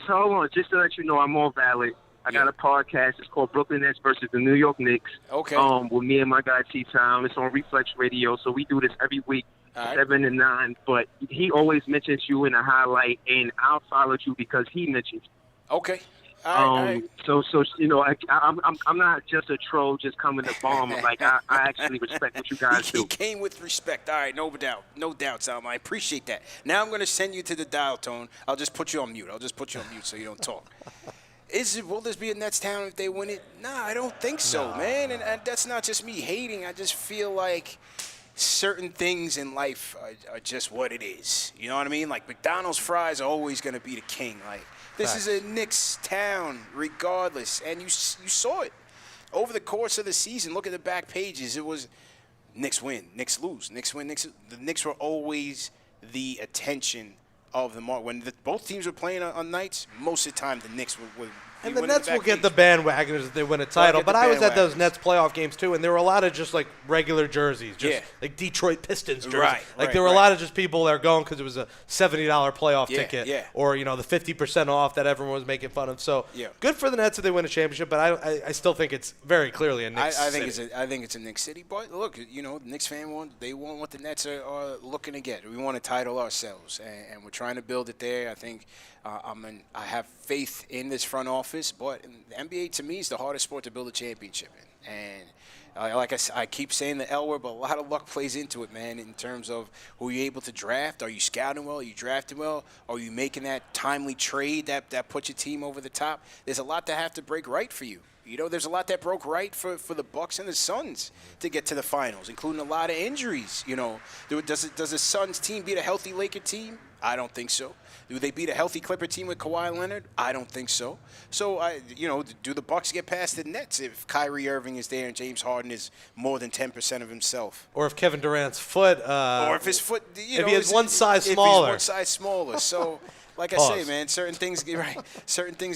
So hold on, just to let you know, I'm more valid. I got a podcast. It's called Brooklyn Nets versus the New York Knicks. Okay. With me and my guy T-Time. It's on Reflex Radio, so we do this every week, 7 to 9. But he always mentions you in a highlight, and I'll follow you because he mentions you. Okay. All right. So you know, I'm not just a troll, just coming to bomb. Like I actually respect what you guys do. He came with respect. All right, no doubt, Salma. I appreciate that. Now I'm going to send you to the dial tone. I'll just put you on mute. So you don't talk. Will this be a Nets town if they win it? Nah, I don't think so, man. And that's not just me hating. I just feel like certain things in life are just what it is. You know what I mean? Like McDonald's fries are always going to be the king. Like this is a Knicks town regardless. And you saw it over the course of the season. Look at the back pages. It was Knicks win, Knicks lose, Knicks win, Knicks. The Knicks were always the attention of the mark. When both teams were playing on nights, most of the time the Knicks would and the Nets will get the bandwagoners if they win a title. But I was at those Nets playoff games, too, and there were a lot of just, like, regular jerseys, just like Detroit Pistons jerseys. There were a lot of just people that were going because it was a $70 playoff ticket or, you know, the 50% off that everyone was making fun of. So good for the Nets if they win a championship, but I still think it's very clearly a Knicks city. I think it's a Knicks city. But, look, you know, the Knicks fan want what the Nets are looking to get. We want a title ourselves, and we're trying to build it there. I think I have faith in this front office, but the NBA to me is the hardest sport to build a championship in. And like I keep saying the L word, but a lot of luck plays into it, man, in terms of who you're able to draft. Are you scouting well? Are you drafting well? Are you making that timely trade that puts your team over the top? There's a lot that have to break right for you. You know, there's a lot that broke right for the Bucks and the Suns to get to the finals, including a lot of injuries. You know, does the Suns team beat a healthy Laker team? I don't think so. Do they beat a healthy Clipper team with Kawhi Leonard? I don't think so. So, do the Bucks get past the Nets if Kyrie Irving is there and James Harden is more than 10% of himself? Or if Kevin Durant's foot, or if his foot, if he has one size smaller. So. Like I say, man, certain things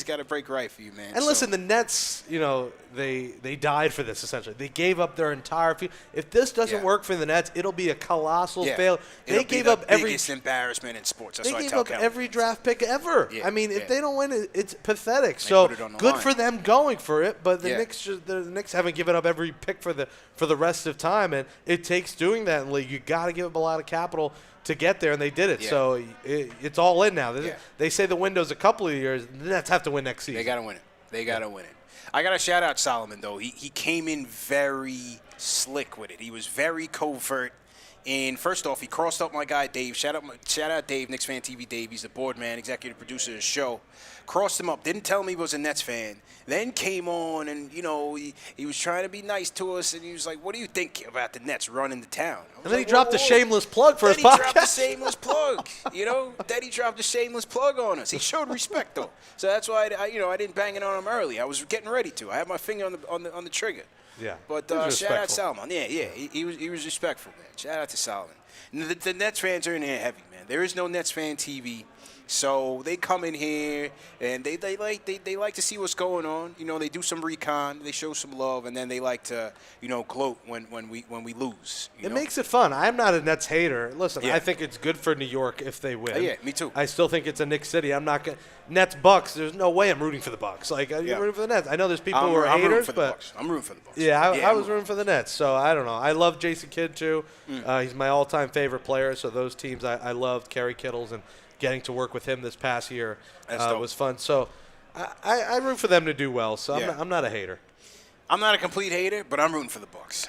got to break right for you, man. And listen, the Nets, you know, they died for this essentially. They gave up their entire field. If this doesn't work for the Nets, it'll be a colossal failure. They gave up every biggest embarrassment in sports. They gave up every draft pick ever. I mean, if they don't win, it's pathetic. So good for them going for it, but the Knicks haven't given up every pick for the rest of time, and it takes doing that in the league. You got to give up a lot of capital to get there, and they did it. So it's all in now. They say the window's a couple of years. The Nets have to win next season. They got to win it. I got to shout out Solomon, though. He came in very slick with it. He was very covert. And first off, he crossed up my guy Dave. Shout out Dave, KnicksFanTV Dave. He's the board man, executive producer of the show. Crossed him up. Didn't tell me he was a Nets fan. Then came on and, you know, he was trying to be nice to us. And he was like, what do you think about the Nets running the town? And then he dropped a shameless plug for his podcast. Then he dropped a shameless plug, you know. Then he dropped a shameless plug on us. He showed respect, though. So that's why, I didn't bang it on him early. I was getting ready to. I had my finger on the trigger. Yeah. But shout out Solomon. Yeah. He was respectful, man. Shout out to Solomon. The Nets fans are in here heavy, man. There is no Nets fan TV. So they come in here and they like to see what's going on. You know, they do some recon, they show some love, and then they like to, you know, gloat when we lose. It makes it fun. I'm not a Nets hater. Listen, I think it's good for New York if they win. Yeah, me too. I still think it's a Knicks city. I'm not Nets Bucks. There's no way I'm rooting for the Bucks. Like you're rooting for the Nets. I know there's people who are haters, but I'm rooting for the Bucks. Yeah, I was rooting for the Nets. So I don't know. I love Jason Kidd too. He's my all-time favorite player. So those teams I loved. Kerry Kittles and getting to work with him this past year was fun. So I root for them to do well. So I'm not a hater. I'm not a complete hater, but I'm rooting for the Bucks.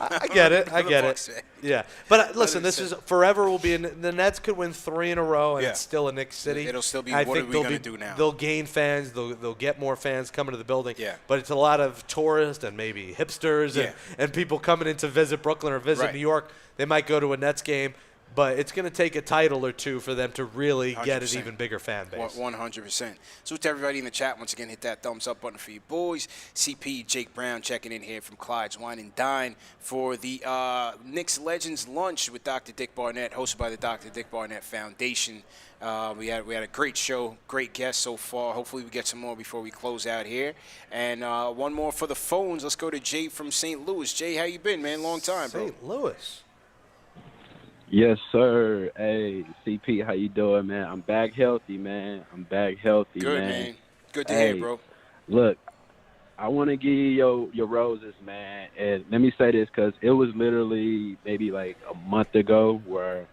I get it. Yeah. But listen, this is forever will be the Nets could win 3 in a row and it's still a Knicks city. It'll still be what are we going to do now? They'll gain fans. They'll get more fans coming to the building. Yeah. But it's a lot of tourists and maybe hipsters and people coming in to visit Brooklyn or visit New York. They might go to a Nets game. But it's going to take a title or two for them to really get an 100%. even bigger fan base. 100%. So to everybody in the chat, once again, hit that thumbs up button for you boys. CP Jake Brown checking in here from Clyde's Wine and Dine for the Knicks Legends Lunch with Dr. Dick Barnett, hosted by the Dr. Dick Barnett Foundation. We had a great show, great guests so far. Hopefully we get some more before we close out here. And one more for the phones. Let's go to Jay from St. Louis. Jay, how you been, man? Long time, bro. St. Louis. Yes, sir. Hey, CP, how you doing, man? I'm back healthy, man. Good, man. Good to hear, bro. Look, I want to give you your roses, man. And let me say this, because it was literally maybe like a month ago where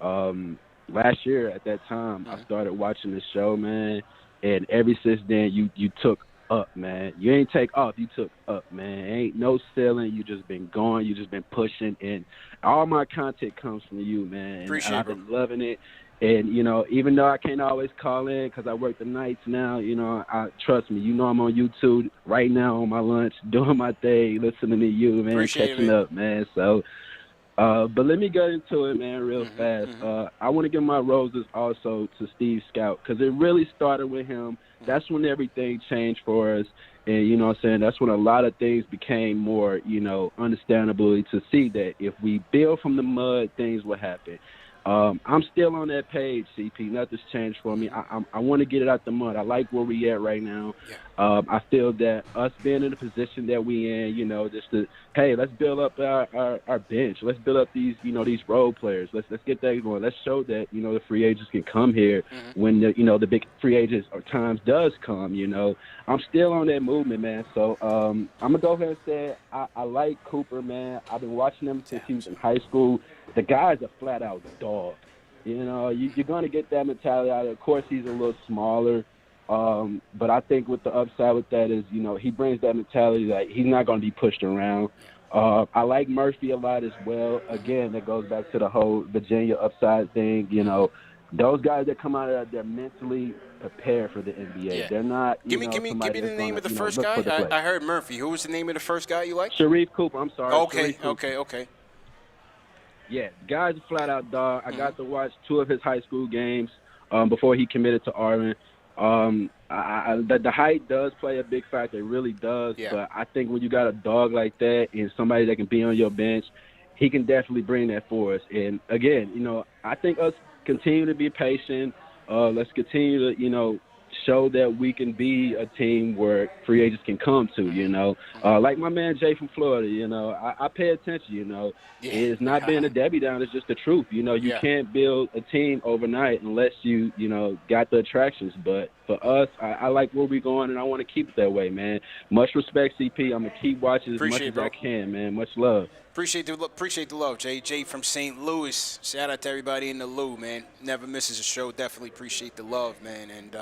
last year at that time I started watching the show, man. And ever since then, you took up, man. You ain't take off, you took up, man. Ain't no ceiling. You just been going. You just been pushing. And all my content comes from you, man. And I've been loving it. And, you know, even though I can't always call in because I work the nights now, you know, trust me, you know I'm on YouTube right now on my lunch, doing my thing, listening to you, man, catching up, man. So, but let me get into it, man, real fast. I want to give my roses also to Steve Scout because it really started with him. That's when everything changed for us. And, you know what I'm saying, that's when a lot of things became more, you know, understandable to see that if we build from the mud, things will happen. I'm still on that page, CP. Nothing's changed for me. I want to get it out the mud. I like where we at right now. I feel that us being in the position that we in, you know, just to, hey, let's build up our bench. Let's build up these, you know, these role players. Let's get that going. Let's show that, you know, the free agents can come here when the, you know, the big free agents or times does come. You know, I'm still on that movement, man. So I'm gonna go ahead and say I like Cooper, man. I've been watching him since he was in high school. The guy's a flat-out dog. You know, you're going to get that mentality out of it. Of course, he's a little smaller, but I think with the upside with that is, you know, he brings that mentality that he's not going to be pushed around. I like Murphy a lot as well. Again, that goes back to the whole Virginia upside thing. You know, those guys that come out of that, they're mentally prepared for the NBA. Yeah. They're not, give me the name of the first guy. I heard Murphy. Who was the name of the first guy you like? Sharif Cooper. I'm sorry. Okay. Yeah, guy's a flat-out dog. I got to watch 2 of his high school games before he committed to Auburn. The height does play a big factor. It really does. Yeah. But I think when you got a dog like that and somebody that can be on your bench, he can definitely bring that for us. And, again, you know, I think us continue to be patient. Let's continue to, you know, show that we can be a team where free agents can come to, you know. Like my man Jay from Florida, you know, I pay attention, you know. Yeah. It's not being a Debbie Downer, it's just the truth. You know, you can't build a team overnight unless you know, got the attractions. But for us, I like where we're going, and I want to keep it that way, man. Much respect, CP. I'm going to keep watching as much as I can, man. Much love. Appreciate the love, Jay. Jay from St. Louis. Shout out to everybody in the Lou, man. Never misses a show. Definitely appreciate the love, man. And,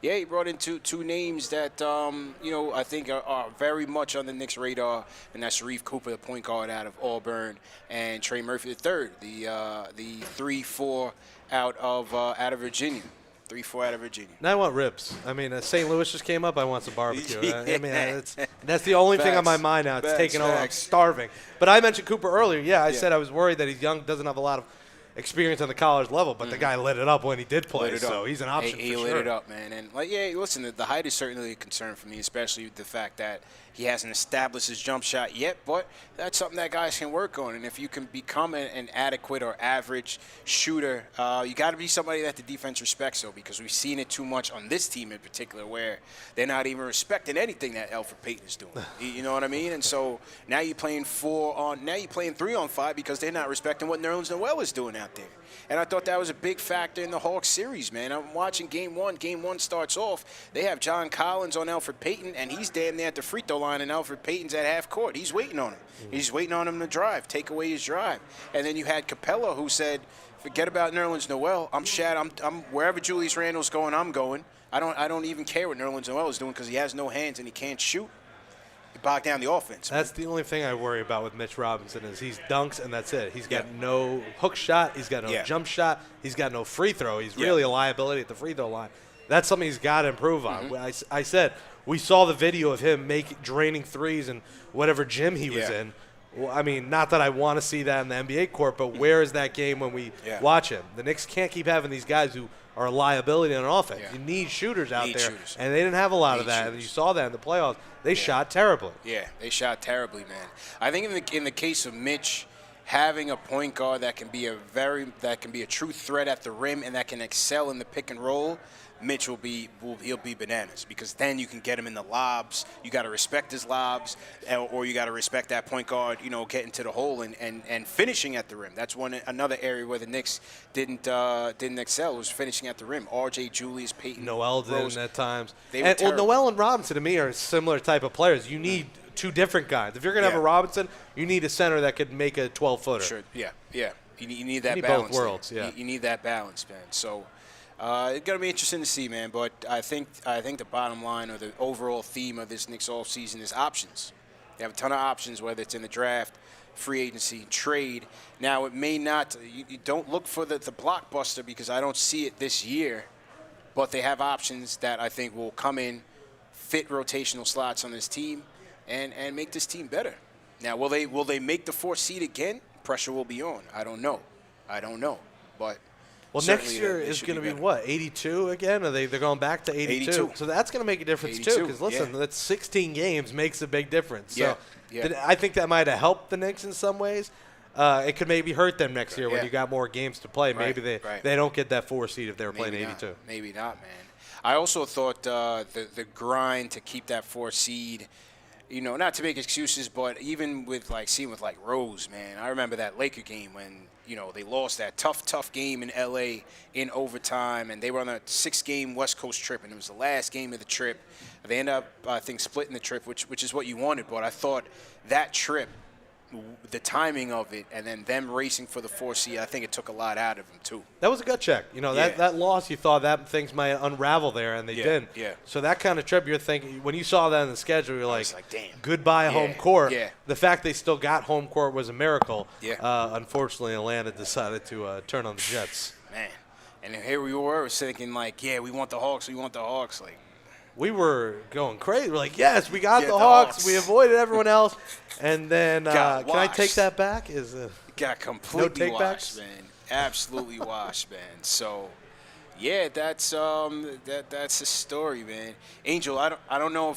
yeah, he brought in two names that, you know, I think are very much on the Knicks radar, and that's Sharif Cooper, the point guard out of Auburn, and Trey Murphy III, the 3-4 out of Virginia. 3-4 out of Virginia. Now I want ribs. I mean, St. Louis just came up. I want some barbecue. I mean, that's the only thing on my mind now. It's taking over. I'm starving. But I mentioned Cooper earlier. Yeah, I said I was worried that he's young, doesn't have a lot of experience on the college level, but the guy lit it up when he did play, so he's an option for sure. He lit it up, man. And, like, yeah, listen, the height is certainly a concern for me, especially with the fact that he hasn't established his jump shot yet, but that's something that guys can work on. And if you can become an adequate or average shooter, you got to be somebody that the defense respects, though, because we've seen it too much on this team in particular where they're not even respecting anything that Elfrid Payton is doing. You know what I mean? And so now you're playing 3-on-5 because they're not respecting what Nerlens Noel is doing out there. And I thought that was a big factor in the Hawks series, man. I'm watching Game 1. Game 1 starts off. They have John Collins on Elfrid Payton, and he's damn near at the free throw line, and Elfrid Payton's at half court. He's waiting on him. He's waiting on him to drive, take away his drive. And then you had Capella, who said, forget about Nerlens Noel. I'm wherever Julius Randle's going, I'm going. I don't even care what Nerlens Noel is doing because he has no hands and he can't shoot. Bog down the offense. That's the only thing I worry about with Mitch Robinson is he's dunks and that's it. He's got no hook shot. He's got no jump shot. He's got no free throw. He's really a liability at the free throw line. That's something he's got to improve on. I said we saw the video of him draining threes in whatever gym he was in. Well, I mean, not that I want to see that in the NBA court, but where is that game when we watch him? The Knicks can't keep having these guys who are a liability on offense. You need shooters out there, and they didn't have a lot of that. And you saw that in the playoffs. They shot terribly. Yeah, they shot terribly, man. I think in the case of Mitch, having a point guard that can be a true threat at the rim and that can excel in the pick and roll, Mitch he'll be bananas, because then you can get him in the lobs. You got to respect his lobs, or you got to respect that point guard, getting to the hole and finishing at the rim. That's another area where the Knicks didn't excel, was finishing at the rim. RJ, Julius, Peyton, Noel Rose, didn't at times. Well, Noel and Robinson to me are similar type of players. You need two different guys. If you're going to have a Robinson, you need a center that could make a 12-footer. Sure, yeah. You need that you need balance. both worlds, there. You need that balance, man. So. It's going to be interesting to see, man. But I think the bottom line, or the overall theme of this Knicks offseason, is options. They have a ton of options, whether it's in the draft, free agency, trade. Now, it may not. You don't look for the blockbuster, because I don't see it this year. But they have options that I think will come in, fit rotational slots on this team, and make this team better. Now, will they make the 4th seed again? Pressure will be on. I don't know. But. Well, next year is going to be what, 82 again? Or they're going back to 82? So that's going to make a difference, too, because, listen, that's 16 games makes a big difference. So I think that might have helped the Knicks in some ways. It could maybe hurt them next year when you got more games to play. Maybe they don't get that 4 seed if they were playing 82. Maybe not, man. I also thought the grind to keep that 4 seed, not to make excuses, but even with seeing with Rose, man, I remember that Laker game when they lost that tough game in L.A. in overtime, and they were on a 6-game West Coast trip, and it was the last game of the trip. They ended up, I think, splitting the trip, which is what you wanted. But I thought that trip, the timing of it, and then them racing for the 4 seed, I think it took a lot out of them too. That was a gut check. That loss, you thought that things might unravel there, and they didn't. Yeah. So that kind of trip, you're thinking, when you saw that in the schedule, you're like, damn. Goodbye home court. Yeah. The fact they still got home court was a miracle. Yeah. Unfortunately, Atlanta decided to turn on the Jets. Man. And here we were thinking we want the Hawks. We were going crazy. We're like, yes, we got the Hawks. We avoided everyone else. And then, can I take that back? Got completely no washed, man. Absolutely washed, man. So, yeah, that's the story, man. Angel, I don't know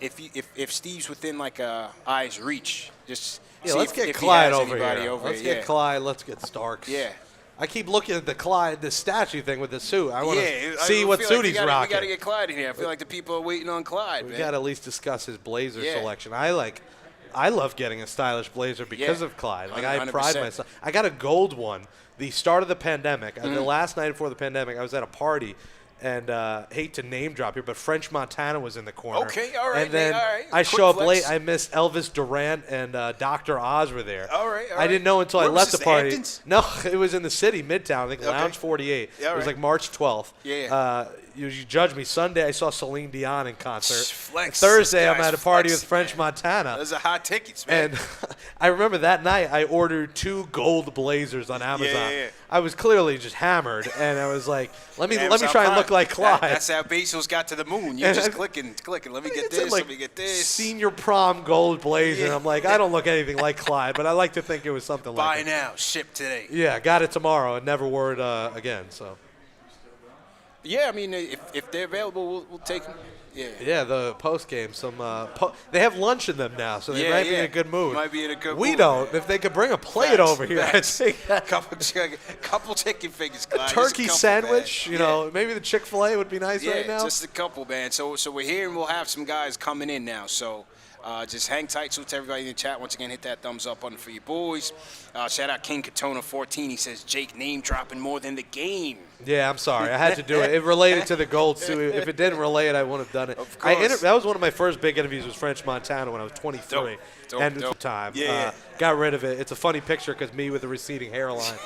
if Steve's within a eye's reach. Just let's get Clyde over here. Let's get Clyde. Let's get Starks. Yeah. I keep looking at the statue thing with the suit. I want to see what suit he's rocking. We got to get Clyde in here. I feel like the people are waiting on Clyde, We got to at least discuss his blazer selection. I love getting a stylish blazer because of Clyde. I pride myself. I got a gold one. The start of the pandemic, the last night before the pandemic, I was at a party. And hate to name drop here, but French Montana was in the corner. Okay, all right. And then I show up late. I missed Elvis Duran and Dr. Oz were there. All right. I didn't know until I left the party. Hamptons? No, it was in the city, Midtown. I think Lounge 48. It was March 12th. Yeah. You judge me. Sunday, I saw Celine Dion in concert. Flex. Thursday, I'm at a party with French Montana. Those are hot tickets, man. And I remember that night, I ordered 2 gold blazers on Amazon. Yeah. I was clearly just hammered, and I was like, let me try and look like Clyde. That's how Bezos got to the moon. You're just clicking. Let me get this. Let me get this. Senior prom gold blazer. And I'm like, I don't look anything like Clyde, but I like to think it was something like it. Buy now, ship today. Yeah, got it tomorrow and never wore it again. So. Yeah, I mean, if they're available, we'll take them. Yeah. Yeah, the post game. They have lunch in them now, so they might be in a good mood. We don't. If they could bring a plate over here, I'd take that. Couple chicken fingers, Clyde. A turkey sandwich. Maybe the Chick-fil-A would be nice right now. Yeah, just a couple, man. So we're here, and we'll have some guys coming in now. So. Just hang tight. So to everybody in the chat, once again, hit that thumbs up button for you boys. Shout out King Katona 14. He says, Jake name dropping more than the game. Yeah, I'm sorry. I had to do it. It related to the gold suit. If it didn't relate, I wouldn't have done it. Of course. That was one of my first big interviews with French Montana when I was 23. Dope. Time. Yeah. Got rid of it. It's a funny picture because me with a receding hairline.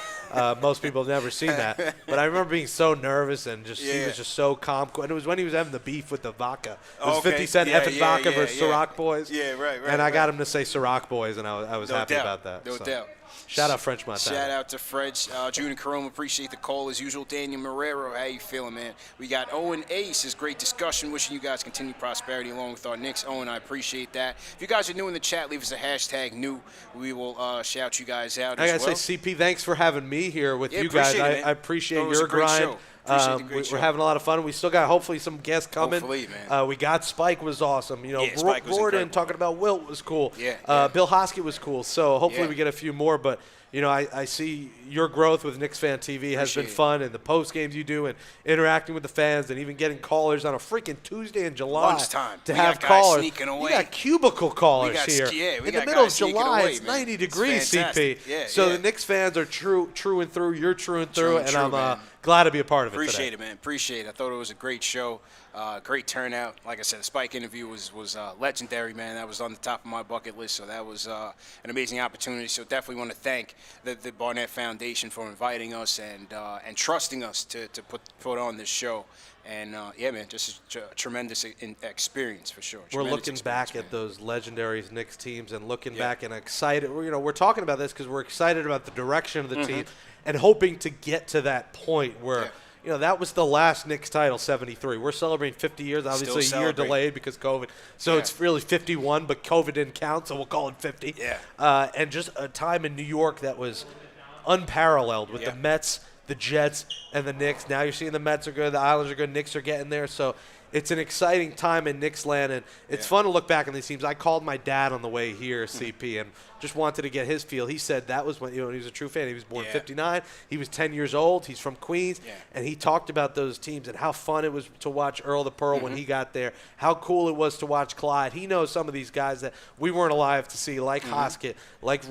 Most people have never seen that. But I remember being so nervous and he was just so calm. And it was when he was having the beef with the vodka. It was 50 Cent effing vodka versus Ciroc Boys. Yeah, right. And I got him to say Ciroc Boys, and I was happy about that. No doubt. Shout out French Montana. Shout out to French. June and Carome, appreciate the call as usual. Daniel Marrero, how you feeling, man? We got Owen Ace. It's great discussion. Wishing you guys continued prosperity along with our Knicks. Owen, I appreciate that. If you guys are new in the chat, leave us a hashtag new. We will shout you guys out I as gotta well. say, CP, thanks for having me here with you guys. Appreciate it, I appreciate it was your a great grind. show. Appreciate the great show. We're having a lot of fun. We still got hopefully some guests coming. Hopefully, man. We got Spike was awesome. You know, Spike was Riordon incredible. talking about Wilt was cool. Yeah. Bill Hosket was cool. So hopefully Yeah. we get a few more. But you know, I see your growth with Knicks Fan TV has been Appreciate it. fun, and the post games you do, and interacting with the fans, and even getting callers on a freaking Tuesday in July Lunchtime. to We have got guys callers. sneaking away. You got cubicle callers here we in got the middle of guys sneaking July. away, It's man. 90 It's degrees, fantastic. CP. Yeah, so yeah. the Knicks fans are true and through. You're true and through, and true, I'm man. glad to be a part of it Appreciate today. it, man. Appreciate it. I thought it was a great show. Great turnout. Like I said, the Spike interview was legendary, man. That was on the top of my bucket list, so that was an amazing opportunity. So definitely want to thank the Barnett Foundation for inviting us and trusting us to put on this show. And yeah, man, just a tremendous experience for sure. We're Tremendous looking back man. at those legendary Knicks teams and looking back and excited. You know, we're talking about this because we're excited about the direction of the team and hoping to get to that point where, you know, that was the last Knicks title, 73. We're celebrating 50 years, obviously a year delayed because COVID. So it's really 51, but COVID didn't count, so we'll call it 50. Yeah. And just a time in New York that was unparalleled with the Mets, the Jets, and the Knicks. Now you're seeing the Mets are good, the Islanders are good, Knicks are getting there. So it's an exciting time in Knicks land, and it's fun to look back on these teams. I called my dad on the way here, CP, and just wanted to get his feel. He said that was when, you know, he was a true fan. He was born in 59. He was 10 years old. He's from Queens, and he talked about those teams and how fun it was to watch Earl the Pearl when he got there, how cool it was to watch Clyde. He knows some of these guys that we weren't alive to see, like Hosket, like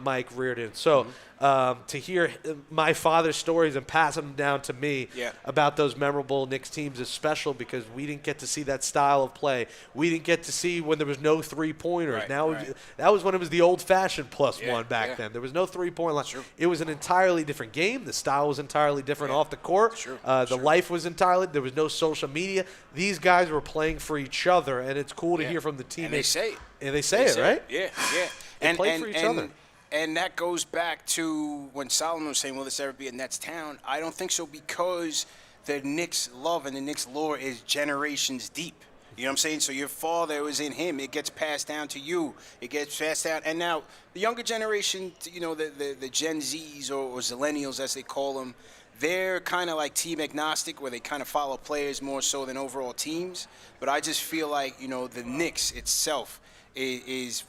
Mike Riordon. So to hear my father's stories and pass them down to me about those memorable Knicks teams is special because we didn't get to see that style of play. We didn't get to see when there was no three-pointers. That was when it was the old-fashioned +1 back then. There was no three-point line. It was an entirely different game. The style was entirely different off the court. The life was entirely – there was no social media. These guys were playing for each other, and it's cool to hear from the teammates. And they say it. And they say it, right? Yeah, yeah. They play for each other. And that goes back to when Solomon was saying, will this ever be a Nets town? I don't think so because the Knicks love and the Knicks lore is generations deep. You know what I'm saying? So your father was in him. It gets passed down to you. It gets passed down. And now the younger generation, you know, the Gen Zs or Zillennials, as they call them, they're kind of like team agnostic where they kind of follow players more so than overall teams. But I just feel like, you know, the Knicks itself is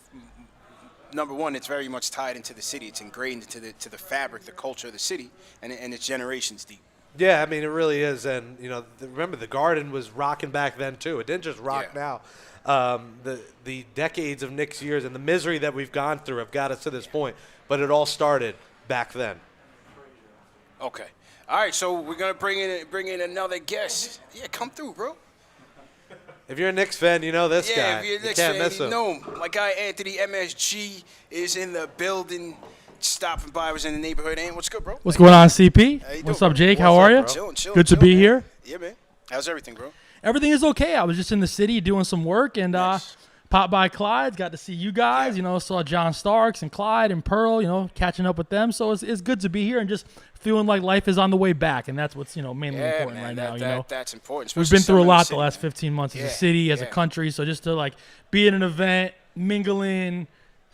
number one, it's very much tied into the city. It's ingrained into the fabric, the culture of the city, and it's generations deep. Yeah, I mean, it really is. And, you know, remember, the Garden was rocking back then, too. It didn't just rock now. The decades of Knicks years and the misery that we've gone through have got us to this point. But it all started back then. Okay. All right, so we're going to bring in another guest. Yeah, come through, bro. If you're a Knicks fan, you know this guy. Yeah, if you're a Knicks can't fan, miss you him. know him. My guy Anthony MSG is in the building. Stopping by, was in the neighborhood. And what's good, bro? What's going on, CP? How you What's doing, up, Jake? bro? How are you? Chillin', Good to be man. here. Yeah, man. How's everything, bro? Everything is okay. I was just in the city doing some work and popped by Clyde's. Got to see you guys. You know, saw John Starks and Clyde and Pearl. You know, catching up with them. So it's good to be here and just feeling like life is on the way back, and that's what's mainly important right now. That's important. We've been through a lot the last 15 months as a city, as a country. So just to like be at an event, mingle in.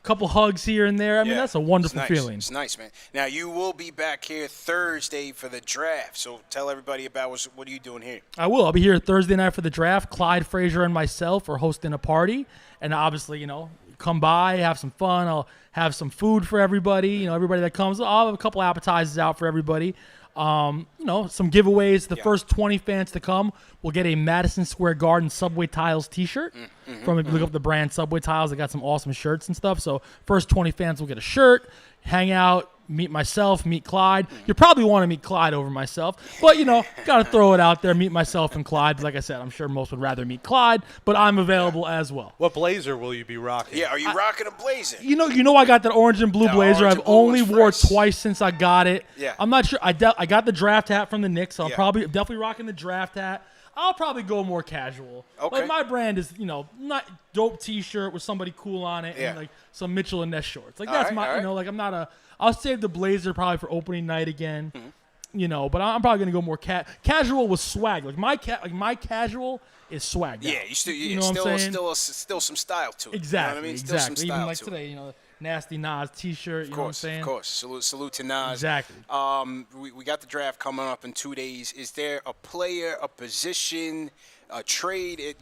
Couple hugs here and there. I mean, that's a wonderful feeling. It's nice, man. Now, you will be back here Thursday for the draft. So tell everybody about what are you doing here? I will. I'll be here Thursday night for the draft. Clyde Frazier and myself are hosting a party. And obviously, come by, have some fun. I'll have some food for everybody. Everybody that comes. I'll have a couple appetizers out for everybody. Some giveaways. The first 20 fans to come will get a Madison Square Garden Subway Tiles t-shirt. From if you look up the brand Subway Tiles, they got some awesome shirts and stuff. So first 20 fans will get a shirt, hang out, meet myself, meet Clyde. You probably want to meet Clyde over myself, but got to throw it out there, meet myself and Clyde. Like I said, I'm sure most would rather meet Clyde, but I'm available as well. What blazer will you be rocking? Yeah, are you rocking a blazer? I got that orange and blue blazer. I've only wore it twice since I got it. Yeah. I'm not sure. I got the draft hat from the Knicks, so I'm definitely rocking the draft hat. I'll probably go more casual. Okay. Like my brand is, not dope T-shirt with somebody cool on it and like some Mitchell and Ness shorts. Like that's my, like I'm not a. I'll save the blazer probably for opening night again. Mm-hmm. But I'm probably gonna go more casual with swag. Like my casual is swag. Yeah, still some style to it. Exactly. You know what I mean? Exactly. Still some style Even like to today, Nasty Nas T-shirt. You know what I'm saying? Of course. Salute to Nas. Exactly. We got the draft coming up in 2 days. Is there a player, a position, a trade?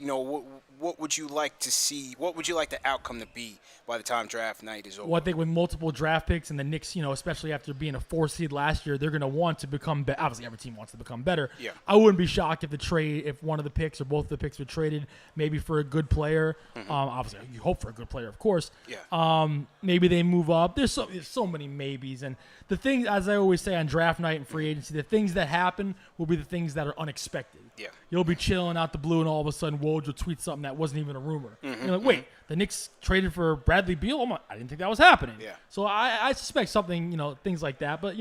What would you like to see? What would you like the outcome to be by the time draft night is over? Well, I think with multiple draft picks and the Knicks, especially after being a 4 seed last year, they're going to want to become better. Obviously, every team wants to become better. Yeah. I wouldn't be shocked if one of the picks or both of the picks were traded, maybe for a good player. Mm-hmm. Obviously, you hope for a good player, of course. Yeah. Maybe they move up. There's so many maybes, and the thing, as I always say on draft night and free agency, the things that happen will be the things that are unexpected. Yeah. You'll be chilling out the blue, and all of a sudden, Woj will tweet something that wasn't even a rumor. Mm-hmm. You're like, wait, the Knicks traded for Bradley Beal? I didn't think that was happening. Yeah. So I suspect something, things like that. But,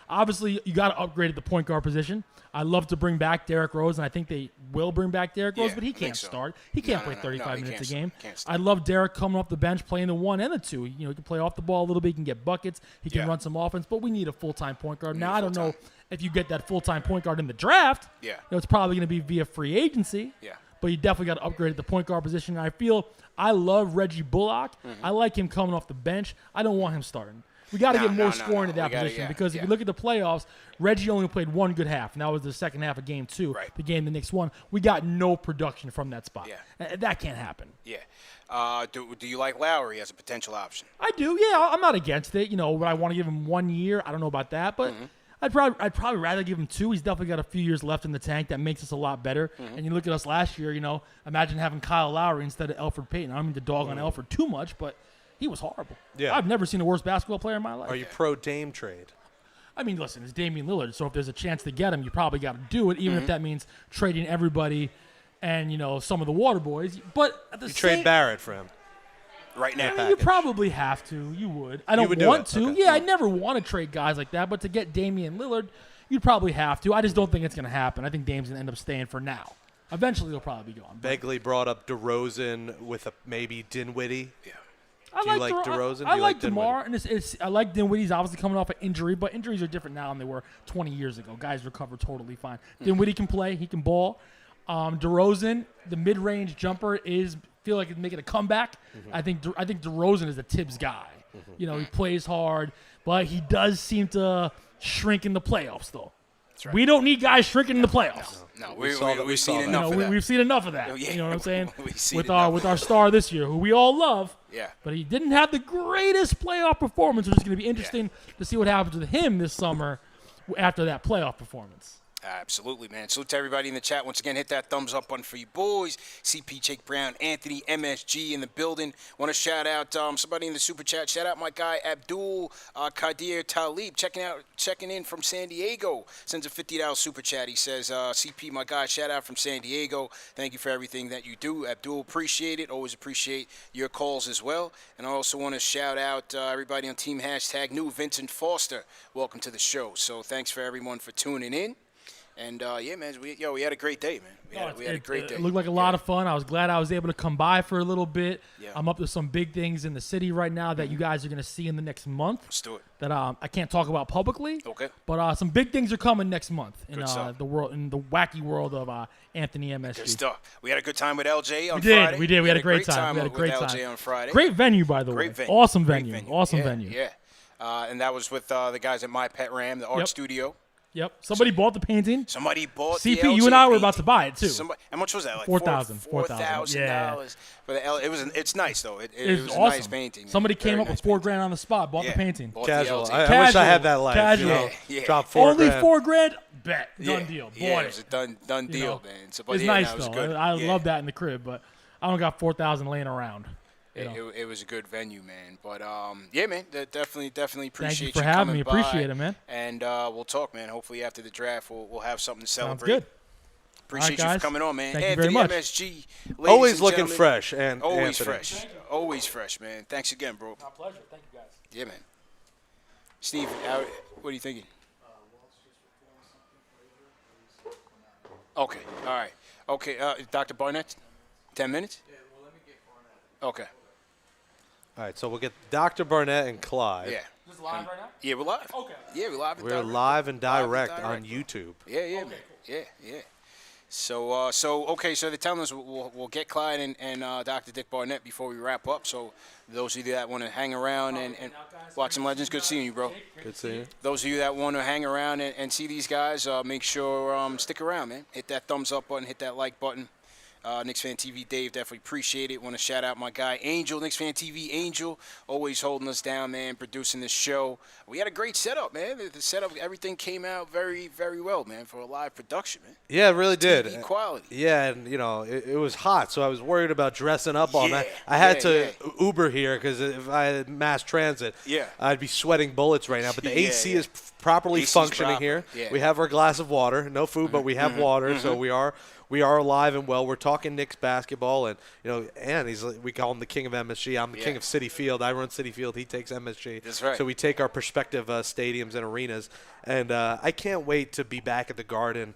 obviously, you got to upgrade at the point guard position. I love to bring back Derrick Rose, and I think they will bring back Derrick Rose, but he can't start. He can't play 35 minutes a game. I love Derrick coming off the bench, playing the 1 and the 2. He can play off the ball a little bit. He can get buckets. He can run some offense, but we need a full-time point guard. Now, I don't know if you get that full-time point guard in the draft. Yeah. It's probably going to be via free agency. Yeah. But you definitely got to upgrade at the point guard position. And I love Reggie Bullock. Mm-hmm. I like him coming off the bench. I don't want him starting. We got to get more scoring at that position because if you look at the playoffs, Reggie only played 1 good half, and that was the second half of Game 2, the game the Knicks won. We got no production from that spot. Yeah. That can't happen. Yeah. Do you like Lowry as a potential option? I do. Yeah, I'm not against it. Would I want to give him 1 year? I don't know about that, but I'd probably rather give him 2. He's definitely got a few years left in the tank. That makes us a lot better. Mm-hmm. And you look at us last year, imagine having Kyle Lowry instead of Elfrid Payton. I don't mean to dog on Elfrid too much, but he was horrible. Yeah. I've never seen a worse basketball player in my life. Are you pro Dame trade? I mean, listen, it's Damian Lillard, so if there's a chance to get him, you probably got to do it, even if that means trading everybody and, some of the water boys. But at the same trade Barrett for him. Right now. I mean, you probably have to. You would. I don't want to. Okay. Yeah, I never want to trade guys like that, but to get Damian Lillard, you'd probably have to. I just don't think it's going to happen. I think Dame's going to end up staying for now. Eventually, he'll probably be gone. Begley brought up DeRozan with maybe Dinwiddie. Yeah. Do you like DeRozan? I like DeMar, and I like Dinwiddie. He's obviously coming off an injury, but injuries are different now than they were 20 years ago. Guys recover totally fine. Dinwiddie can play. He can ball. DeRozan, the mid-range jumper feel like it's making a comeback. Mm-hmm. I think DeRozan is a Tibbs guy. Mm-hmm. He plays hard, but he does seem to shrink in the playoffs, though. Right. We don't need guys shrinking in the playoffs. No, we've seen enough of that. We've seen enough of that. Yeah. You know what I'm saying? with our star this year, who we all love. Yeah. But he didn't have the greatest playoff performance, which is going to be interesting to see what happens with him this summer after that playoff performance. Absolutely, man. Salute to everybody in the chat. Once again, hit that thumbs up button for you boys. CP, Jake Brown, Anthony, MSG in the building. Want to shout out somebody in the super chat. Shout out my guy Abdul Kadir Talib, checking in from San Diego. Sends a $50 super chat. He says, CP, my guy, shout out from San Diego. Thank you for everything that you do. Abdul, appreciate it. Always appreciate your calls as well. And I also want to shout out everybody on Team Hashtag New, Vincent Foster. Welcome to the show. So thanks for everyone for tuning in. And, yeah, man, we had a great day, man. We had a great day. It looked like a lot of fun. I was glad I was able to come by for a little bit. Yeah. I'm up to some big things in the city right now that you guys are going to see in the next month. Let's do it. That I can't talk about publicly. Okay. But some big things are coming next month in stuff. in the wacky world of Anthony MSG. Good stuff. We had a good time with LJ on Friday. Friday. We did. We had a great time. We had a great time. LJ on Friday. Great venue, by the way. Great venue. Awesome venue. Awesome venue. Yeah. And that was with the guys at My Pet Ram, the art studio. Yep. Somebody bought the painting. Somebody bought CP, the LJ you and I were painting. about to buy it too. How much was that? Like $4,000. $4,000 for the it's nice though. It was awesome. a nice painting. Somebody came up with $4,000 on the spot. Bought the painting. Casual. I wish I had that life. Casual. Drop $4,000. Only $4,000. Bet. Done deal. Bought it was a done deal, man. So, it's nice though. I love that in the crib, but I don't got $4,000 laying around. It was a good venue, man. But yeah, man, definitely appreciate Thank you for having me. by. Appreciate it, man. And we'll talk, man. Hopefully after the draft, we'll have something to celebrate. Sounds good. Appreciate you for coming on, man. Thank Anthony, you very much. MSG, always looking fresh, and always Anthony. fresh, always fresh, man. Thanks again, bro. My pleasure. Thank you, guys. Yeah, man. Steve, what are you thinking? Okay. All right. Okay. Dr. Barnett, 10 minutes? Yeah, well, let me get Barnett. Okay. All right, so we'll get Dr. Barnett and Clyde. Yeah. This is live right now? Yeah, we're live. Okay. Yeah, we're live and We're direct. live and direct Live on and direct. YouTube. Yeah, yeah, man. Yeah. So they're telling us we'll get Clyde and Dr. Dick Barnett before we wrap up. So those of you that want to hang around and watch some Legends, good seeing you, bro. Good seeing you. Those of you that want to hang around and see these guys, make sure stick around, man. Hit that thumbs up button, hit that like button. KnicksFanTV Dave, definitely appreciate it. Want to shout out my guy Angel, KnicksFanTV Angel, always holding us down, man, producing this show. We had a great setup, man. The setup, everything came out very, very well, man, for a live production, man. Yeah, it really did. TV quality. Yeah, and, it was hot, so I was worried about dressing up all night. I had to Uber here because if I had mass transit, I'd be sweating bullets right now. But the AC is properly functioning here. Yeah. We have our glass of water. No food, but we have water, so we are alive and well. We're talking Knicks basketball, and we call him the king of MSG. I'm the king of City Field. I run City Field. He takes MSG. That's right. So we take our prospective stadiums and arenas, and I can't wait to be back at the Garden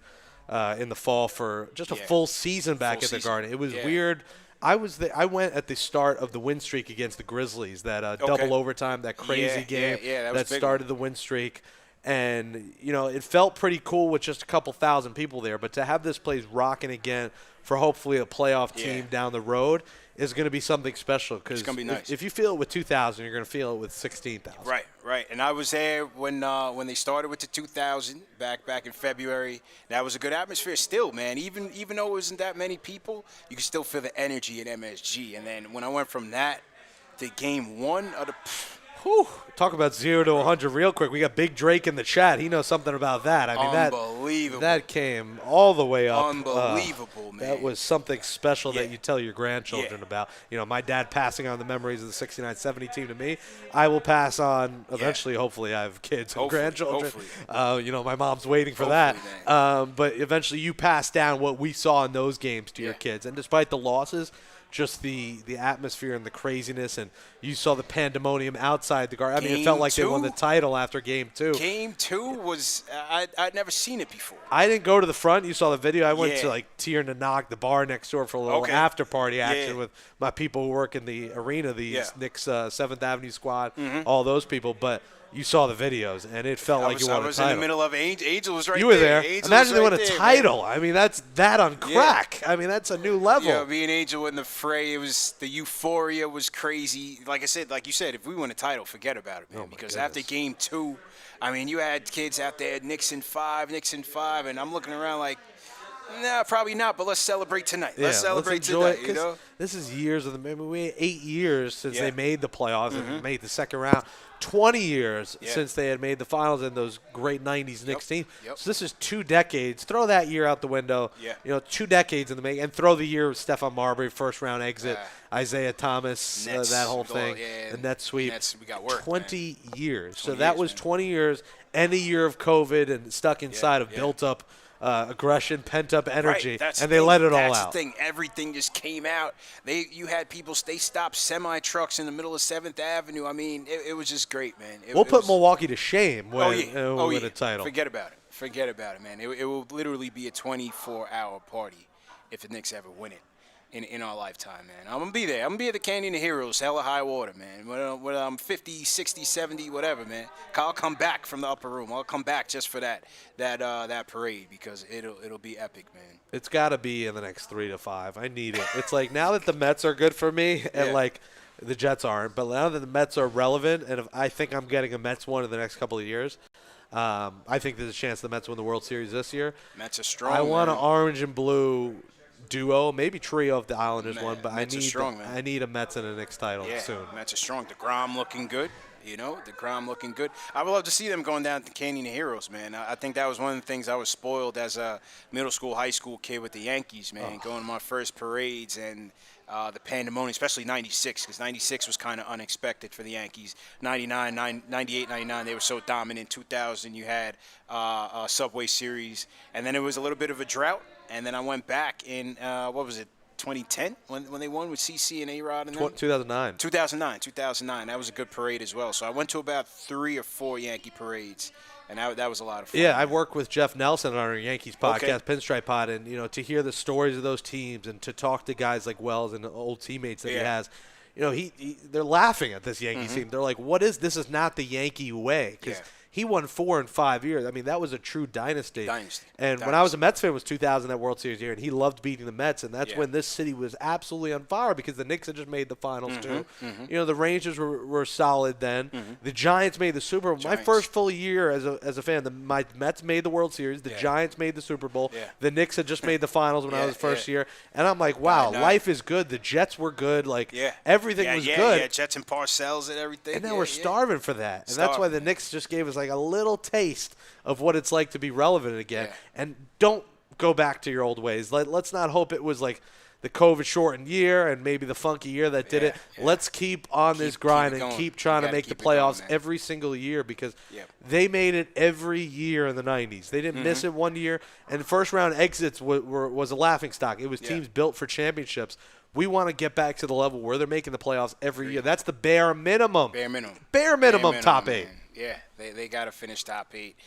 in the fall for just a full season back at the Garden. It was weird. I went at the start of the win streak against the Grizzlies, that double overtime, that crazy game that started the win streak. And, it felt pretty cool with just a couple thousand people there. But to have this place rocking again for hopefully a playoff team down the road is going to be something special. Because it's going to be nice. If you feel it with 2,000, you're going to feel it with 16,000. Right. And I was there when they started with the 2,000 back in February. That was a good atmosphere still, man. Even though it wasn't that many people, you could still feel the energy at MSG. And then when I went from that to game one of the – talk about 0 to 100 real quick. We got Big Drake in the chat. He knows something about that. I mean, unbelievable. That came all the way up. Unbelievable, man. That was something special that you tell your grandchildren about. My dad passing on the memories of the 69-70 team to me. I will pass on eventually. Hopefully, I have kids and grandchildren. My mom's waiting for that. But eventually, you pass down what we saw in those games to your kids. And despite the losses, just the atmosphere and the craziness, and you saw the pandemonium outside the Garden. I mean, it felt like they won the title after Game 2. Game 2 was I'd never seen it before. I didn't go to the front. You saw the video. I went to Tier Nanak, the bar next door, for a little after party action with my people who work in the arena, the Knicks 7th Avenue squad, all those people. But you saw the videos, and it felt like you won a title. I was in the middle of Angel was right there. You were there. Angel Imagine they won a there, title. Man. I mean, that's that on crack. I mean, that's a new level. Yeah, me and Angel in the fray. It was the euphoria was crazy. Like you said, if we win a title, forget about it, man. Because after Game 2, I mean, you had kids out there, Knicks in 5, and I'm looking around like, nah, probably not, but let's celebrate tonight. Let's celebrate tonight, This is years of the – I mean, we had 8 years since they made the playoffs and made the second round. 20 years since they had made the finals in those great 90s Knicks team. So this is 2 decades. Throw that year out the window. 2 decades in the making. And throw the year of Stephon Marbury, first-round exit, Isaiah Thomas, that whole thing, the net sweep. We got work, 20 years. So that was 20 years and a year of COVID and stuck inside of built-up aggression, pent-up energy, and they let it all out. That's the thing. Everything just came out. You had people, they stopped semi-trucks in the middle of 7th Avenue. I mean, it was just great, man. We'll put Milwaukee to shame when we win a title. Forget about it, man. It will literally be a 24-hour party if the Knicks ever win it in our lifetime, man. I'm going to be there. I'm going to be at the Canyon of Heroes, hella high water, man. When I'm 50, 60, 70, whatever, man. I'll come back from the upper room. I'll come back just for that parade because it'll be epic, man. It's got to be in the next 3 to 5. I need it. It's like now that the Mets are good for me and like the Jets aren't, but now that the Mets are relevant and I think I'm getting a Mets one in the next couple of years, I think there's a chance the Mets win the World Series this year. Mets are strong, I want an orange and blue duo, maybe trio of the Islanders one, but I need a Mets and a Knicks title soon. Mets are strong. DeGrom looking good. DeGrom looking good. I would love to see them going down to Canyon of Heroes, man. I think that was one of the things I was spoiled as a middle school, high school kid with the Yankees, man. Going to my first parades and the pandemonium, especially 96, because 96 was kind of unexpected for the Yankees. 98, 99, they were so dominant. 2000, you had a Subway Series. And then it was a little bit of a drought. And then I went back in, 2010 when they won with CC and A-Rod and them? 2009. 2009. That was a good parade as well. So I went to about 3 or 4 Yankee parades And that was a lot of fun. Yeah, I work with Jeff Nelson on our Yankees podcast, Okay. Pinstripe Pod, and to hear the stories of those teams and to talk to guys like Wells and the old teammates that he has, they're laughing at this Yankees team. They're like, "What is this? Is not the Yankee way." Because he won 4 in 5 years. I mean, that was a true dynasty. And when I was a Mets fan, it was 2000, that World Series year, and he loved beating the Mets, and that's when this city was absolutely on fire because the Knicks had just made the finals too. The Rangers were solid then. The Giants made the Super Bowl. My first full year as a fan, my Mets made the World Series. The Giants made the Super Bowl. The Knicks had just made the finals when I was first year. And I'm like, wow, life is good. The Jets were good. Like, everything was good. Yeah, Jets and Parcells and everything. And now we're starving for that. And that's why the Knicks just gave us like a little taste of what it's like to be relevant again. And don't go back to your old ways. Let's not hope it was like the COVID-shortened year and maybe the funky year that did it. Let's keep on this grind and keep trying to make the playoffs every single year because they made it every year in the 90s. They didn't miss it one year. And first-round exits was a laughingstock. It was teams built for championships. We want to get back to the level where they're making the playoffs every year. That's the bare minimum. Bare minimum top 8. Yeah, they got to finish top 8.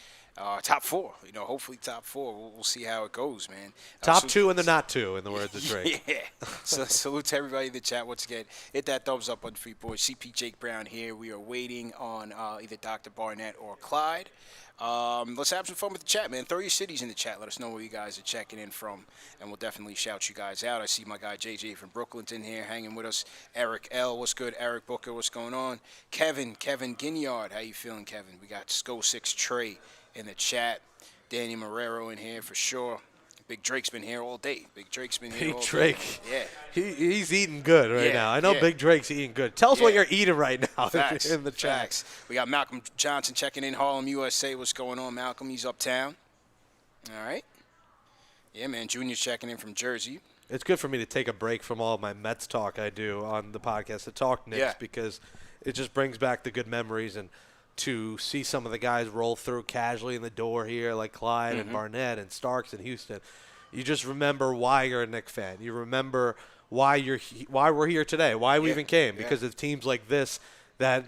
Top 4, hopefully top 4. We'll see how it goes, man. Top 2 and the not 2, in the words of Drake. So salute to everybody in the chat once again. Hit that thumbs up on Free Boys. CP Jake Brown here. We are waiting on either Dr. Barnett or Clyde. Let's have some fun with the chat, man. Throw your cities in the chat. Let us know where you guys are checking in from, and we'll definitely shout you guys out. I see my guy JJ from Brooklyn's in here hanging with us. Eric L, what's good? Eric Booker, what's going on? Kevin Ginyard, how you feeling, Kevin? We got Sko6 Trey in the chat. Daniel Marrero in here for sure. Big Drake's been here all day. Big Drake's been here all day. Big Drake. Yeah. He's eating good right now. I know Big Drake's eating good. Tell us what you're eating right now Facts. in the chat. Facts. We got Malcolm Johnson checking in, Harlem, USA. What's going on, Malcolm? He's uptown. All right. Yeah, man. Junior's checking in from Jersey. It's good for me to take a break from all my Mets talk I do on the podcast to talk Knicks because it just brings back the good memories and to see some of the guys roll through casually in the door here like Clyde and Barnett and Starks and Houston. You just remember why you're a Knicks fan. You remember why why we're here today, why we even came, because of teams like this that,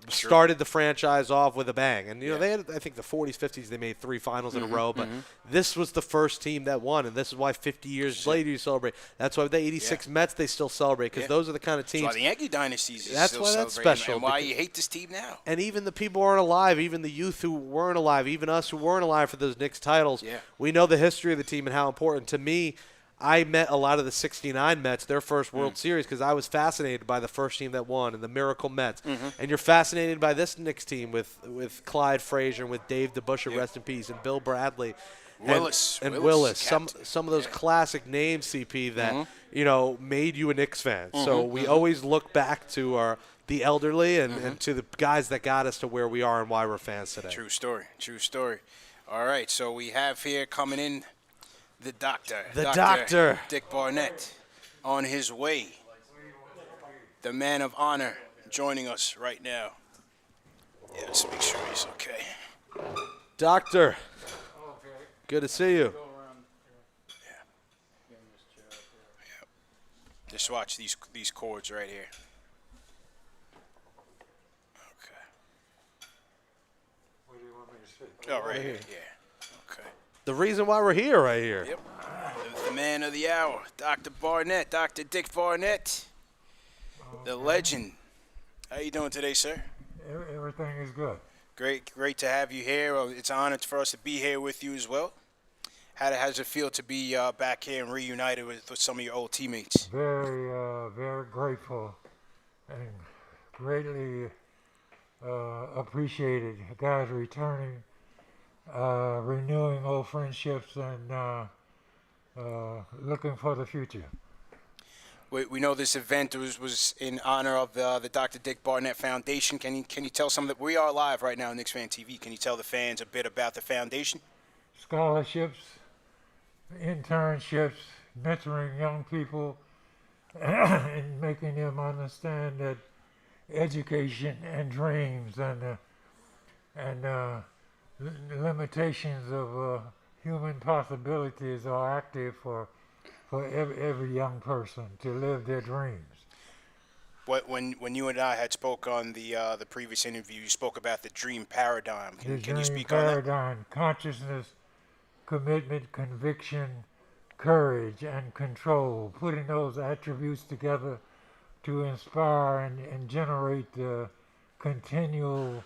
started the franchise off with a bang. And, they had, I think, the 40s, 50s, they made 3 finals in a row. But this was the first team that won, and this is why 50 years later you celebrate. That's why the 86 Mets, they still celebrate, because those are the kind of teams. That's why the Yankee dynasty is that's still why that's celebrating, special. and why you hate this team now. And even the people who aren't alive, even the youth who weren't alive, even us who weren't alive for those Knicks titles, we know the history of the team and how important. To me, I met a lot of the 69 Mets, their first World Series, because I was fascinated by the first team that won and the Miracle Mets. And you're fascinated by this Knicks team with Clyde Frazier and with Dave DeBusschere, rest in peace, and Bill Bradley. Willis. Some of those classic names, CP, that, made you a Knicks fan. So we always look back to the elderly and to the guys that got us to where we are and why we're fans today. True story. All right, so we have here coming in the doctor. Dick Barnett, on his way. The man of honor joining us right now. Yeah, let's make sure he's okay. Doctor, good to see you. Just watch these chords right here. Okay. Where do you want me to sit? Oh, right here. Yeah. Okay. The reason why we're here right here. Yep. The man of the hour, Dr. Barnett, Dr. Dick Barnett, the legend. How you doing today, sir? Everything is good. Great to have you here. It's an honor for us to be here with you as well. How does it feel to be back here and reunited with some of your old teammates? Very grateful and greatly appreciated. Guys returning, renewing old friendships, and looking for the future. We know this event was in honor of the Dr. Dick Barnett Foundation. Can you tell some that we are live right now on KnicksFanTV? Can you tell the fans a bit about the foundation? Scholarships, internships, mentoring young people, and making them understand that education and dreams and limitations of human possibilities are active for every young person to live their dreams. when you and I had spoke on the previous interview, you spoke about the dream paradigm. Can you speak on that? Paradigm, consciousness, commitment, conviction, courage, and control. Putting those attributes together to inspire and generate continual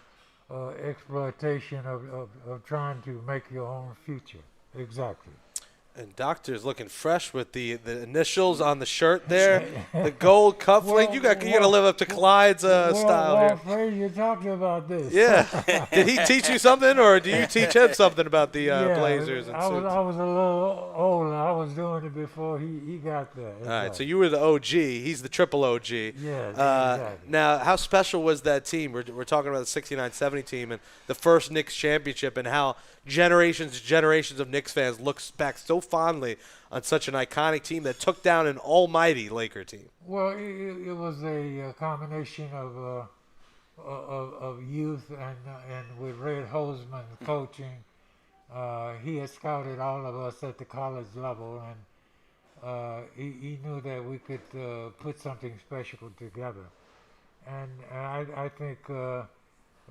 exploitation of trying to make your own future. Exactly. And Doctor's looking fresh with the initials on the shirt there, the gold cufflink. You gotta live up to Clyde's style here. Frazier, you talked about this. Yeah. Did he teach you something, or do you teach him something about the Blazers and I suits? I was a little older. I was doing it before he got there. All right, so you were the OG. He's the triple OG. Yeah, exactly. Now, how special was that team? We're talking about the 69-70 team and the first Knicks championship, and how generations and generations of Knicks fans look back so fondly on such an iconic team that took down an almighty Laker team. Well, it was a combination of youth and with Red Holzman coaching. He had scouted all of us at the college level, and he knew that we could put something special together. And I think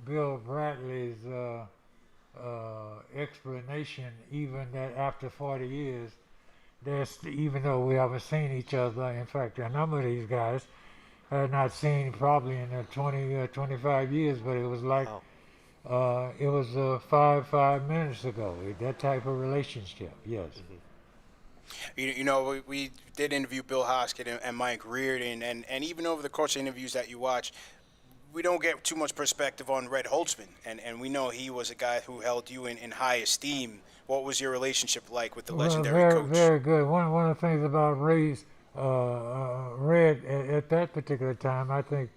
Bill Bradley's explanation, even that after 40 years, even though we haven't seen each other, in fact, a number of these guys had not seen probably in 20 25 years, but it was like it was 5 minutes ago. That type of relationship, yes. You know, we did interview Bill Hosket and Mike Riordon, and even over the course of interviews that you watch, we don't get too much perspective on Red Holzman, and we know he was a guy who held you in high esteem. What was your relationship like with the legendary coach? Very good. One of the things about Red at that particular time, I think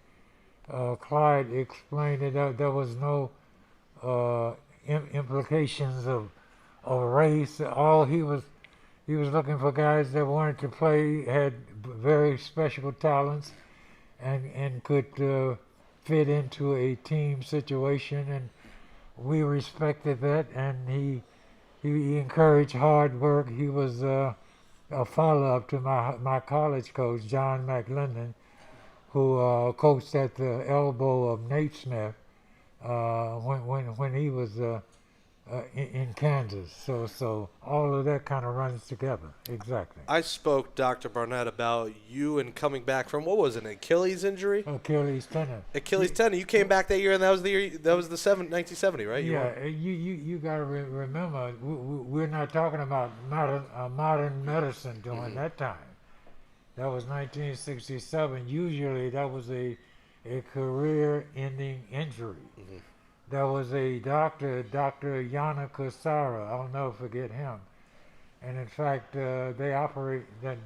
Clyde explained it. There was no implications of race. All he was looking for guys that wanted to play, had very special talents, and could fit into a team situation, and we respected that. And he encouraged hard work. He was a follow-up to my college coach, John McLendon, who coached at the elbow of Nate Smith when he was in Kansas. So all of that kind of runs together. Exactly. I spoke, Dr. Barnett, about you and coming back from, what was it, an Achilles injury? Achilles tendon. Achilles tendon. You came back that year, and that was the year, 1970, right? You got to remember, we're not talking about modern medicine during that time. That was 1967. Usually that was a career-ending injury. There was a doctor, Dr. Yana Kusara, I'll never forget him. And in fact, they operate, that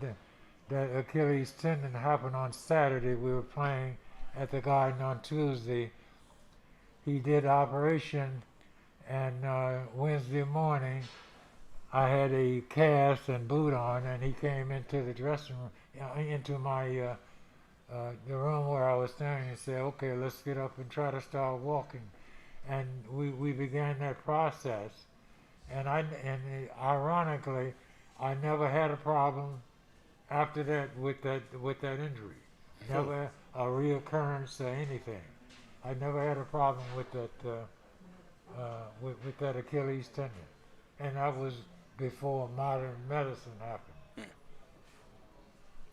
Achilles tendon happened on Saturday. We were playing at the Garden on Tuesday. He did operation, and Wednesday morning, I had a cast and boot on, and he came into the dressing room, into my, the room where I was standing, and said, okay, let's get up and try to start walking. And we began that process, and ironically, I never had a problem after that with that injury. Never a reoccurrence or anything. I never had a problem with that with that Achilles tendon, and that was before modern medicine happened.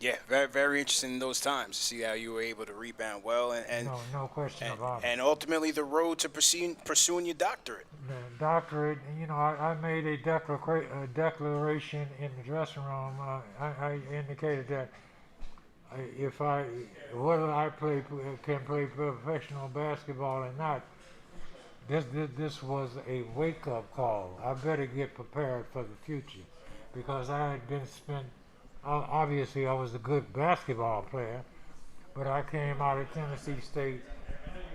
Yeah, very, very interesting in those times to see how you were able to rebound well, and no question about it. And ultimately the road to pursuing your doctorate. The doctorate, I made a declaration in the dressing room. I indicated that whether I can play professional basketball or not, this was a wake-up call. I better get prepared for the future, because I had been obviously, I was a good basketball player, but I came out of Tennessee State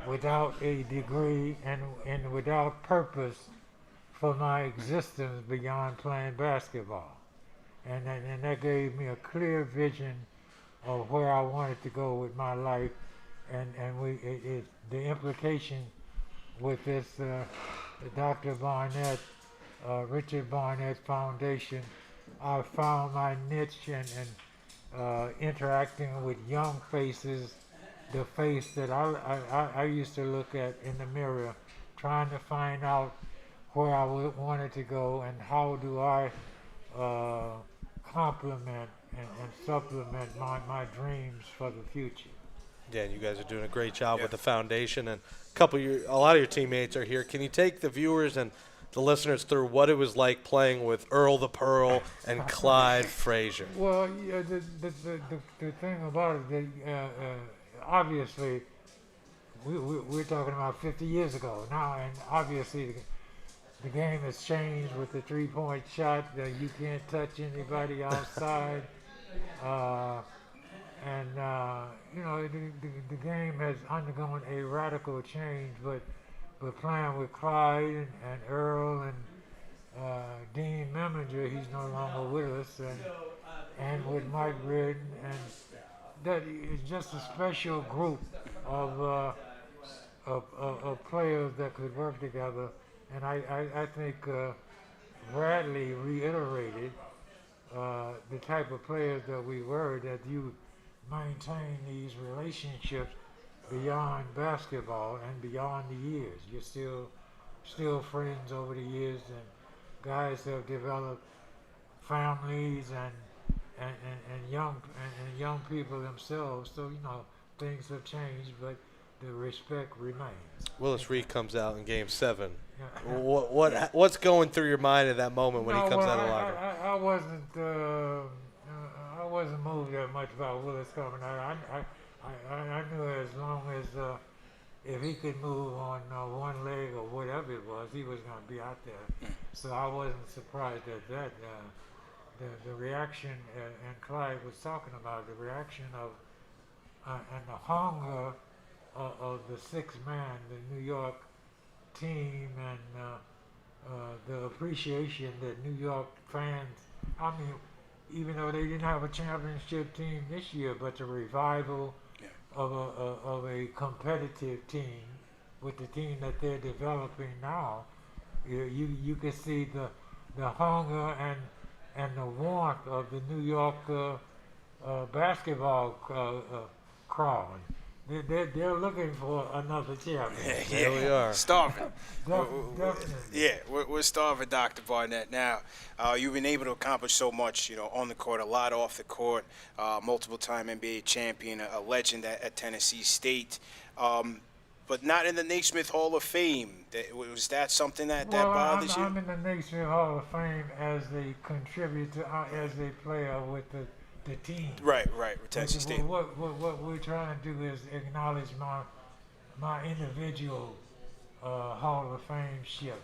without a degree and without purpose for my existence beyond playing basketball. And that gave me a clear vision of where I wanted to go with my life. And the implication with this Dr. Barnett, Richard Barnett Foundation, I found my niche and interacting with young faces the face that I used to look at in the mirror, trying to find out where I wanted to go and how do I complement and supplement my dreams for the future. Yeah, you guys are doing a great job with the foundation, and a lot of your teammates are here. Can you take the viewers and the listeners through what it was like playing with Earl the Pearl and Clyde Frazier? Well, yeah, the thing about it, obviously, we're talking about 50 years ago now, and obviously the game has changed with the three-point shot. You can't touch anybody outside. The game has undergone a radical change, but playing with Clyde and Earl and Dean Meminger, he's no longer with us, and with Mike Riordon, and that is just a special group of players that could work together. And I think Bradley reiterated the type of players that we were, that you maintain these relationships beyond basketball and beyond the years. You're still friends over the years, and guys have developed families and young people themselves. So things have changed, but the respect remains. Willis Reed comes out in Game 7. What's going through your mind at that moment when he comes out of the locker? I wasn't moved that much about Willis coming out. I knew as long as if he could move on one leg or whatever it was, he was going to be out there. So I wasn't surprised at that. The reaction, and Clyde was talking about the reaction of and the hunger of the sixth man, the New York team, and the appreciation that New York fans, even though they didn't have a championship team this year, but the revival of a competitive team with the team that they're developing now, you can see the hunger and the warmth of the New York basketball crowd. They're looking for another champion. There we are. Starving. Definitely. We're starving, Dr. Barnett. Now, you've been able to accomplish so much, on the court, a lot off the court, multiple-time NBA champion, a legend at Tennessee State, but not in the Naismith Hall of Fame. Was that something that bothers you? I'm in the Naismith Hall of Fame as a contributor, as a player with the team. Right, with Tennessee State. What we're trying to do is acknowledge my individual Hall of Fame ship,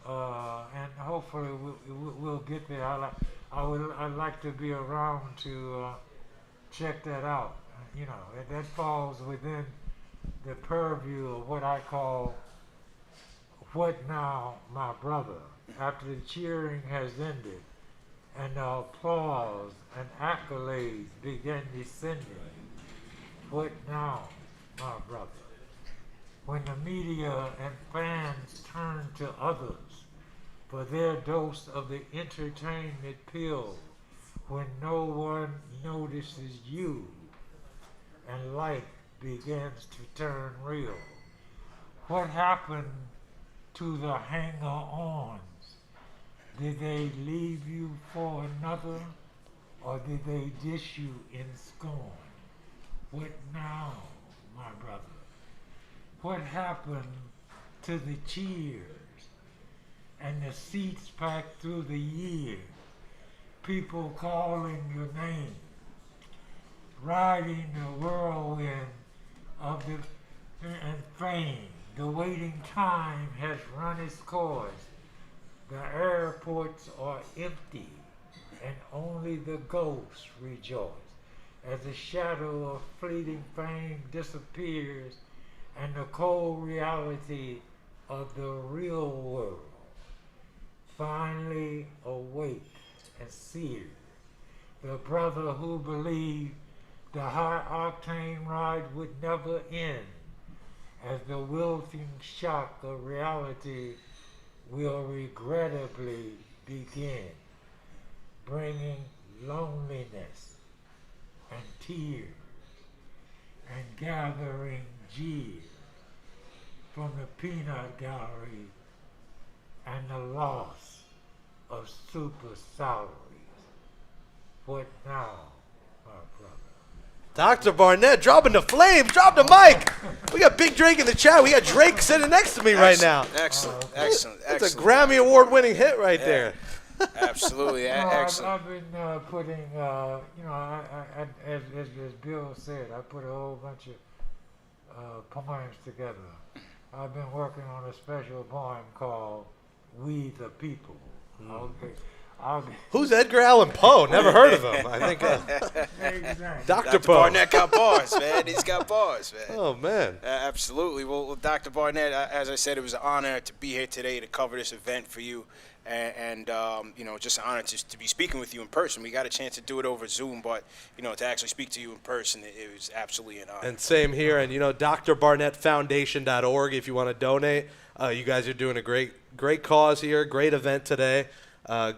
and hopefully we'll get there. I'd like to be around to check that out. That falls within the purview of what I call "What Now, My Brother?" After the cheering has ended and the applause and accolades began descending. What now, my brother? When the media and fans turn to others for their dose of the entertainment pill, when no one notices you and life begins to turn real. What happened to the hanger-ons? Did they leave you for another, or did they dish you in scorn? What now, my brother? What happened to the cheers and the seats packed through the years? People calling your name, riding the whirlwind of and fame. The waiting time has run its course. The airports are empty, and only the ghosts rejoice as the shadow of fleeting fame disappears and the cold reality of the real world finally awake and seared. The brother who believed the high-octane ride would never end, as the wilting shock of reality will regrettably begin, bringing loneliness and tears and gathering G's from the peanut gallery and the loss of super salaries. What now, my brother? Dr. Barnett dropping the flames, drop the mic. We got Big Drake in the chat. We got Drake sitting next to me right now. Excellent, excellent, excellent. That's a Grammy Award-winning hit right there. Absolutely, excellent. I've been putting, as Bill said, I put a whole bunch of poems together. I've been working on a special poem called "We the People." Who's Edgar Allan Poe? Never heard of him. I think Dr. Poe. Barnett got bars, man. He's got bars, man. Oh, man. Absolutely. Well, Dr. Barnett, as I said, it was an honor to be here today to cover this event for you. And just an honor to be speaking with you in person. We got a chance to do it over Zoom, but, to actually speak to you in person, it was absolutely an honor. And same here. And, drbarnettfoundation.org if you want to donate. You guys are doing a great cause here, great event today.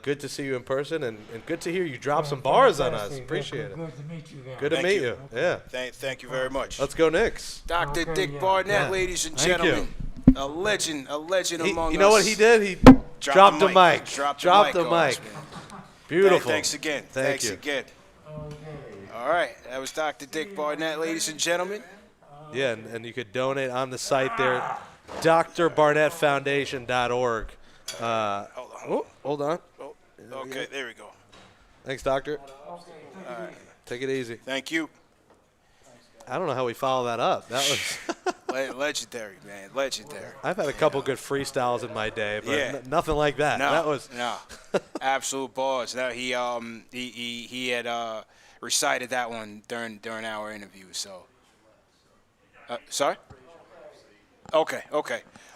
Good to see you in person, and good to hear you drop some bars on us. Appreciate it. Good to meet you guys. Good to meet you. Yeah. Thank you very much. Let's go Knicks. Dr. Dick Barnett, ladies and gentlemen. A legend among us. You know what he did? He dropped the mic. Dropped the mic. Beautiful. Thanks again. Thank you. Again. All right. That was Dr. Dick Barnett, ladies and gentlemen. Yeah, and you could donate on the site there, drbarnettfoundation.org. Hold on. Okay, there we go. Thanks, Doctor. All right. Take it easy. Thank you. I don't know how we follow that up. That was legendary, man. Legendary. I've had a couple good freestyles in my day, but nothing like that. No, absolute bars. No, he had recited that one during our interview. So, sorry. Okay.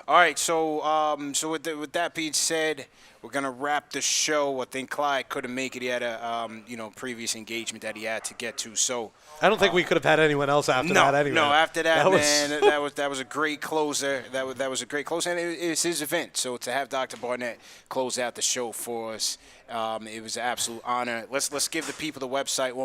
All right. So with that being said, we're gonna wrap the show. I think Clyde couldn't make it. He had a previous engagement that he had to get to. So I don't think we could have had anyone else after that anyway. No, after that, man, that was a great closer. That was a great closer, and it's his event. So to have Dr. Barnett close out the show for us, it was an absolute honor. Let's give the people the website one